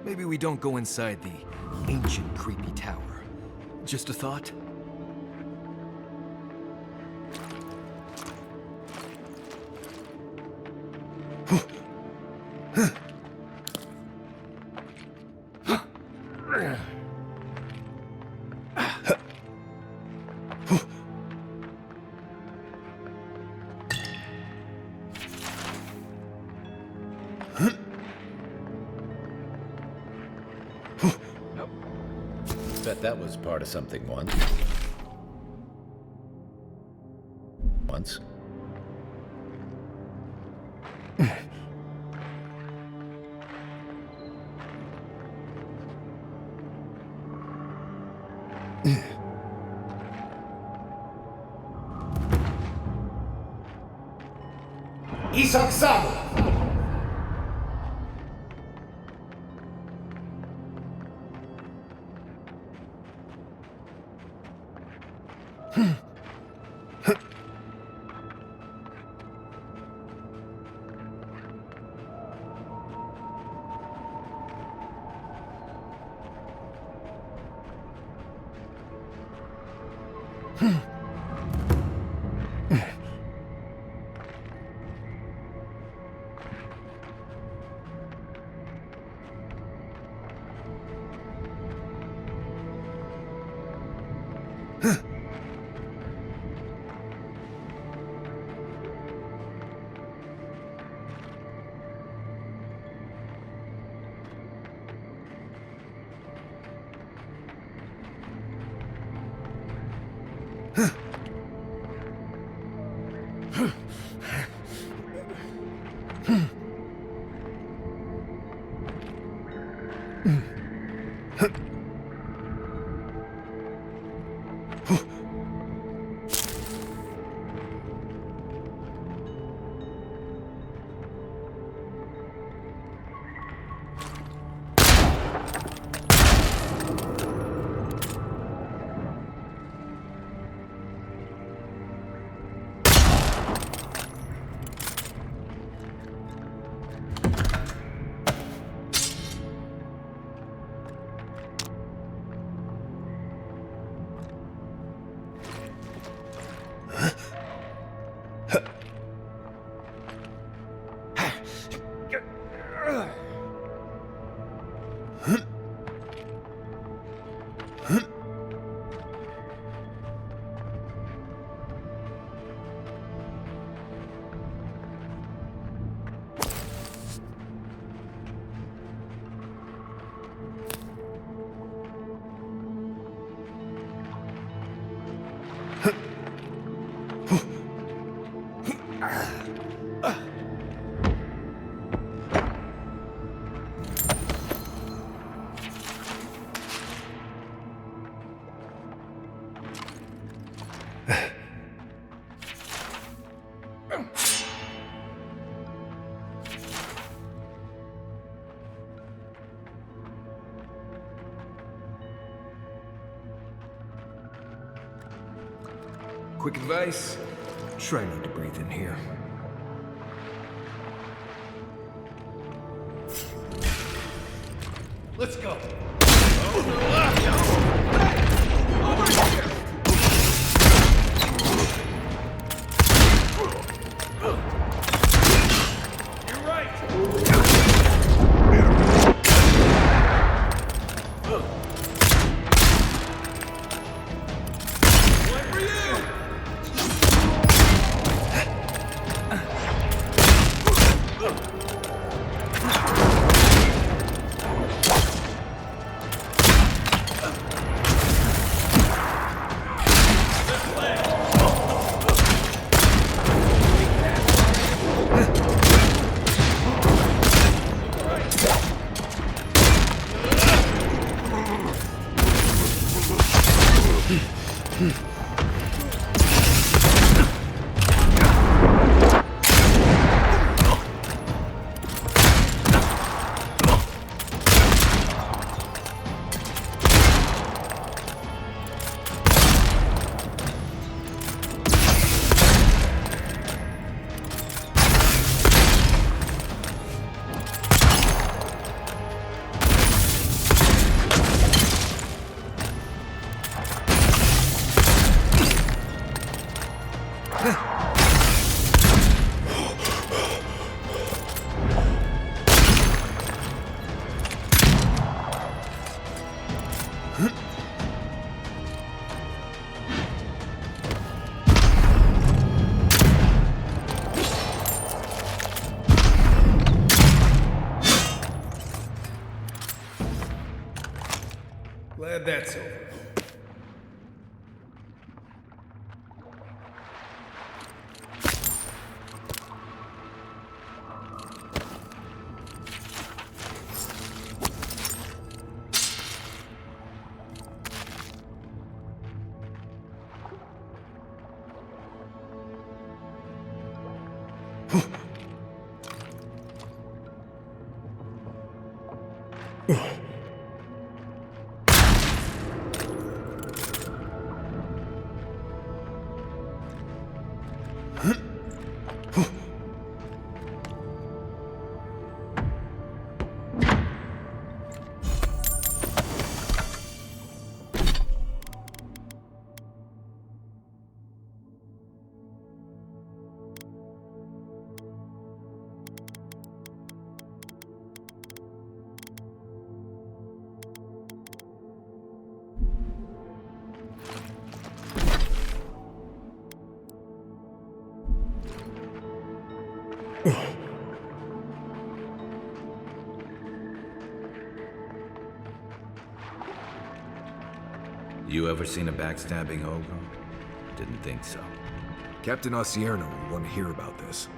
[SPEAKER 3] Maybe we don't go inside the ancient creepy tower. Just a thought?
[SPEAKER 1] Bet that was part of something once. Once.
[SPEAKER 22] Isaksamo!
[SPEAKER 3] Quick advice, try not to breathe in here.
[SPEAKER 22] Let's go.
[SPEAKER 19] Glad that's over.
[SPEAKER 1] You ever seen a backstabbing ogre? Didn't think so.
[SPEAKER 3] Captain Osierno will want to hear about this.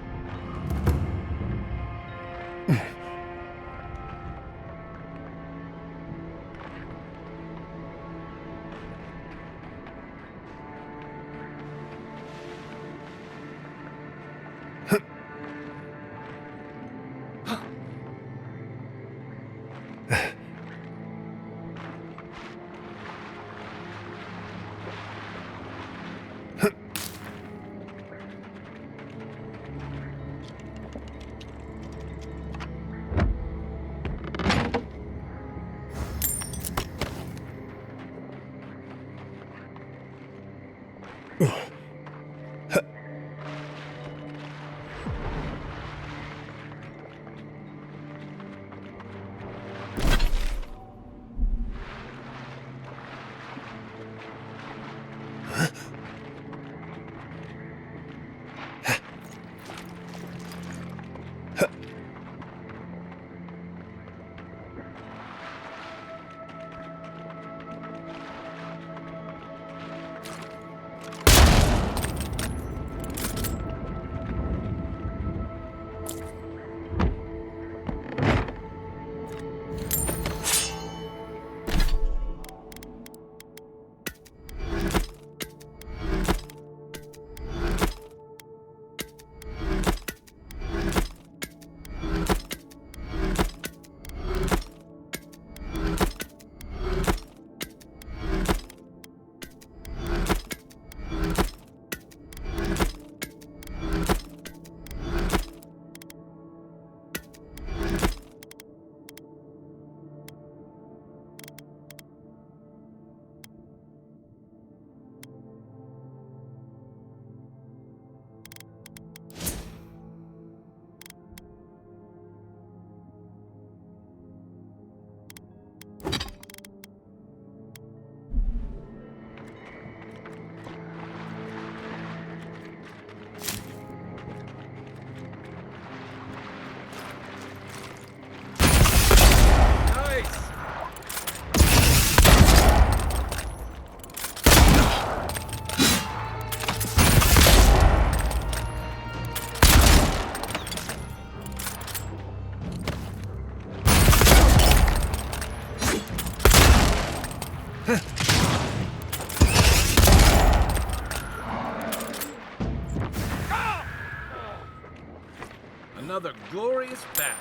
[SPEAKER 19] Another glorious battle.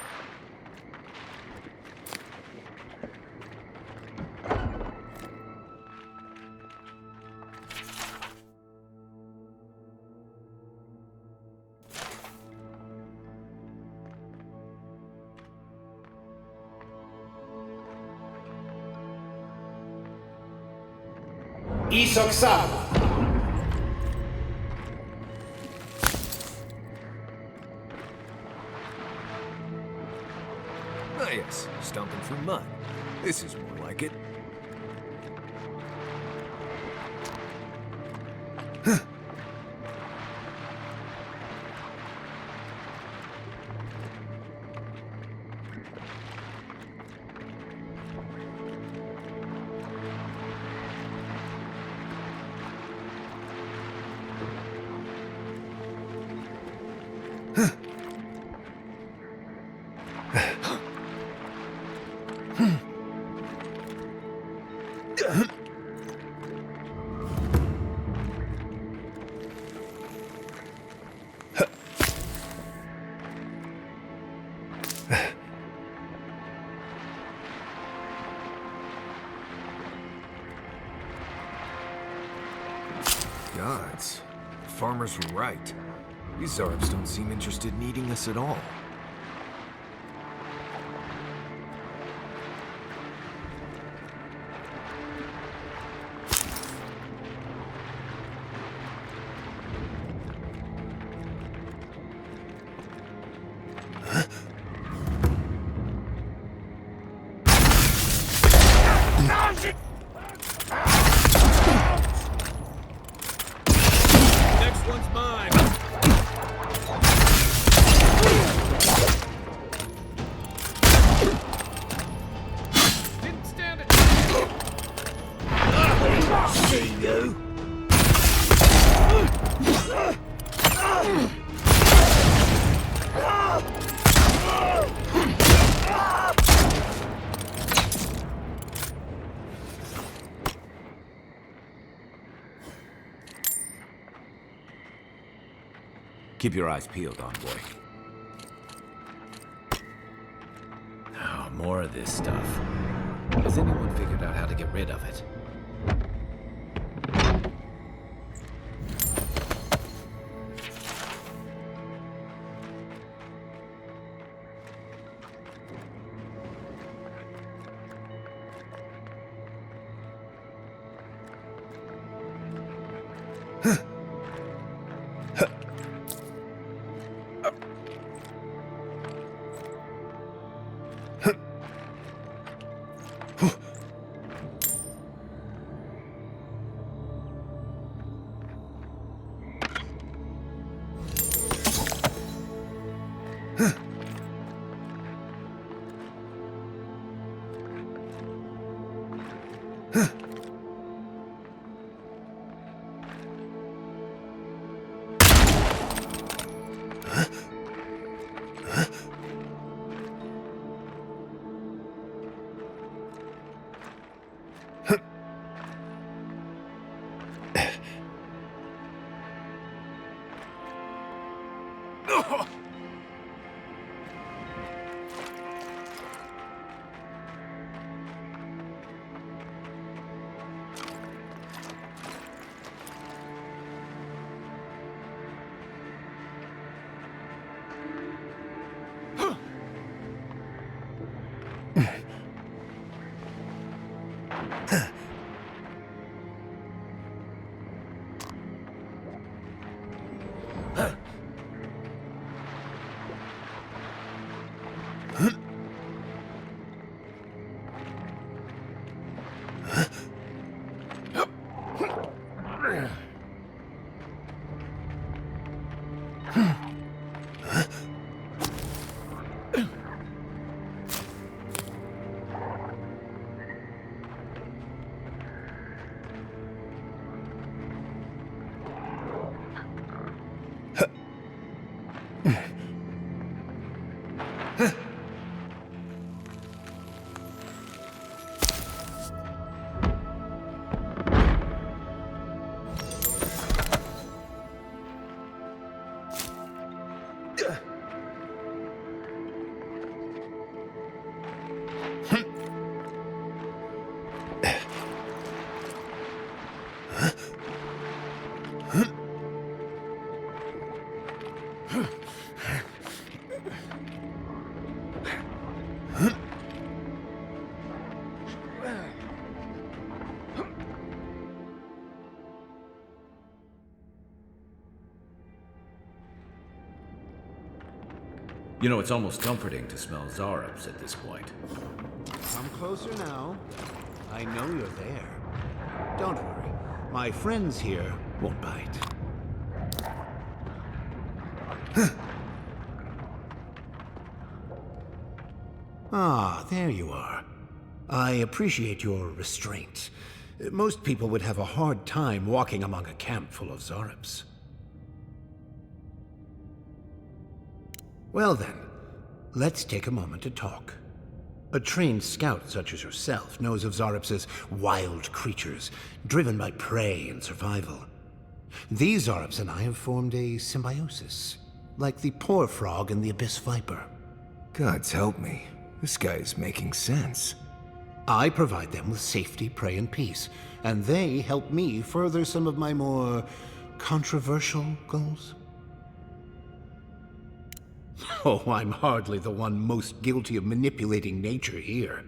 [SPEAKER 22] Isoxado.
[SPEAKER 3] Ah yes, stomping through mud. This is more like it. Gods, the farmers were right. These Zarps don't seem interested in eating us at all.
[SPEAKER 19] Next one's mine. Didn't stand it. There you go.
[SPEAKER 1] Keep your eyes peeled, envoy. Oh, more of this stuff. Has anyone figured out how to get rid of it? You know, it's almost comforting to smell Zarops at this point.
[SPEAKER 22] Come closer now. I know you're there. Don't worry. My friends here won't bite. Ah, there you are. I appreciate your restraint. Most people would have a hard time walking among a camp full of Zarops. Well then, let's take a moment to talk. A trained scout such as yourself knows of Zarops as wild creatures, driven by prey and survival. These Zarops and I have formed a symbiosis, like the poor frog and the abyss viper.
[SPEAKER 3] Gods help me. This guy is making sense.
[SPEAKER 22] I provide them with safety, prey, and peace, and they help me further some of my more controversial goals. Oh, I'm hardly the one most guilty of manipulating nature here.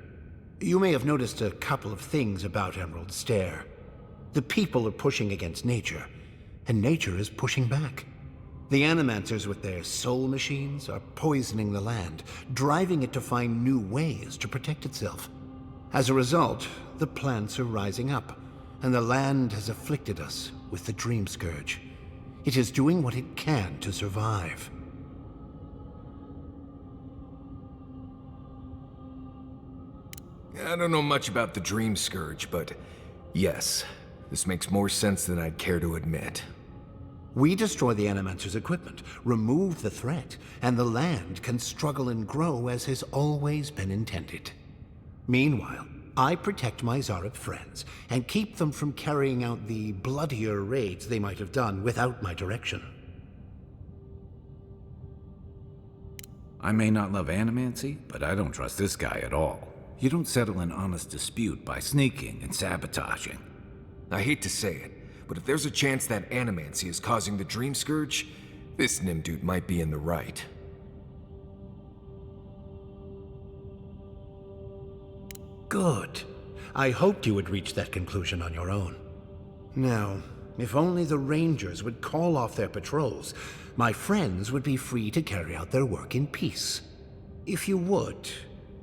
[SPEAKER 22] You may have noticed a couple of things about Emerald Stair. The people are pushing against nature, and nature is pushing back. The Animancers with their soul machines are poisoning the land, driving it to find new ways to protect itself. As a result, the plants are rising up, and the land has afflicted us with the Dream Scourge. It is doing what it can to survive.
[SPEAKER 3] I don't know much about the Dream Scourge, but yes, this makes more sense than I'd care to admit.
[SPEAKER 22] We destroy the Animancer's equipment, remove the threat, and the land can struggle and grow as has always been intended. Meanwhile, I protect my Zarep friends and keep them from carrying out the bloodier raids they might have done without my direction.
[SPEAKER 1] I may not love animancy, but I don't trust this guy at all. You don't settle an honest dispute by sneaking and sabotaging.
[SPEAKER 3] I hate to say it, but if there's a chance that animancy is causing the Dream Scourge, this Nimdude might be in the right.
[SPEAKER 22] Good. I hoped you would reach that conclusion on your own. Now, if only the Rangers would call off their patrols, my friends would be free to carry out their work in peace. If you would,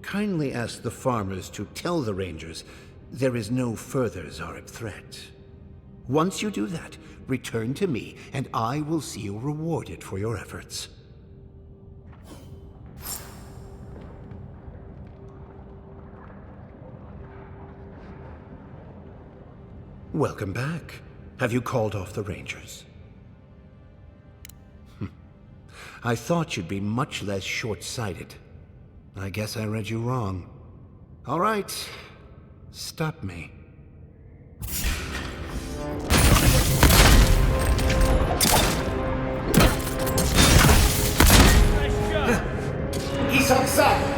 [SPEAKER 22] kindly ask the farmers to tell the Rangers there is no further Zarep threat. Once you do that, return to me, and I will see you rewarded for your efforts. Welcome back. Have you called off the Rangers? I thought you'd be much less short-sighted. I guess I read you wrong. All right. Stop me.
[SPEAKER 20] He's outside!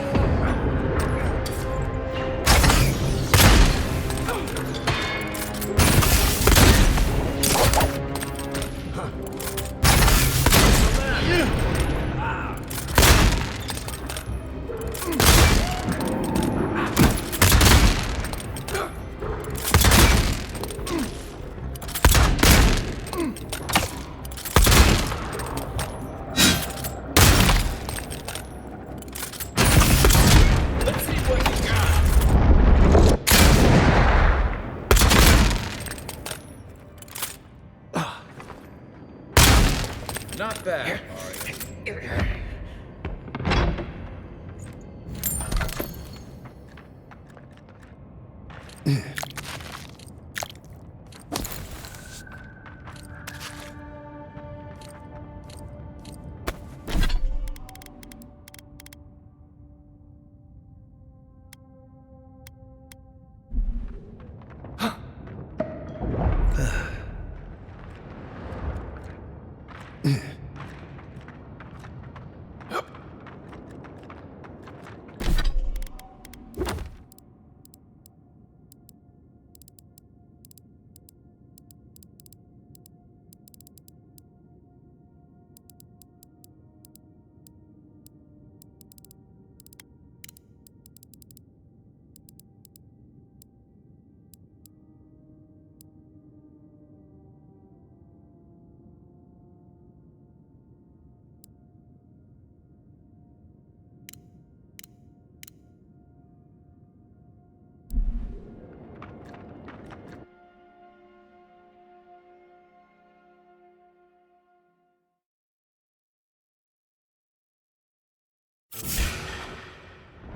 [SPEAKER 19] Not bad, Ari.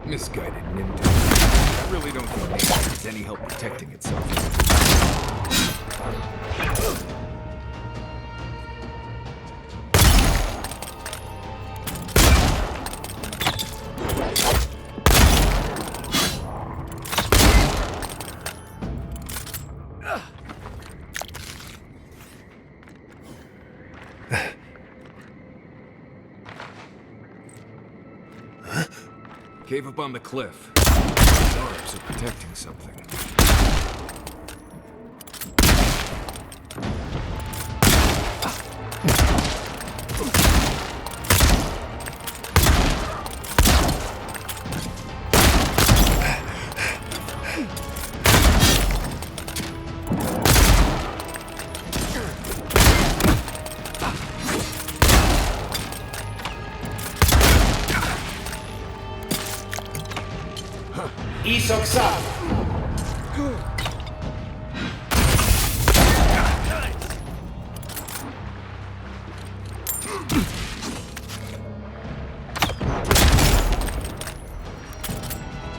[SPEAKER 3] Misguided Nimdude. I really don't think nature needs any help protecting itself. Cave up on the cliff. Guards are protecting something.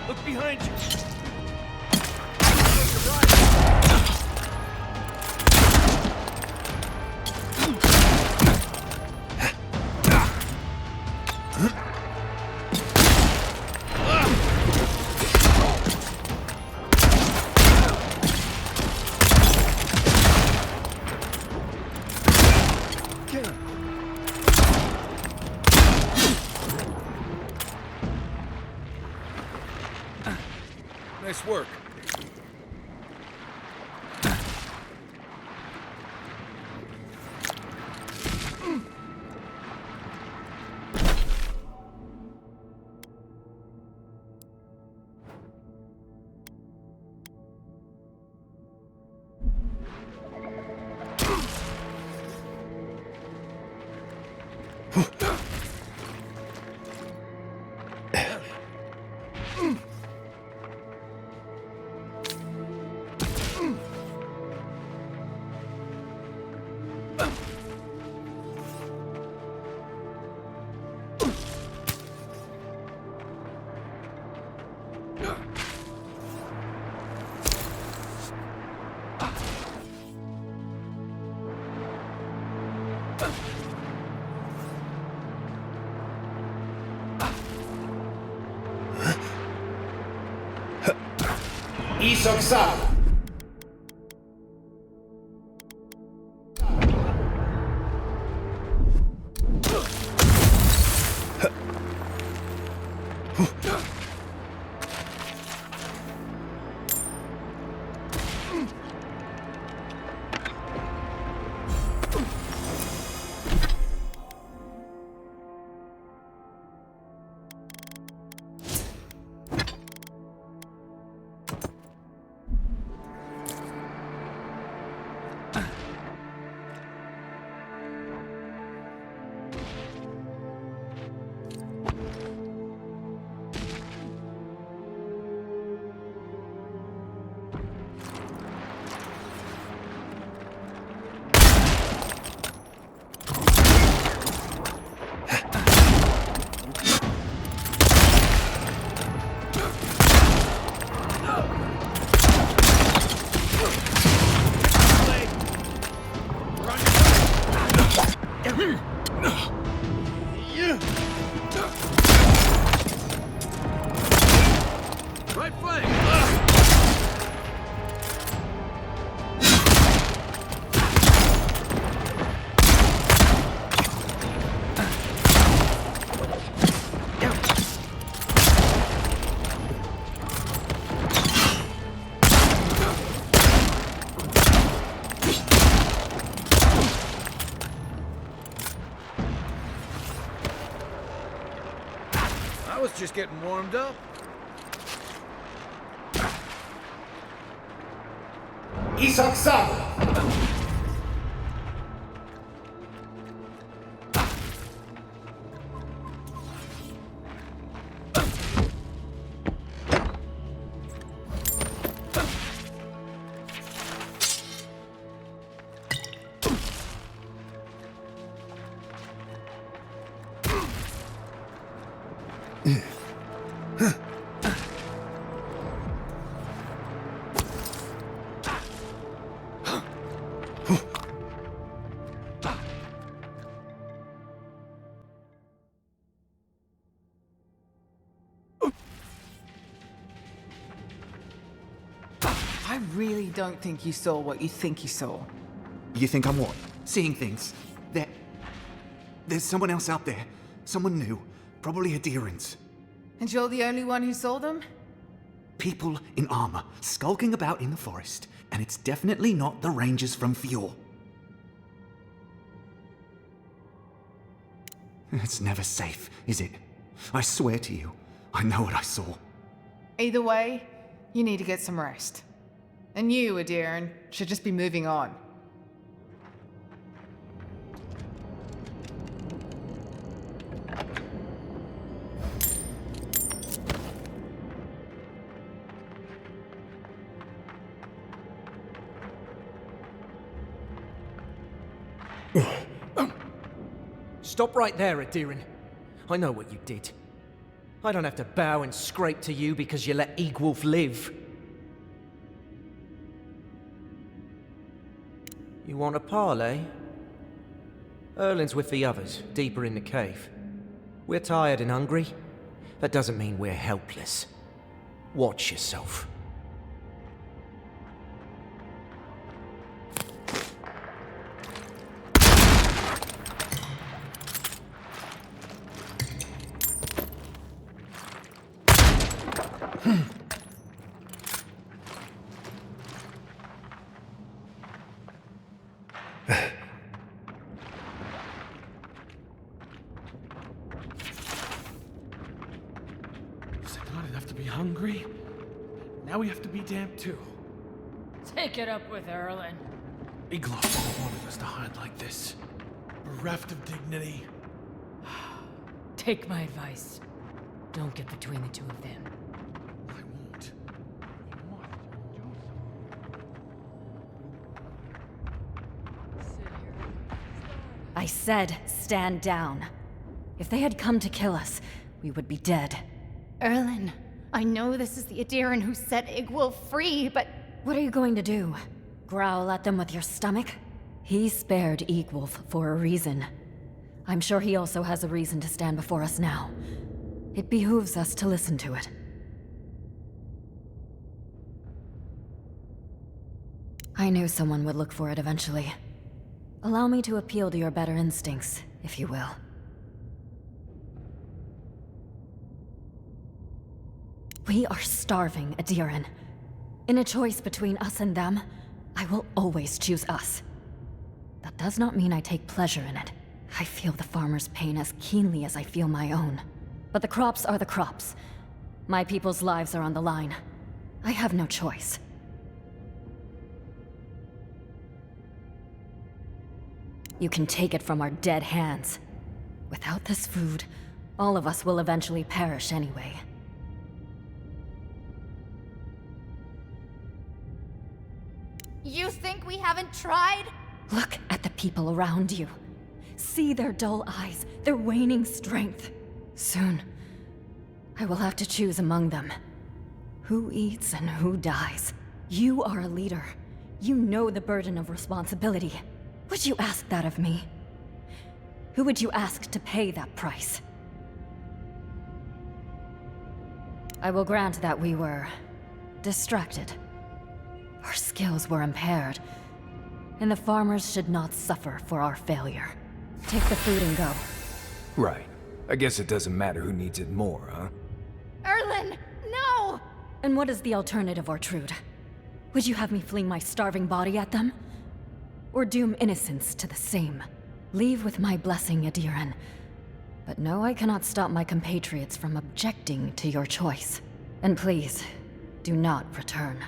[SPEAKER 20] Look behind you.
[SPEAKER 3] Nice work.
[SPEAKER 20] Isoksa.
[SPEAKER 19] Right flank!
[SPEAKER 20] I was just getting warmed up. Isoksa.
[SPEAKER 6] I really don't think you saw what you think you saw.
[SPEAKER 21] You think I'm what? Seeing things? There's someone else out there. Someone new. Probably Adherents.
[SPEAKER 6] And you're the only one who saw them?
[SPEAKER 21] People in armor, skulking about in the forest. And it's definitely not the Rangers from Fjord. It's never safe, is it? I swear to you, I know what I saw.
[SPEAKER 6] Either way, you need to get some rest. And you, Adiran, should just be moving on.
[SPEAKER 23] Stop right there, Adiran. I know what you did. I don't have to bow and scrape to you because you let Egwolf live. You want a parley? Erlin's with the others, deeper in the cave. We're tired and hungry. That doesn't mean we're helpless. Watch yourself.
[SPEAKER 12] Is it not enough to be hungry? Now we have to be damp too.
[SPEAKER 14] Take it up with Erlin.
[SPEAKER 12] Igloff never wanted us to hide like this. Bereft of dignity.
[SPEAKER 14] Take my advice. Don't get between the two of them.
[SPEAKER 12] I won't.
[SPEAKER 24] I said, stand down. If they had come to kill us, we would be dead.
[SPEAKER 10] Erlin, I know this is the Adiran who set Igwolf free, but...
[SPEAKER 24] What are you going to do? Growl at them with your stomach? He spared Egwolf for a reason. I'm sure he also has a reason to stand before us now. It behooves us to listen to it. I knew someone would look for it eventually. Allow me to appeal to your better instincts, if you will. We are starving, Adiran. In a choice between us and them, I will always choose us. That does not mean I take pleasure in it. I feel the farmer's pain as keenly as I feel my own. But the crops are the crops. My people's lives are on the line. I have no choice. You can take it from our dead hands. Without this food, all of us will eventually perish anyway.
[SPEAKER 10] You think we haven't tried?
[SPEAKER 24] Look at the people around you. See their dull eyes, their waning strength. Soon, I will have to choose among them. Who eats and who dies? You are a leader. You know the burden of responsibility. Would you ask that of me? Who would you ask to pay that price? I will grant that we were distracted. Our skills were impaired, and the farmers should not suffer for our failure. Take the food and go.
[SPEAKER 3] Right. I guess it doesn't matter who needs it more, huh?
[SPEAKER 10] Erlin, no!
[SPEAKER 24] And what is the alternative, Ortrude? Would you have me fling my starving body at them? Or doom innocents to the same? Leave with my blessing, Adiran. But no, I cannot stop my compatriots from objecting to your choice. And please, do not return.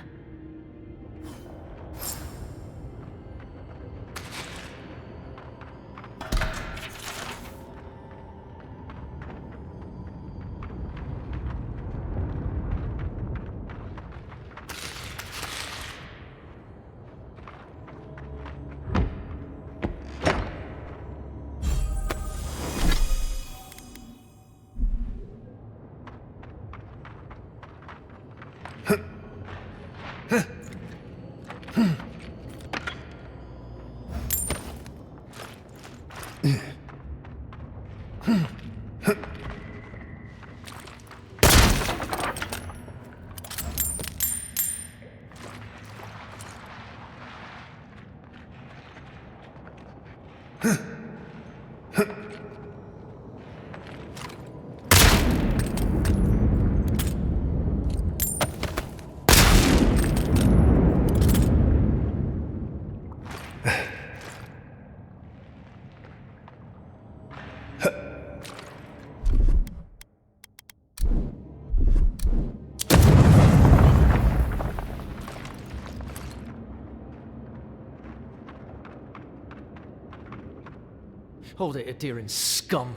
[SPEAKER 23] Hold it, Adiran scum.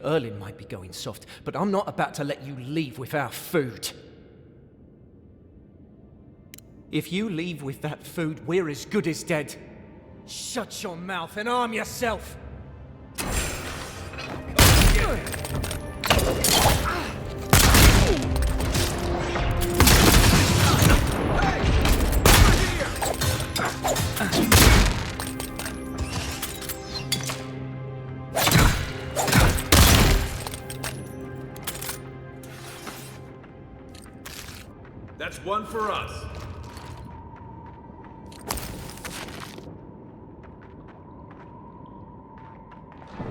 [SPEAKER 23] Erlin might be going soft, but I'm not about to let you leave without food. If you leave with that food, we're as good as dead. Shut your mouth and arm yourself!
[SPEAKER 19] That's one for us.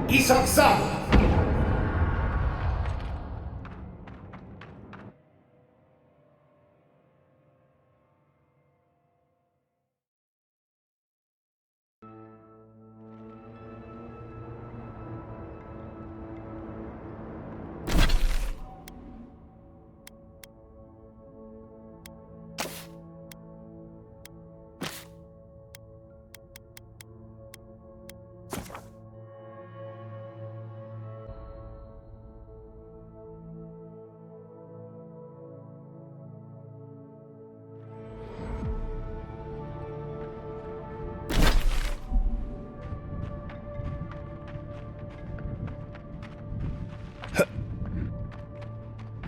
[SPEAKER 20] Isaksawa!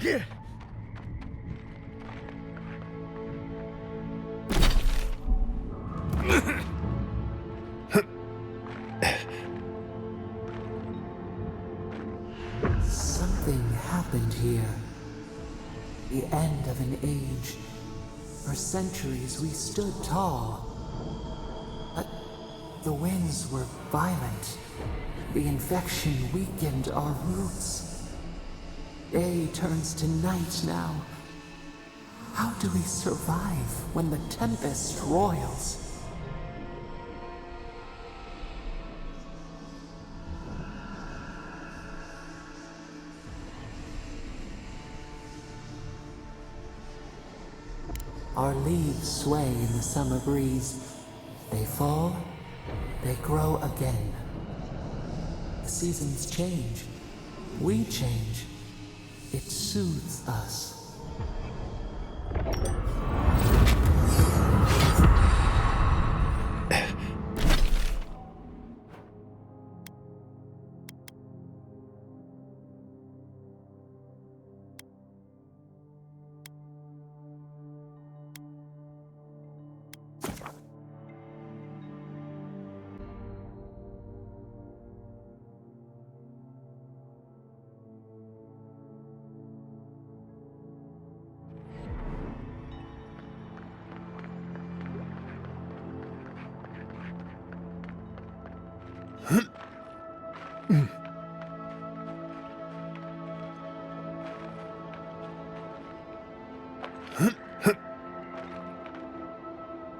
[SPEAKER 21] Yeah.
[SPEAKER 4] Something happened here. The end of an age. For centuries we stood tall. But the winds were violent. The infection weakened our roots. Day turns to night now. How do we survive when the tempest roils? Our leaves sway in the summer breeze. They fall, they grow again. The seasons change. We change. It soothes us.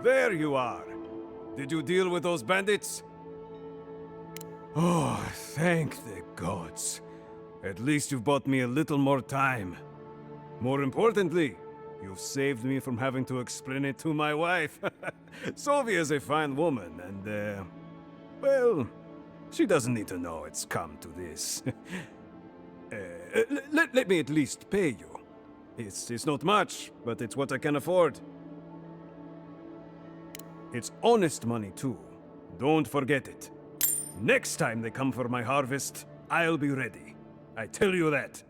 [SPEAKER 5] There you are. Did you deal with those bandits? Oh, thank the gods. At least you've bought me a little more time. More importantly, you've saved me from having to explain it to my wife. Sovia's a fine woman, and, well, she doesn't need to know it's come to this. Let me at least pay you. It's not much, but it's what I can afford. It's honest money, too. Don't forget it. Next time they come for my harvest, I'll be ready. I tell you that.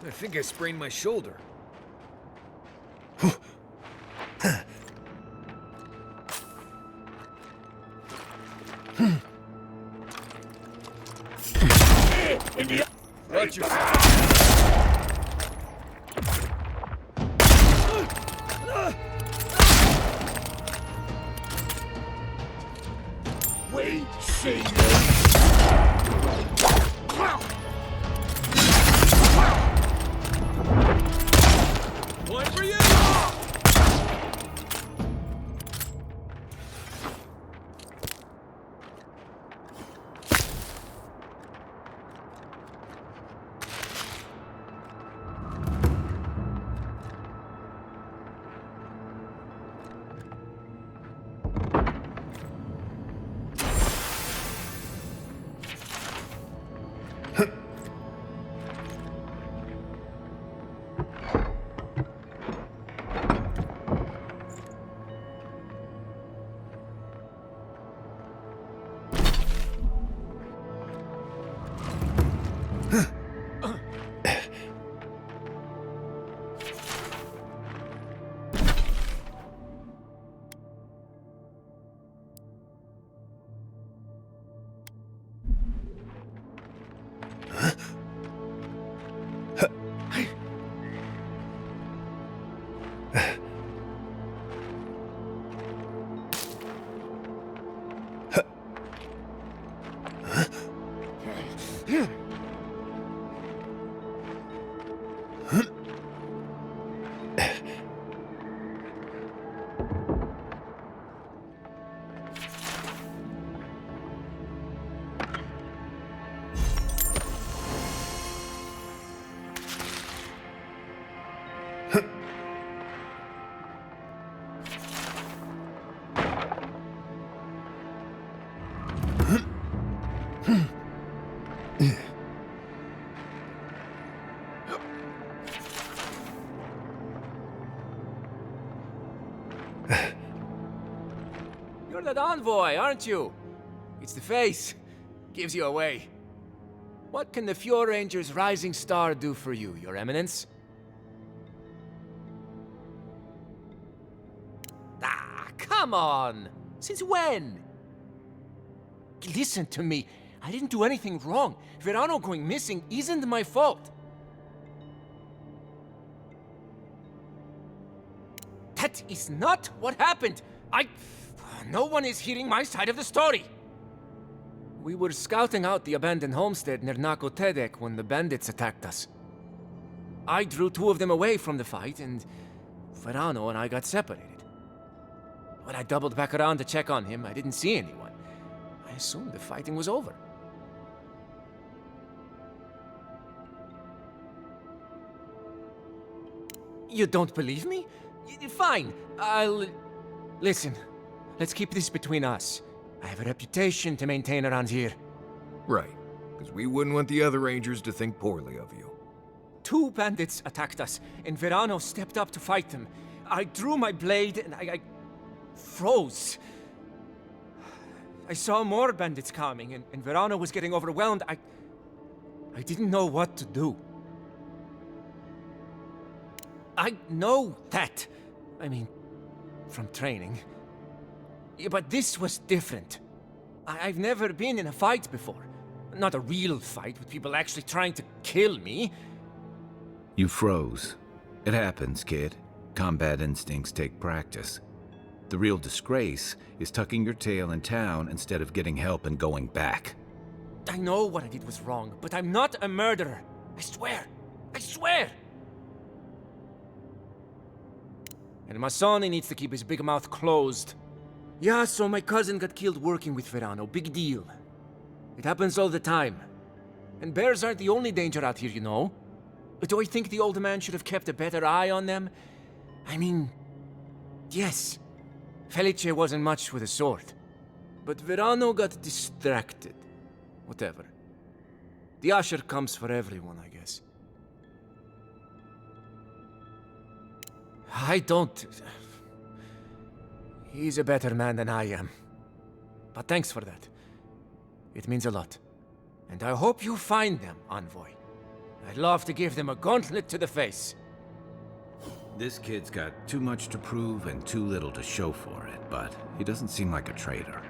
[SPEAKER 19] I think I sprained my shoulder. Watch yourself. Wait, see. One for you!
[SPEAKER 2] You're that envoy, aren't you? It's the face. Gives you away. What can the Fjord Ranger's Rising Star do for you, Your Eminence? Ah, come on! Since when? Listen to me. I didn't do anything wrong. Verano going missing isn't my fault. That is not what happened. No one is hearing my side of the story. We were scouting out the abandoned homestead near Nakotedek when the bandits attacked us. I drew two of them away from the fight, and Verano and I got separated. When I doubled back around to check on him, I didn't see anyone. I assumed the fighting was over. You don't believe me? Fine, Listen, let's keep this between us. I have a reputation to maintain around here.
[SPEAKER 3] Right, because we wouldn't want the other Rangers to think poorly of you.
[SPEAKER 2] Two bandits attacked us, and Verano stepped up to fight them. I drew my blade, and I froze. I saw more bandits coming, and Verano was getting overwhelmed. I didn't know what to do. I know that. I mean, from training. But this was different. I've never been in a fight before. Not a real fight with people actually trying to kill me.
[SPEAKER 1] You froze. It happens, kid. Combat instincts take practice. The real disgrace is tucking your tail in town instead of getting help and going back.
[SPEAKER 2] I know what I did was wrong, but I'm not a murderer. I swear! I swear! And Masoni needs to keep his big mouth closed. Yeah, so my cousin got killed working with Verano. Big deal. It happens all the time. And bears aren't the only danger out here, you know. But do I think the old man should have kept a better eye on them? I mean, yes. Felice wasn't much with a sword. But Verano got distracted. Whatever. The usher comes for everyone, I guess. I don't... He's a better man than I am. But thanks for that. It means a lot. And I hope you find them, Envoy. I'd love to give them a gauntlet to the face.
[SPEAKER 1] This kid's got too much to prove and too little to show for it, but he doesn't seem like a traitor.